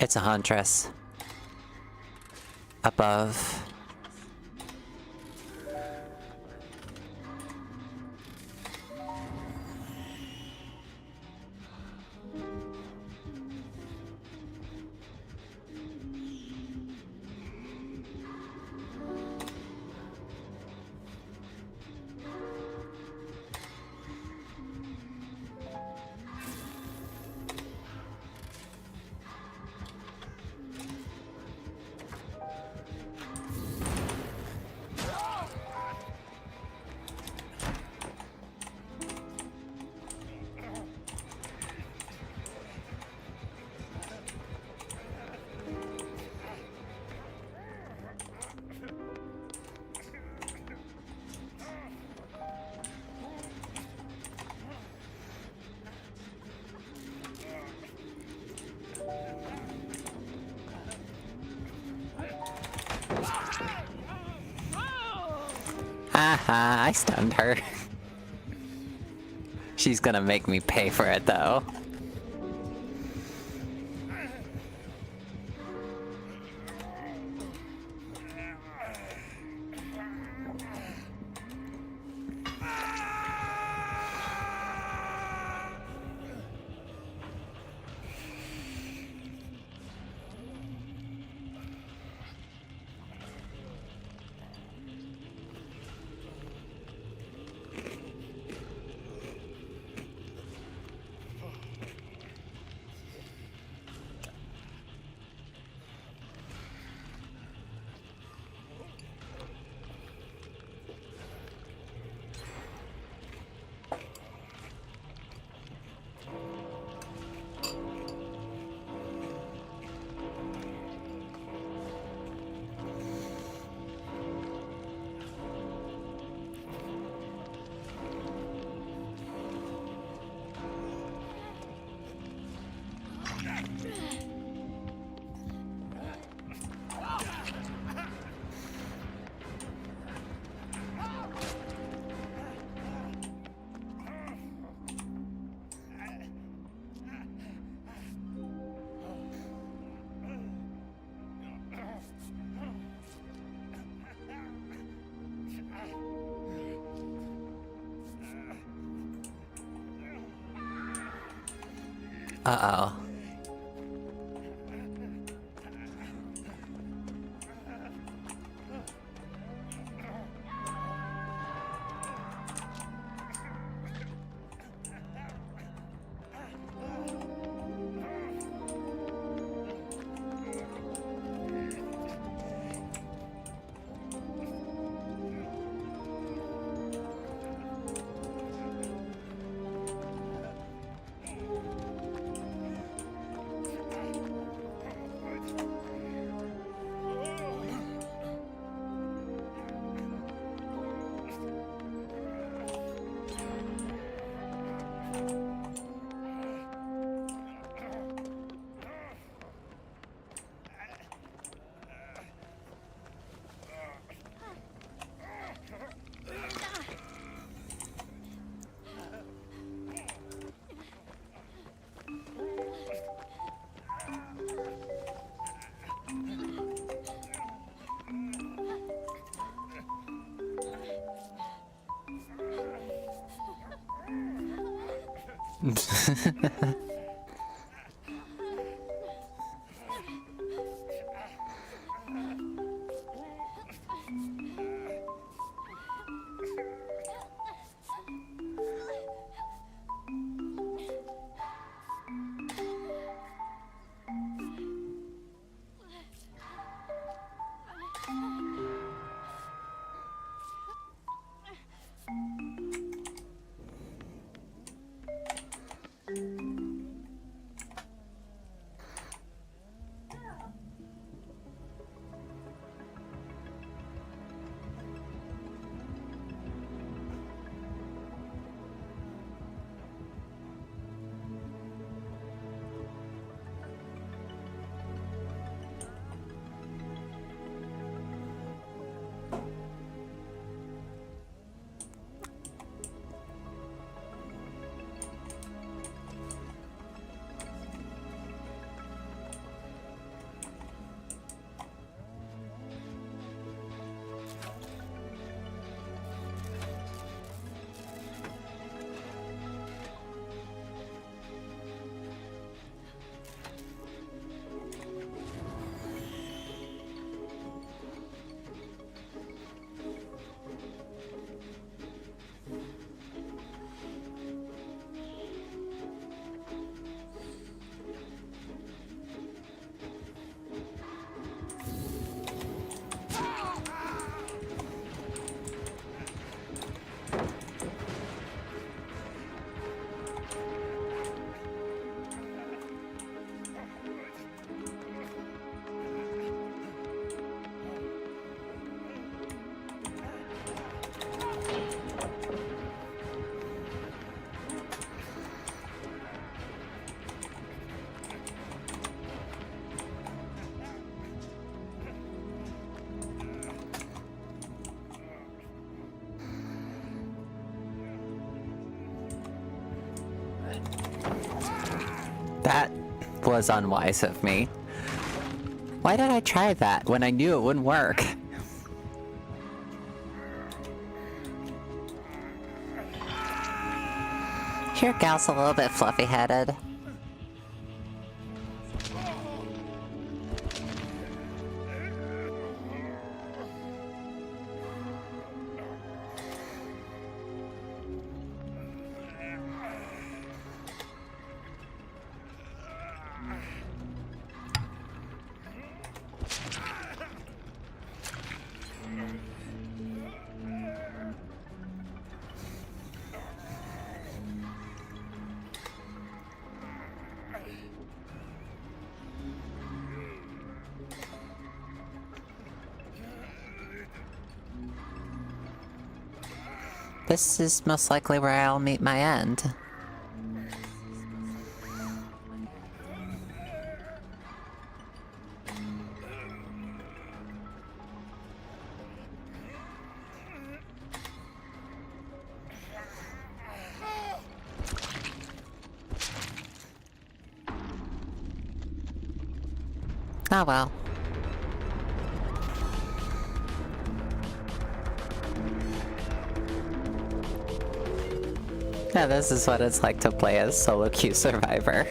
It's a huntress. Above. Haha, I stunned her. She's gonna make me pay for it, though. Uh-oh. That was unwise of me. Why did I try that when I knew it wouldn't work? Your gal's a little bit fluffy-headed. This is most likely where I'll meet my end. Oh well. Yeah, this is what it's like to play as solo queue survivor.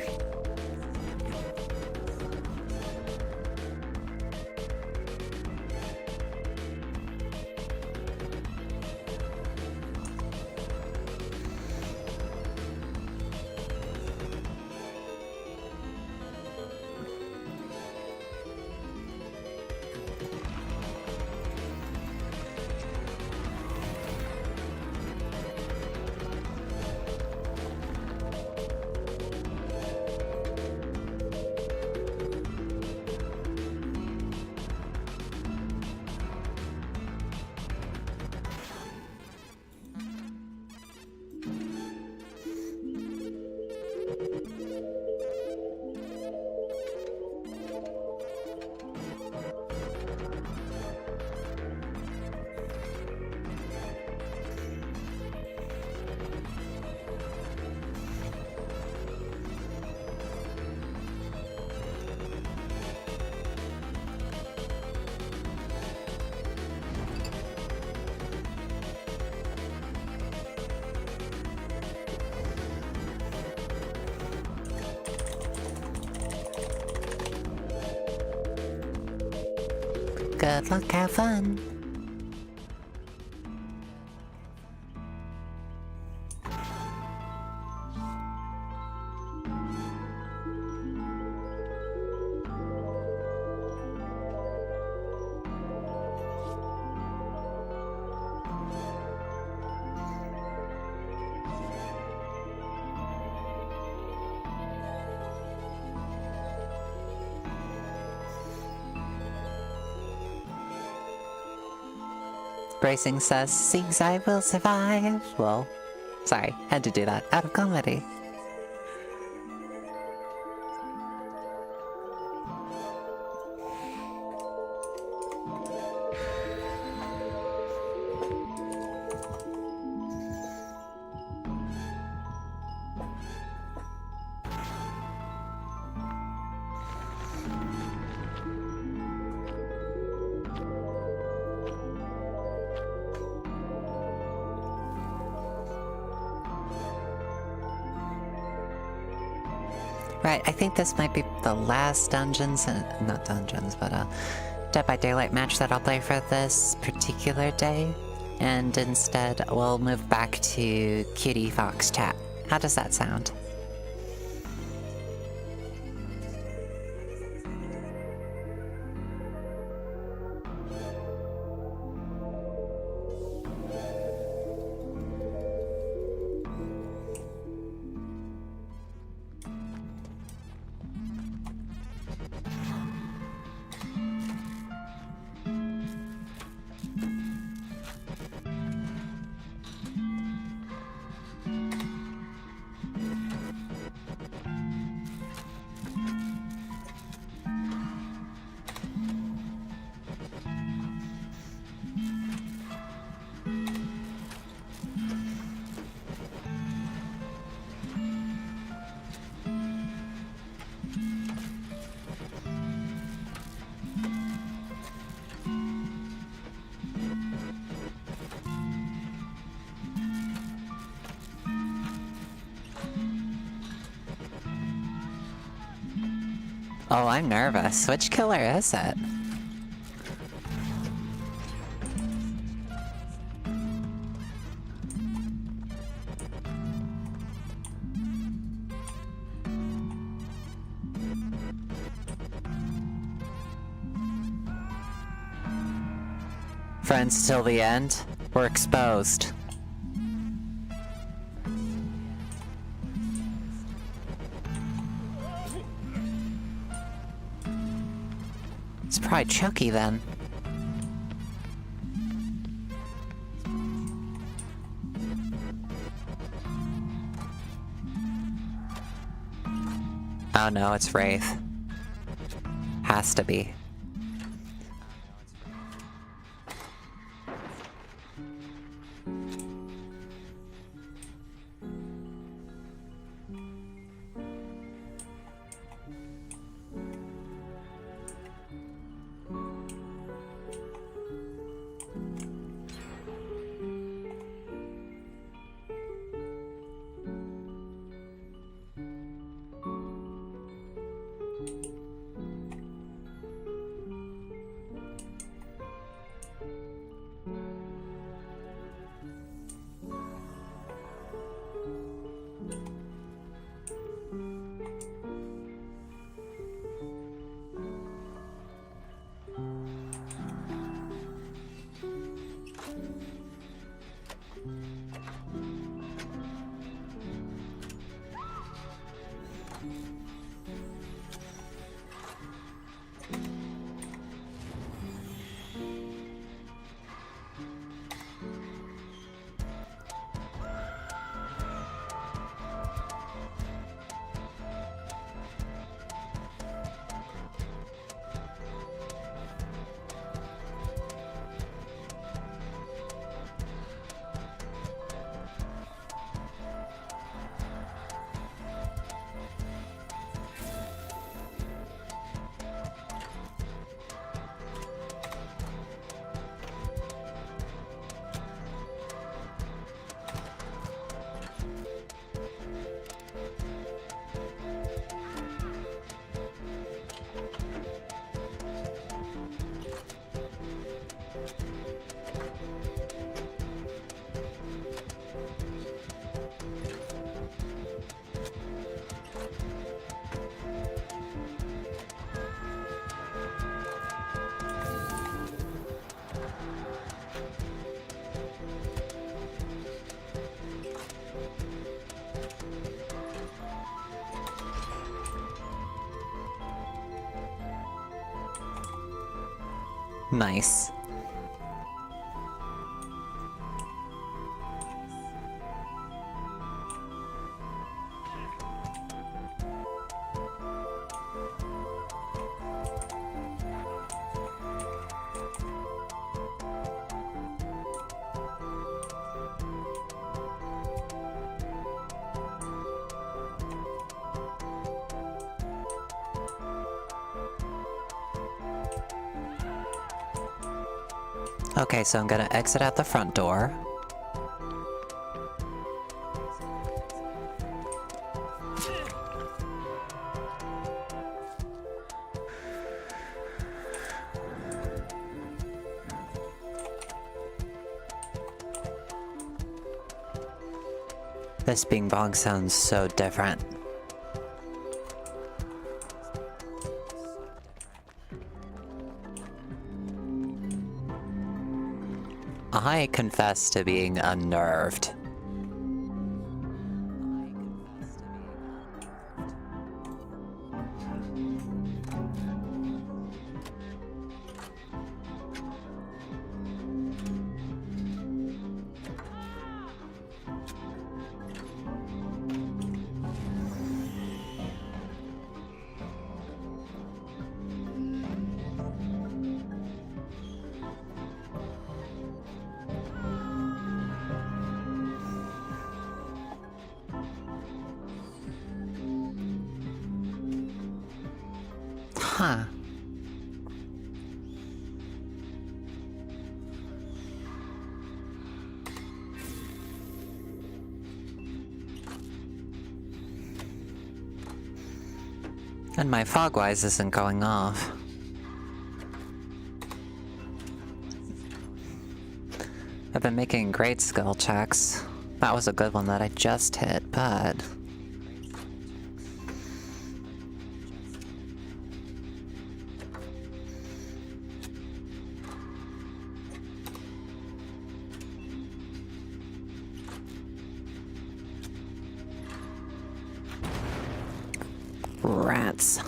Good luck, have fun. Bracing says, "Sings I will survive." Well, sorry, had to do that out of comedy. Right, I think this might be the last dungeons, not dungeons, but Dead by Daylight match that I'll play for this particular day. And instead, we'll move back to Cutiefox chat. How does that sound? Oh, I'm nervous. Which killer is it? Friends till the end, we're exposed. It's probably Chucky then. Oh no, it's Wraith. Has to be. Nice. Okay, so I'm gonna exit out the front door. This bing bong sounds so different. I confess to being unnerved. Huh. And my Fogwise isn't going off. I've been making great skill checks. That was a good one that I just hit, but... Rats.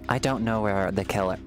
I don't know where the killer...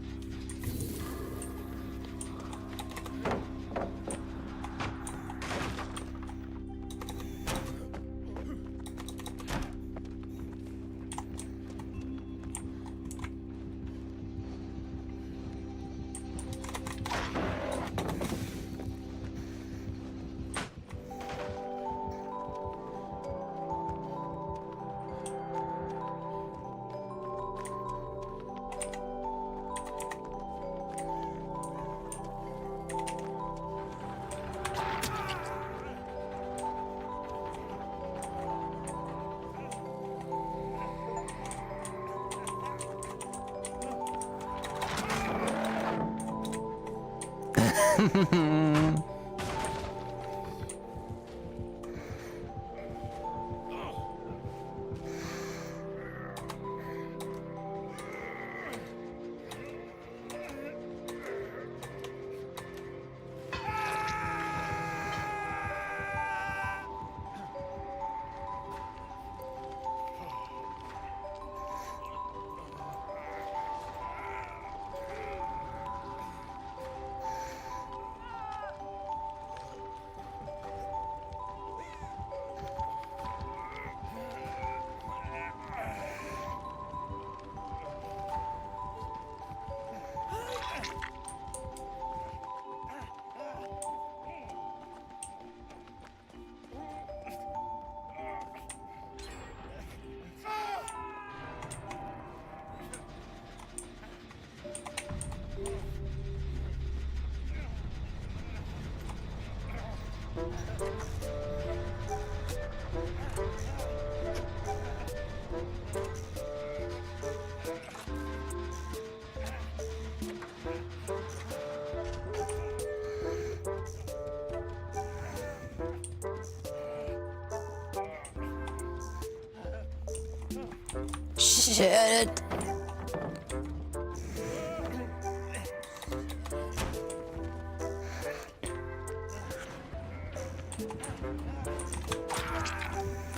Shit.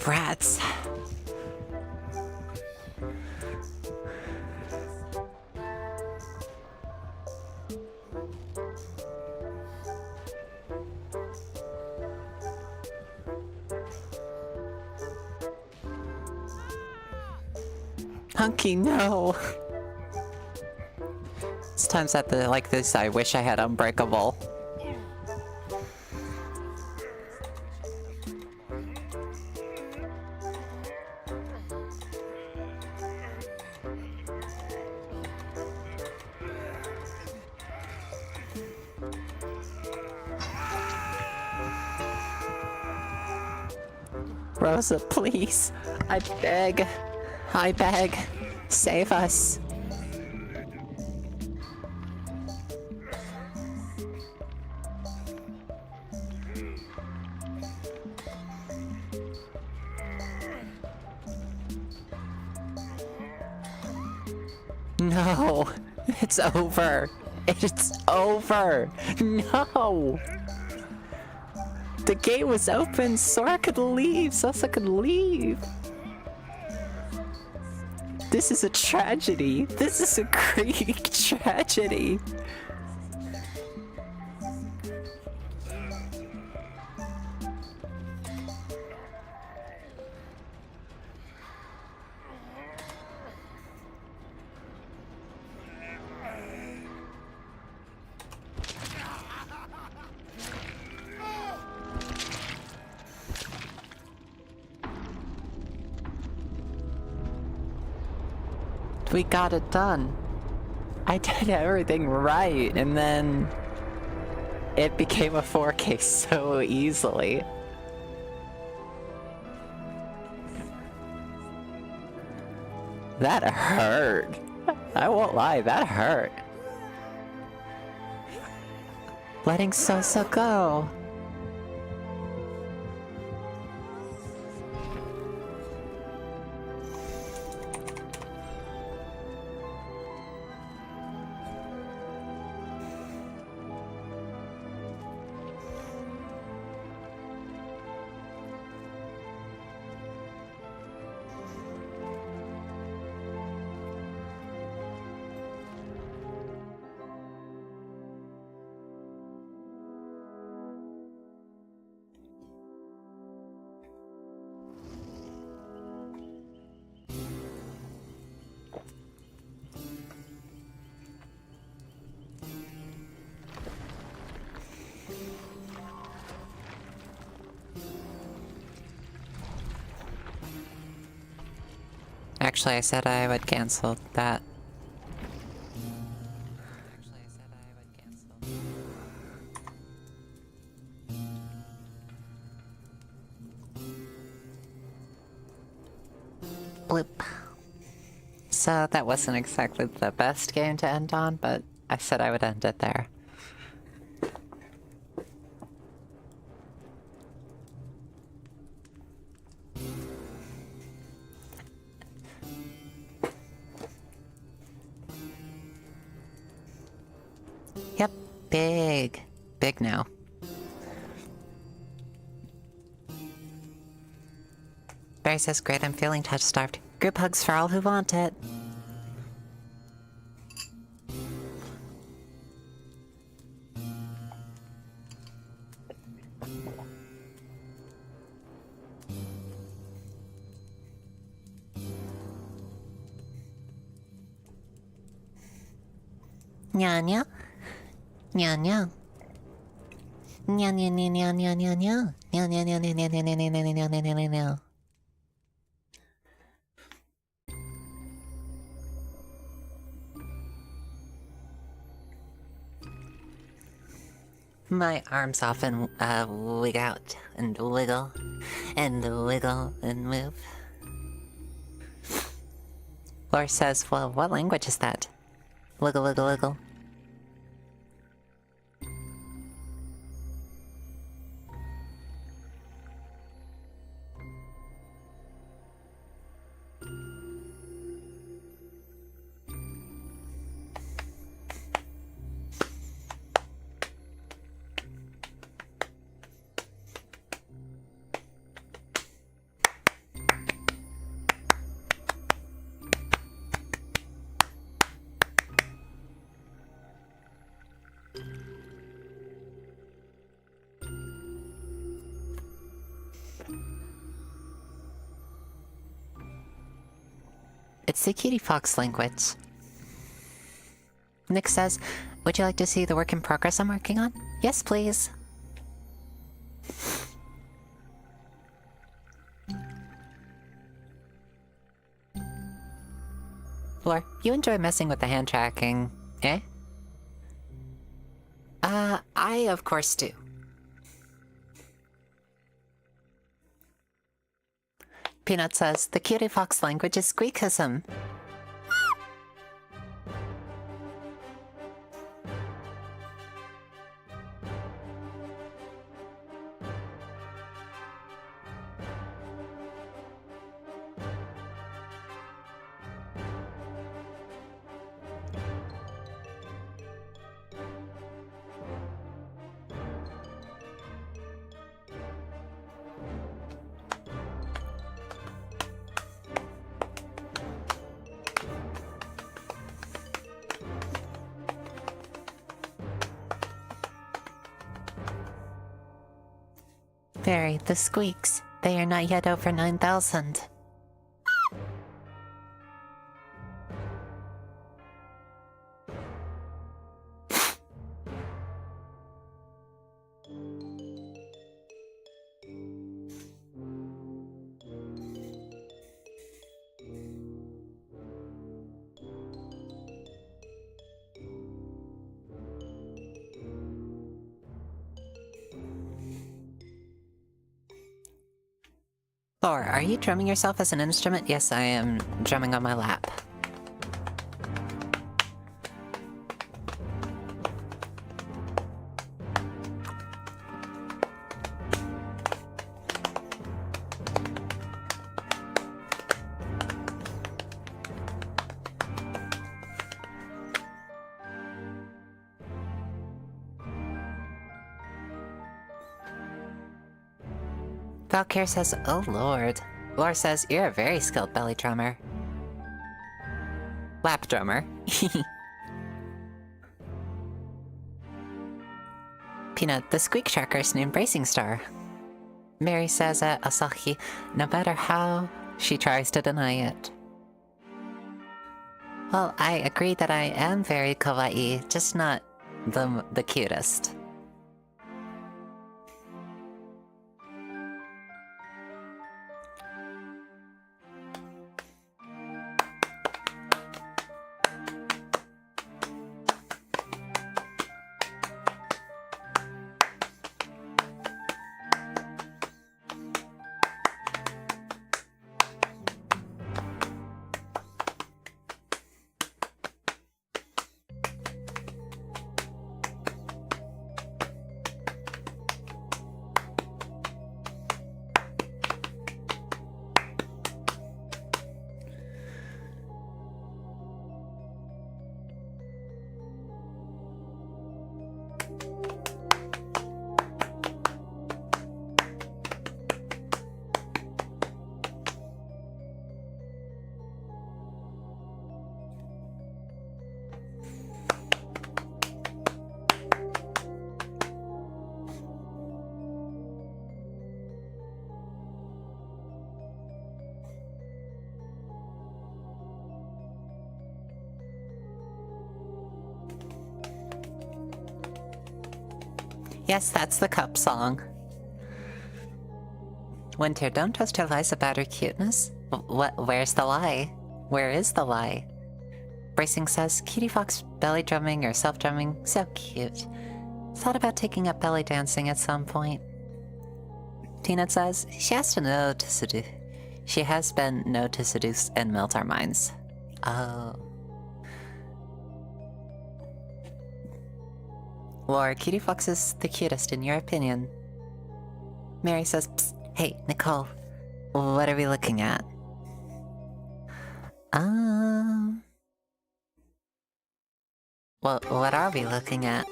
Rats. Hunky, no! It's times at the like this I wish I had Unbreakable. Rosa, please. I beg. I beg. Save us. No. It's over. It's over. No. The gate was open. Sora could leave. Sosa could leave. This is a tragedy. This is a Greek tragedy. We got it done. I did everything right, and then it became a 4K so easily. That hurt. I won't lie, that hurt. Letting Sosa go. Actually, I said I would cancel that. Bloop. So that wasn't exactly the best game to end on, but I said I would end it there. Yep, big. Big now. Barry says, great, I'm feeling touch-starved. Group hugs for all who want it. Nya nya. Nya nya. Nya nya nya nya nya nya nya. Nya nya nya nya nya nya nya nya nya nya nya nya nya. My arms often wig out and wiggle and wiggle and move. Laura says, well, what language is that? Wiggle, wiggle, wiggle. It's the Cutiefox language. Nick says, would you like to see the work in progress I'm working on? Yes, please. Lore, you enjoy messing with the hand tracking, eh? I of course do. Peanut says, the Cutiefox language is Squeakism. Very, the squeaks. They are not yet over 9,000. Thor, are you drumming yourself as an instrument? Yes, I am drumming on my lap. Valkyr says, oh lord. Lore says, you're a very skilled belly drummer. Lap drummer. Peanut, the squeak sharker's named Bracing Star. Mary says at Asahi, no matter how she tries to deny it. Well, I agree that I am very kawaii, just not the cutest. Yes, that's the cup song. Winter, don't trust her lies about her cuteness. Where's the lie? Where is the lie? Bracing says, Cutiefox belly drumming or self-drumming, so cute. Thought about taking up belly dancing at some point. Peanut says, she has to know to seduce. She has been known to seduce and melt our minds. Oh. Lore, Cutiefox is the cutest in your opinion. Mary says, psst, hey, Nicole, what are we looking at? Well, what are we looking at?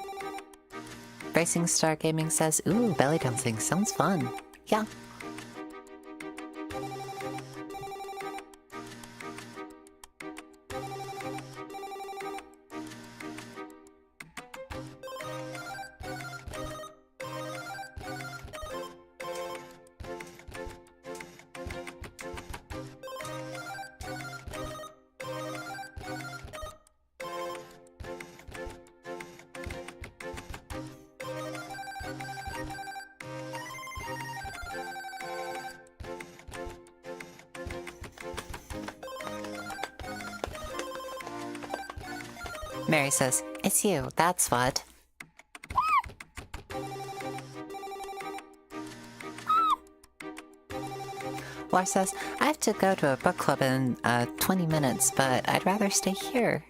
Bracing Star Gaming says, ooh, belly dancing, sounds fun. Yeah. Mary says, "It's you, that's what." Laura says, "I have to go to a book club in 20 minutes, but I'd rather stay here."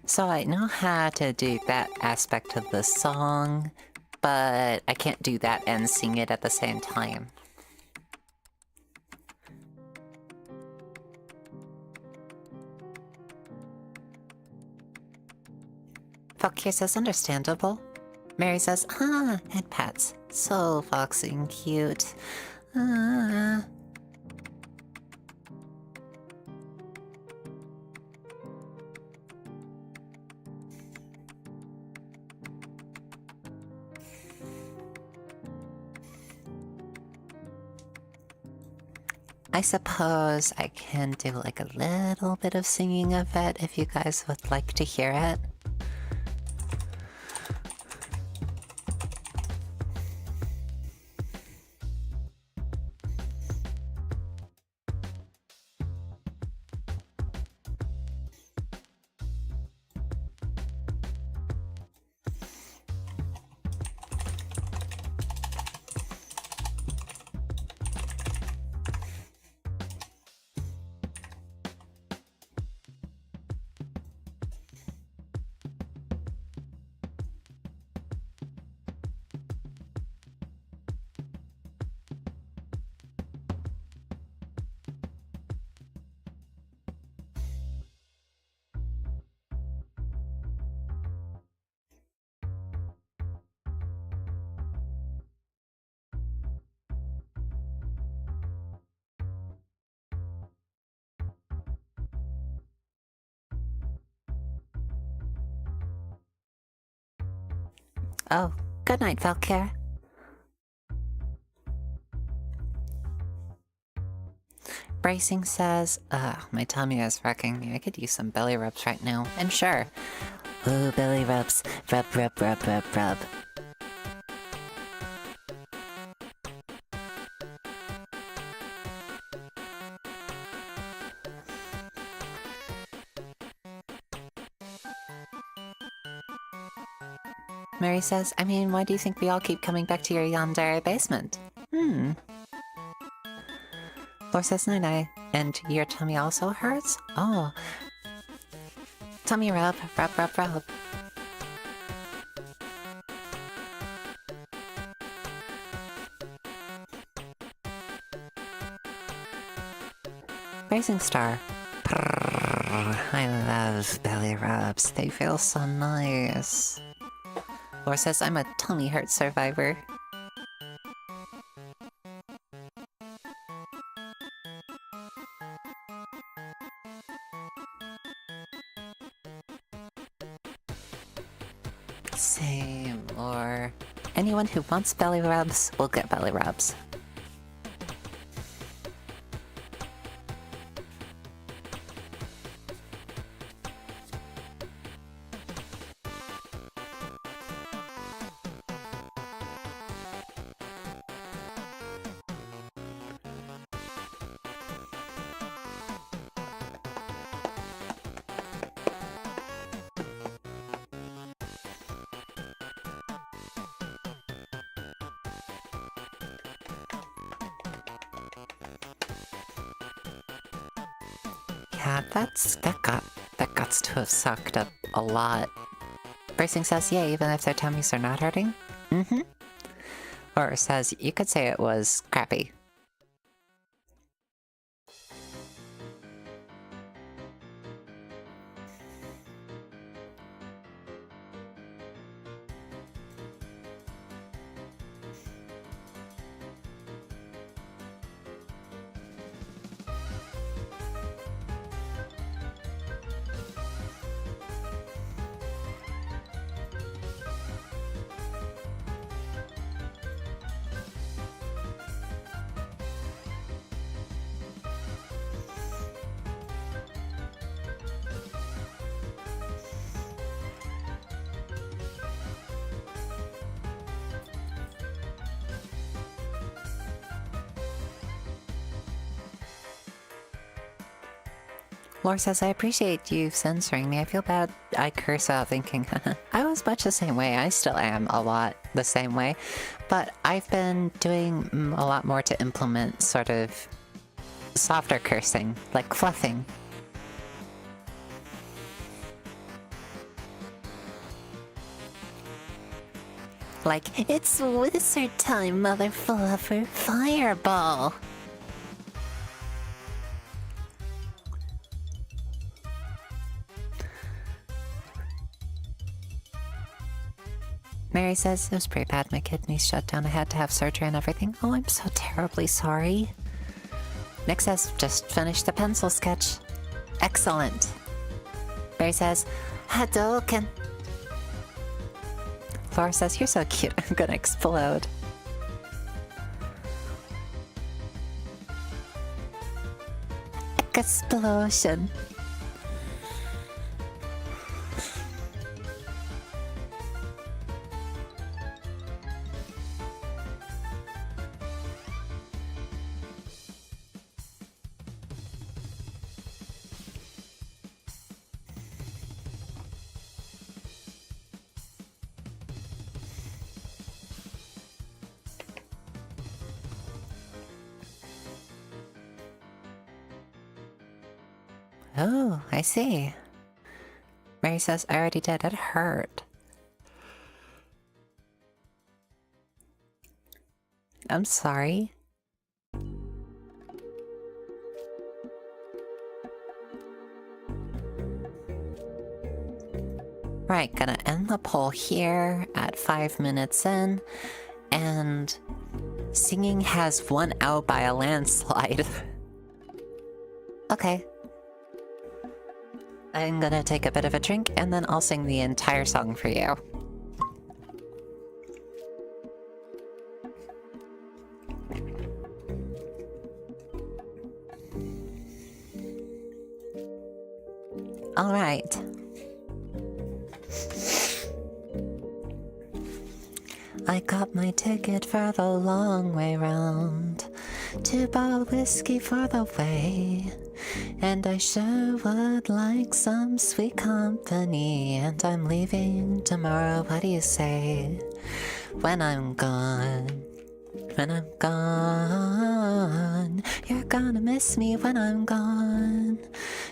So I know how to do that aspect of the song, but I can't do that and sing it at the same time. Valkyrie says, "Understandable." Mary says, and pats. So foxy and cute. I suppose I can do like a little bit of singing of it if you guys would like to hear it. Oh, good night, Valkyrie. Bracing says, my tummy is wrecking me. I could use some belly rubs right now. And sure. Ooh, belly rubs. Rub, rub, rub, rub, rub. Mary says, "I mean, why do you think we all keep coming back to your yandere basement?" Laura says, "Night-night. And your tummy also hurts?" Oh. Tummy rub, rub, rub, rub. Rising Star. Prrr, I love belly rubs. They feel so nice. Laura says, "I'm a tummy hurt survivor." Same, or anyone who wants belly rubs will get belly rubs. Yeah, that guts to have sucked up a lot. Bracing says, "Yeah, even if their tummies are not hurting." Or says, "You could say it was crappy." Floor says, I appreciate you censoring me. I feel bad I curse out thinking, I was much the same way. I still am a lot the same way. But I've been doing a lot more to implement sort of softer cursing, like fluffing. Like, it's wizard time, mother fluffer. Fireball! Mary says, it was pretty bad. My kidneys shut down. I had to have surgery and everything. Oh, I'm so terribly sorry. Nick says, just finished the pencil sketch. Excellent. Mary says, Hadouken. Laura says, you're so cute. I'm gonna explode. Explosion. Oh, I see. Mary says, I already did. It hurt. I'm sorry. Right, gonna end the poll here at 5 minutes in, and singing has won out by a landslide. Okay. I'm gonna take a bit of a drink, and then I'll sing the entire song for you. Alright. I got my ticket for the long way round, 2 bottle whiskey for the way, and I sure would like some sweet company, and I'm leaving tomorrow, what do you say? When I'm gone, when I'm gone, you're gonna miss me when I'm gone.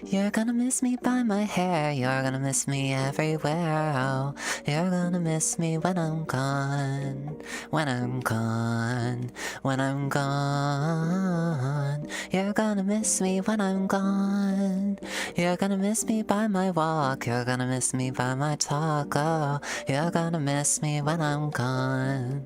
You're gonna miss me by my hair, you're gonna miss me everywhere. Oh, you're gonna miss me when I'm gone, when I'm gone, when I'm gone. You're gonna miss me when I'm gone. You're gonna miss me by my walk, you're gonna miss me by my talk. Oh, you're gonna miss me when I'm gone.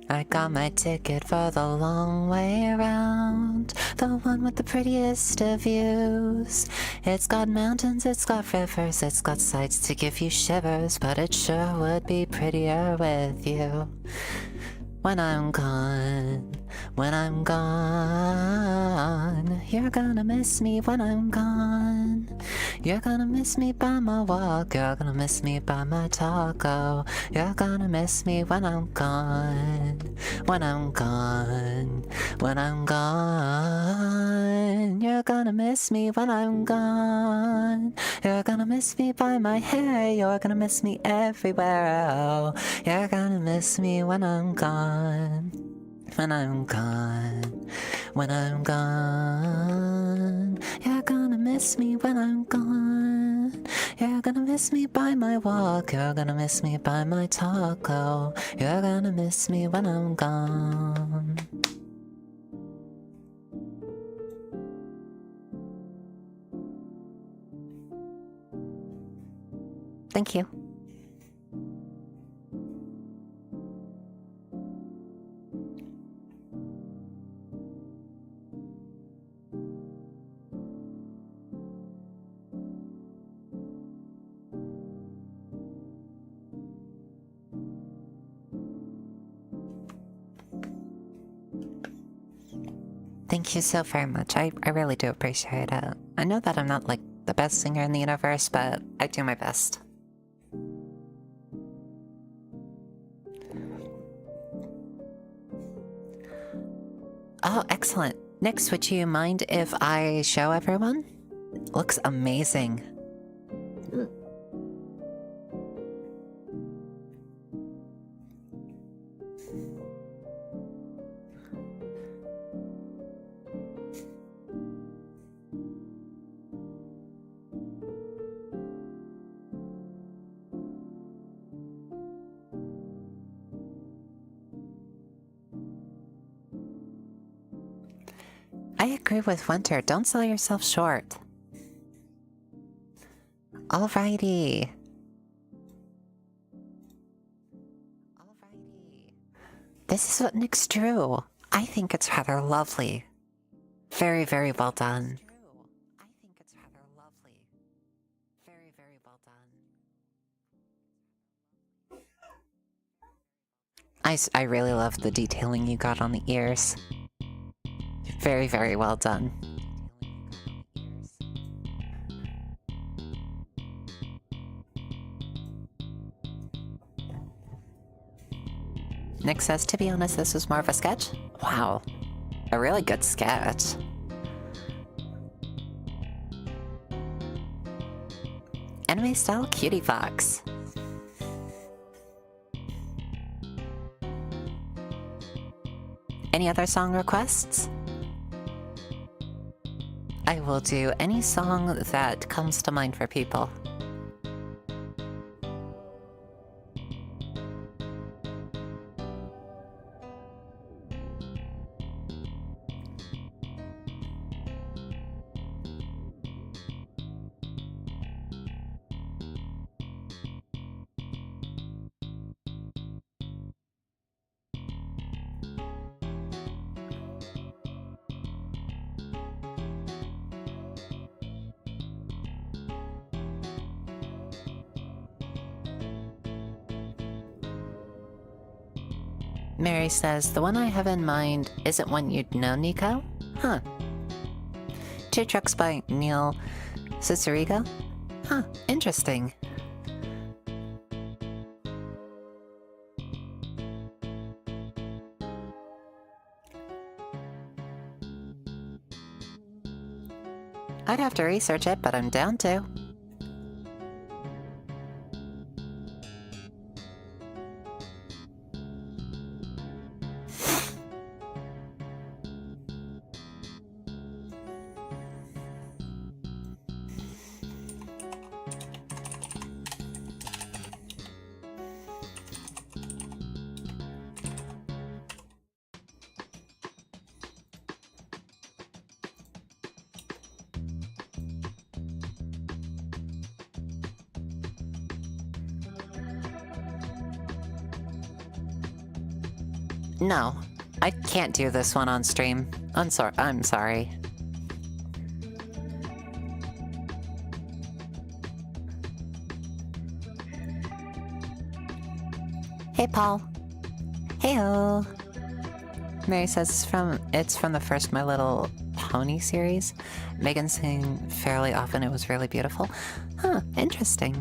I got my ticket for the long way around, the one with the prettiest of views. It's got mountains, it's got rivers, it's got sights to give you shivers, but it sure would be prettier with you. When I'm gone, when I'm gone, you're gonna miss me when I'm gone. You're gonna miss me by my walk, you're gonna miss me by my talk. Oh, you're gonna miss me when I'm gone, when I'm gone, when I'm gone. You're gonna miss me when I'm gone. You're gonna miss me by my hair, you're gonna miss me everywhere. Oh, you're gonna miss me when I'm gone, when I'm gone, when I'm gone. You're gonna miss me when I'm gone. You're gonna miss me by my walk, you're gonna miss me by my talk. Oh, you're gonna miss me when I'm gone. Thank you. Thank you so very much. I really do appreciate it. I know that I'm not like the best singer in the universe, but I do my best. Oh, excellent. Nix, would you mind if I show everyone? Looks amazing. I agree with Winter. Don't sell yourself short. Alrighty. This is what Nix drew. I think it's rather lovely. Very, very well done. I think it's rather lovely. Very, very well done. I really love the detailing you got on the ears. Very, very well done. Nick says, to be honest, this was more of a sketch. Wow. A really good sketch. Anime style Cutiefox. Any other song requests? I will do any song that comes to mind for people. Mary says, the one I have in mind isn't one you'd know, Nico? Huh. Two Trucks by Neil Cicerigo? Huh, interesting. I'd have to research it, but I'm down to. No, I can't do this one on stream. I'm sorry. Hey, Paul. Heyo. Mary says it's from the first My Little Pony series. Megan sang fairly often. It was really beautiful. Huh, interesting.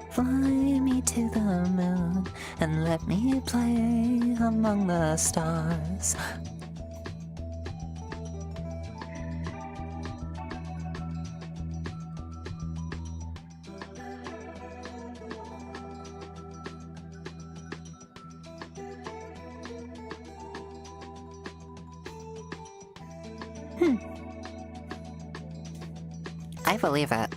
Fly me to the moon and let me play among the stars. I believe it.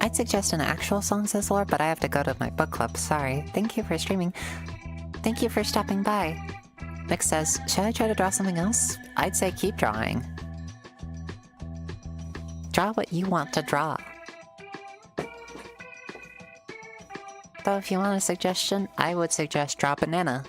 I'd suggest an actual song, says Lore, but I have to go to my book club. Sorry. Thank you for streaming. Thank you for stopping by. Nick says, should I try to draw something else? I'd say keep drawing. Draw what you want to draw. though, if you want a suggestion, I would suggest Draw Banana.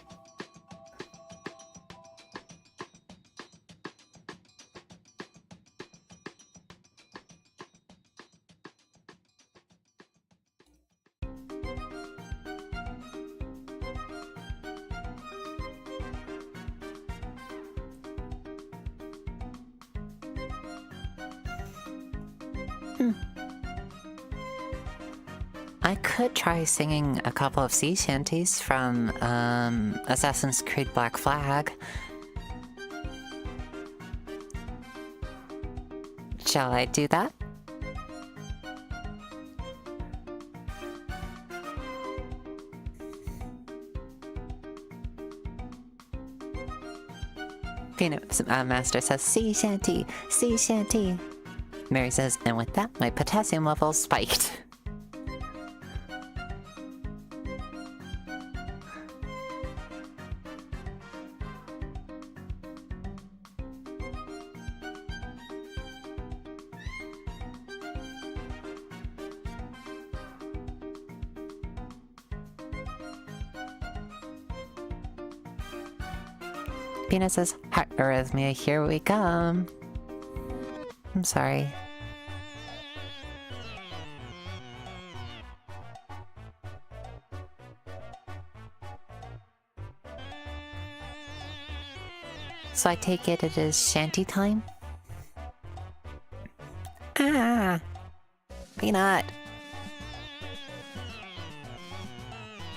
I could try singing a couple of sea shanties from Assassin's Creed Black Flag. Shall I do that? Peanut Master says, sea shanty, sea shanty. Mary says, and with that, my potassium levels spiked. Peanut says, heart arrhythmia, here we come. I'm sorry. So I take it is shanty time? Ah! Peanut!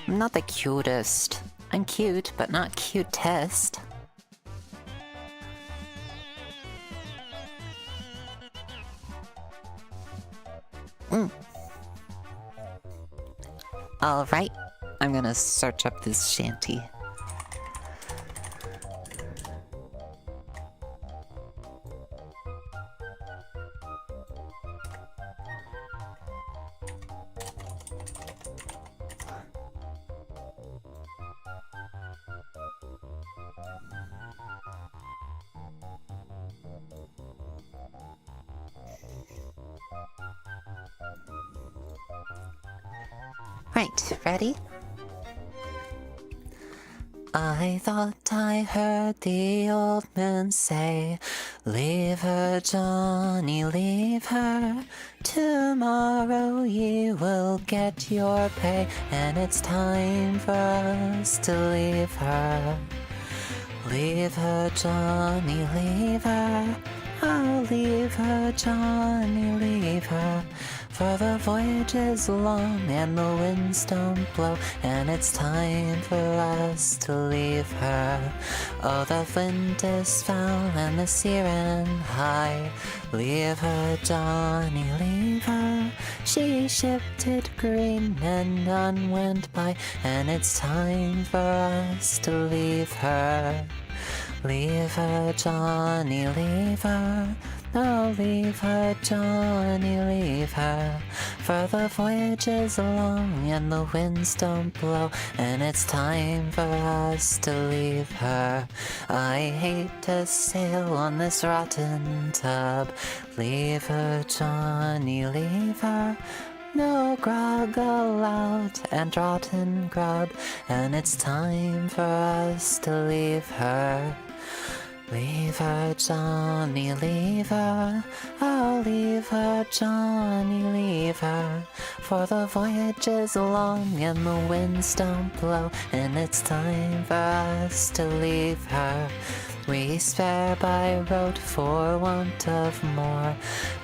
I'm not the cutest. I'm cute, but not cutest. Alright, I'm gonna search up this shanty. Right, ready? I thought I heard the old man say, leave her, Johnny, leave her. Tomorrow you will get your pay, and it's time for us to leave her. Leave her, Johnny, leave her. I'll leave her, Johnny, leave her. For the voyage is long and the winds don't blow, and it's time for us to leave her. Oh, the wind is foul and the sea ran high. Leave her, Johnny, leave her. She shifted green and none went by, and it's time for us to leave her. Leave her, Johnny, leave her. Oh, leave her, Johnny, leave her. For the voyage is long and the winds don't blow, and it's time for us to leave her. I hate to sail on this rotten tub. Leave her, Johnny, leave her. No grog allowed and rotten grub, and it's time for us to leave her. Leave her, Johnny, leave her. I'll leave her, Johnny, leave her. For the voyage is long and the winds don't blow, and it's time for us to leave her. We spare by road for want of more.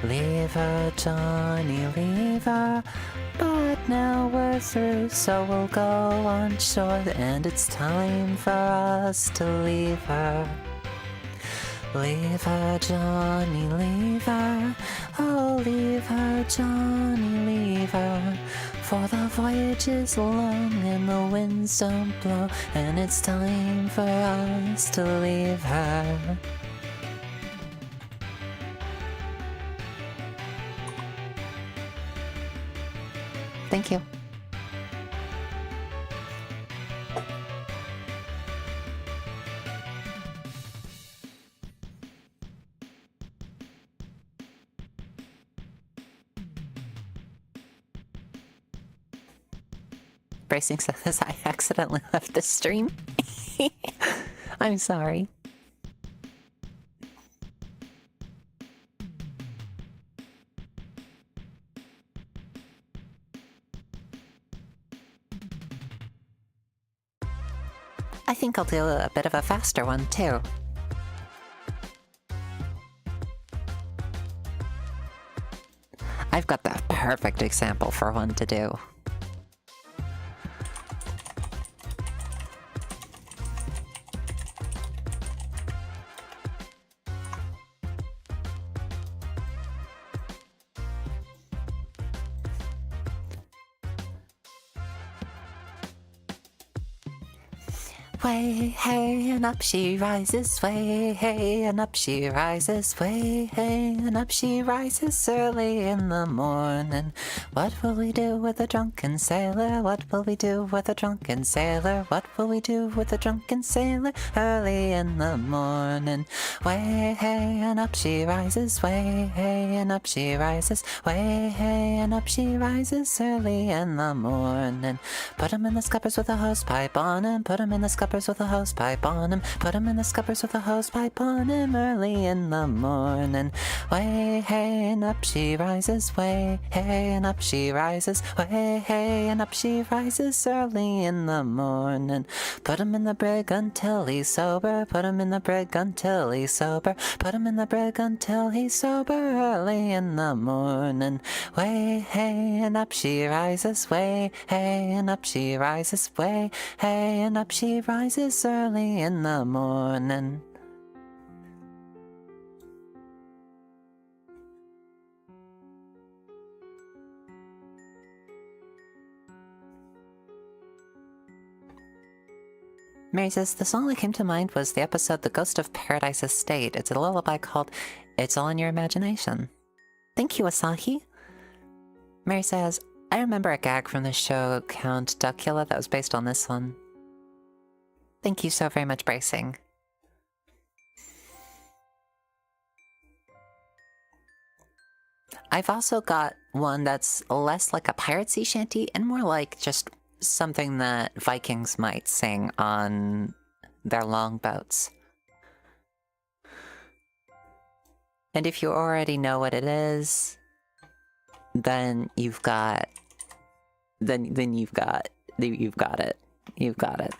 Leave her, Johnny, leave her. But now we're through, so we'll go on shore, and it's time for us to leave her. Leave her, Johnny, leave her. Oh, leave her, Johnny, leave her. For the voyage is long and the winds don't blow, and it's time for us to leave her. Thank you. Bracing says I accidentally left the stream. I'm sorry. I think I'll do a bit of a faster one, too. I've got the perfect example for one to do. Way, hey, and up she rises, way, hey, and up she rises, way, hey, and up she rises early in the morning. What will we do with a drunken sailor? What will we do with a drunken sailor? What will we do with a drunken sailor early in the morning? Way, hey, and up she rises, way, hey, and up she rises, way, hey, and up she rises early in the morning. Put him in the scuppers with a hose pipe on him, put him in the scuppers with a hose pipe on him, put him in the scuppers with a hose pipe on him early in the morning. Way, hey, and up she rises, way, hey, and up she rises, way, hey, and up she rises early in the morning. Put him in the brig until he's sober, put him in the brig until he's sober, put him in the brig until he's sober early in the morning. Way, hey, and up she rises, way, hey, and up she rises, way, hey, and up she rises early in the morning. Mary says, the song that came to mind was the episode The Ghost of Paradise Estate. It's a lullaby called It's All in Your Imagination. Thank you, Asahi. Mary says, I remember a gag from the show Count Duckula that was based on this one. Thank you so very much, Bracing. I've also got one that's less like a pirate sea shanty and more like just something that Vikings might sing on their longboats. And if you already know what it is, then you've got you've got it. You've got it.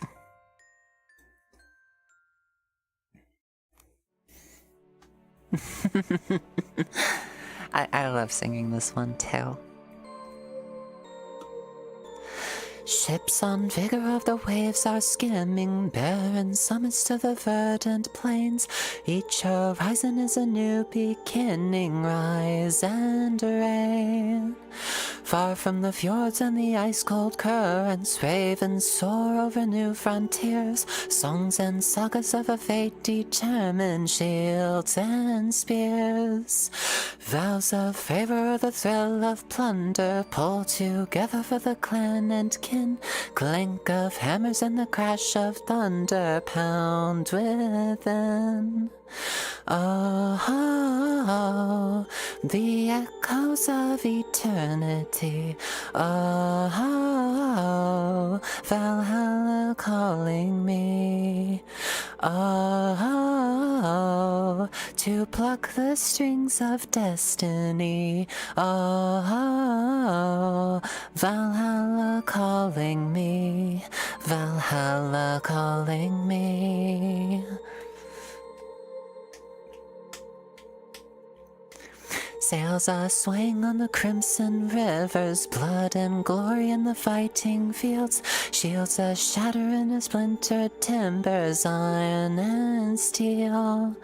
I love singing this one too. Ships on vigor of the waves are skimming barren summits to the verdant plains. Each horizon is a new beginning, rise and rain. Far from the fjords and the ice-cold currents, ravens soar over new frontiers. Songs and sagas of a fate determined, shields and spears. Vows of favor, the thrill of plunder, pull together for the clan and kin. Clink of hammers and the crash of thunder pound within. Oh, the echoes of eternity. Oh, Valhalla calling me. Oh, to pluck the strings of destiny. Oh, Valhalla calling me. Valhalla calling me. Sails are swaying on the crimson rivers, blood and glory in the fighting fields. Shields are shattering as splintered timbers, iron and steel.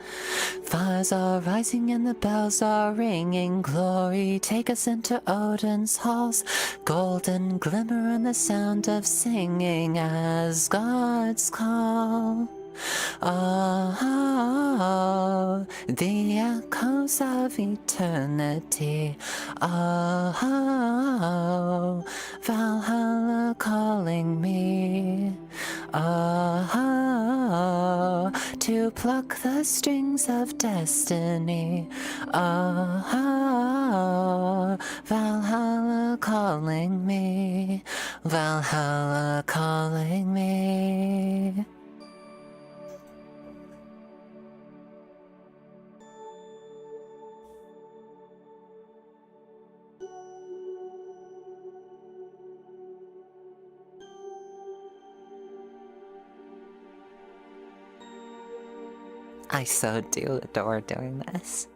Fires are rising and the bells are ringing. Glory, take us into Odin's halls. Golden glimmer and the sound of singing as God's call. Oh, the echoes of eternity. Oh, Valhalla calling me. Oh, to pluck the strings of destiny. Oh, Oh, Valhalla calling me, Valhalla calling me. I so do adore doing this.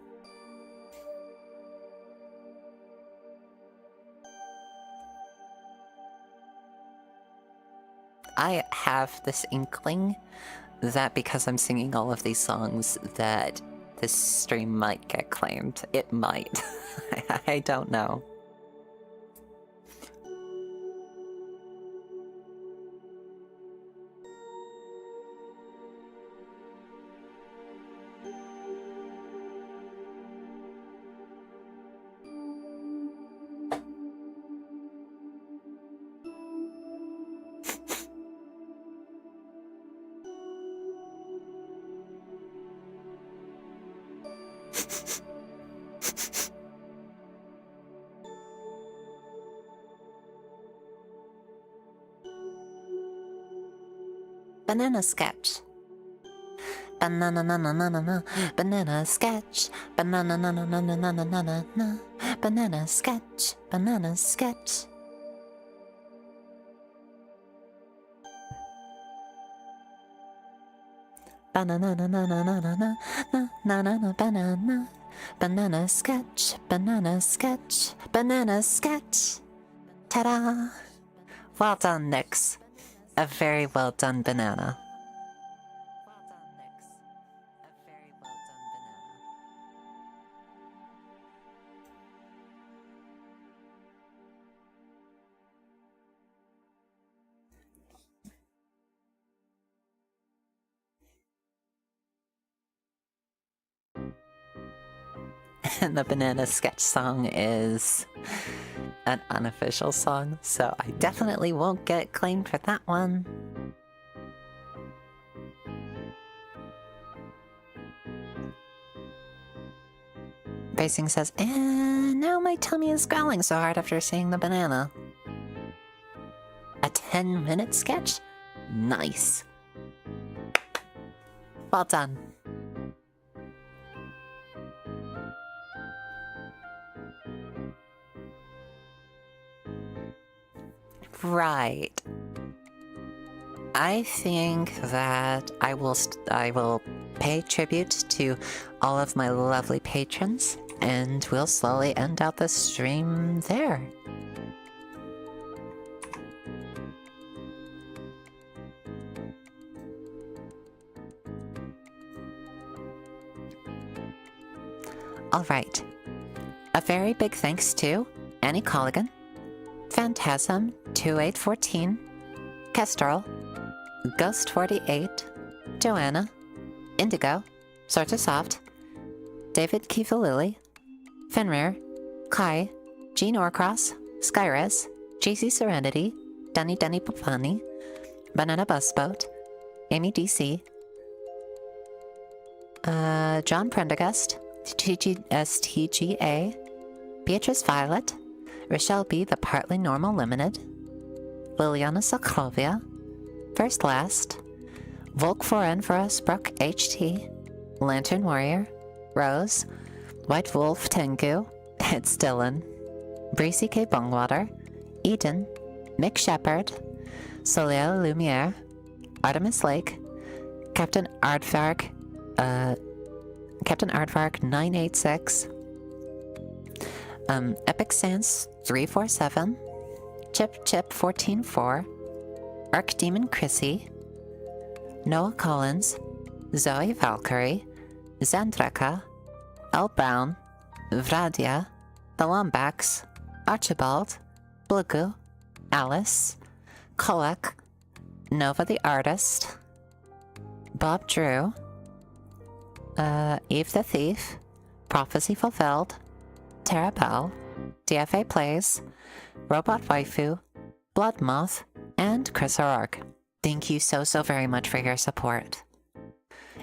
I have this inkling that because I'm singing all of these songs that this stream might get claimed. It might. I don't know. Banana sketch. Banana na na na na na. Banana sketch. Banana na na na na na na na na. Banana sketch. Banana sketch. Banana na na na na na na na na na banana. Banana sketch. Banana sketch. Banana sketch. Ta-da! Well done, Nyx. A very well done banana. And the banana sketch song is an unofficial song, so I definitely won't get claimed for that one. Basing says, and now my tummy is growling so hard after seeing the banana. A 10-minute sketch? Nice. Well done. Right. I think that I will pay tribute to all of my lovely patrons, and we'll slowly end out the stream there. All right. A very big thanks to Annie Colligan, Phantasm 2814, Kestrel, Ghost48, Joanna, Indigo, Sorta Soft, David Kivalili, Fenrir, Kai, Jean Orcross, Skyrez, JC Serenity, Dunny Papani, Banana Busboat, Amy DC, John Prendergast, TGSTGA, Beatrice Violet, Rochelle B. The Partly Normal Limited, Liliana Sokovia, First Last, Volk Foren for us, Brooke HT, Lantern Warrior, Rose, White Wolf Tengu, It's Dylan, Breezy K. Bungwater, Eden, Mick Shepherd, Soleil Lumiere, Artemis Lake, Captain Aardvark 986, Epic Sans 347, Chip 144, Archdemon Chrissy, Noah Collins, Zoe Valkyrie, Zandraka, L. Brown, Vradia, The Lombax, Archibald, Blagu, Alice, Kolak, Nova the Artist, Bob Drew, Eve the Thief, Prophecy Fulfilled, Tara Bell, DFA Plays, Robot Waifu, Blood Moth, and Chris O'Rourke. Thank you so very much for your support.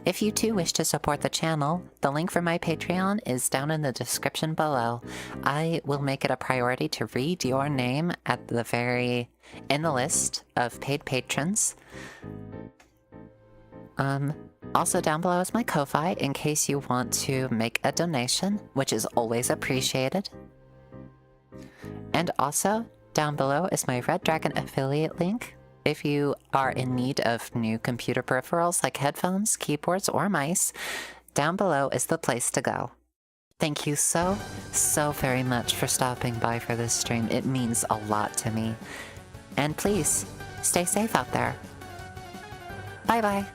If you too wish to support the channel, the link for my Patreon is down in the description below. I will make it a priority to read your name at in the list of paid patrons. Also down below is my Ko-Fi in case you want to make a donation, which is always appreciated. And also, down below is my Redragon affiliate link. If you are in need of new computer peripherals like headphones, keyboards, or mice, down below is the place to go. Thank you so very much for stopping by for this stream. It means a lot to me. And please, stay safe out there. Bye-bye.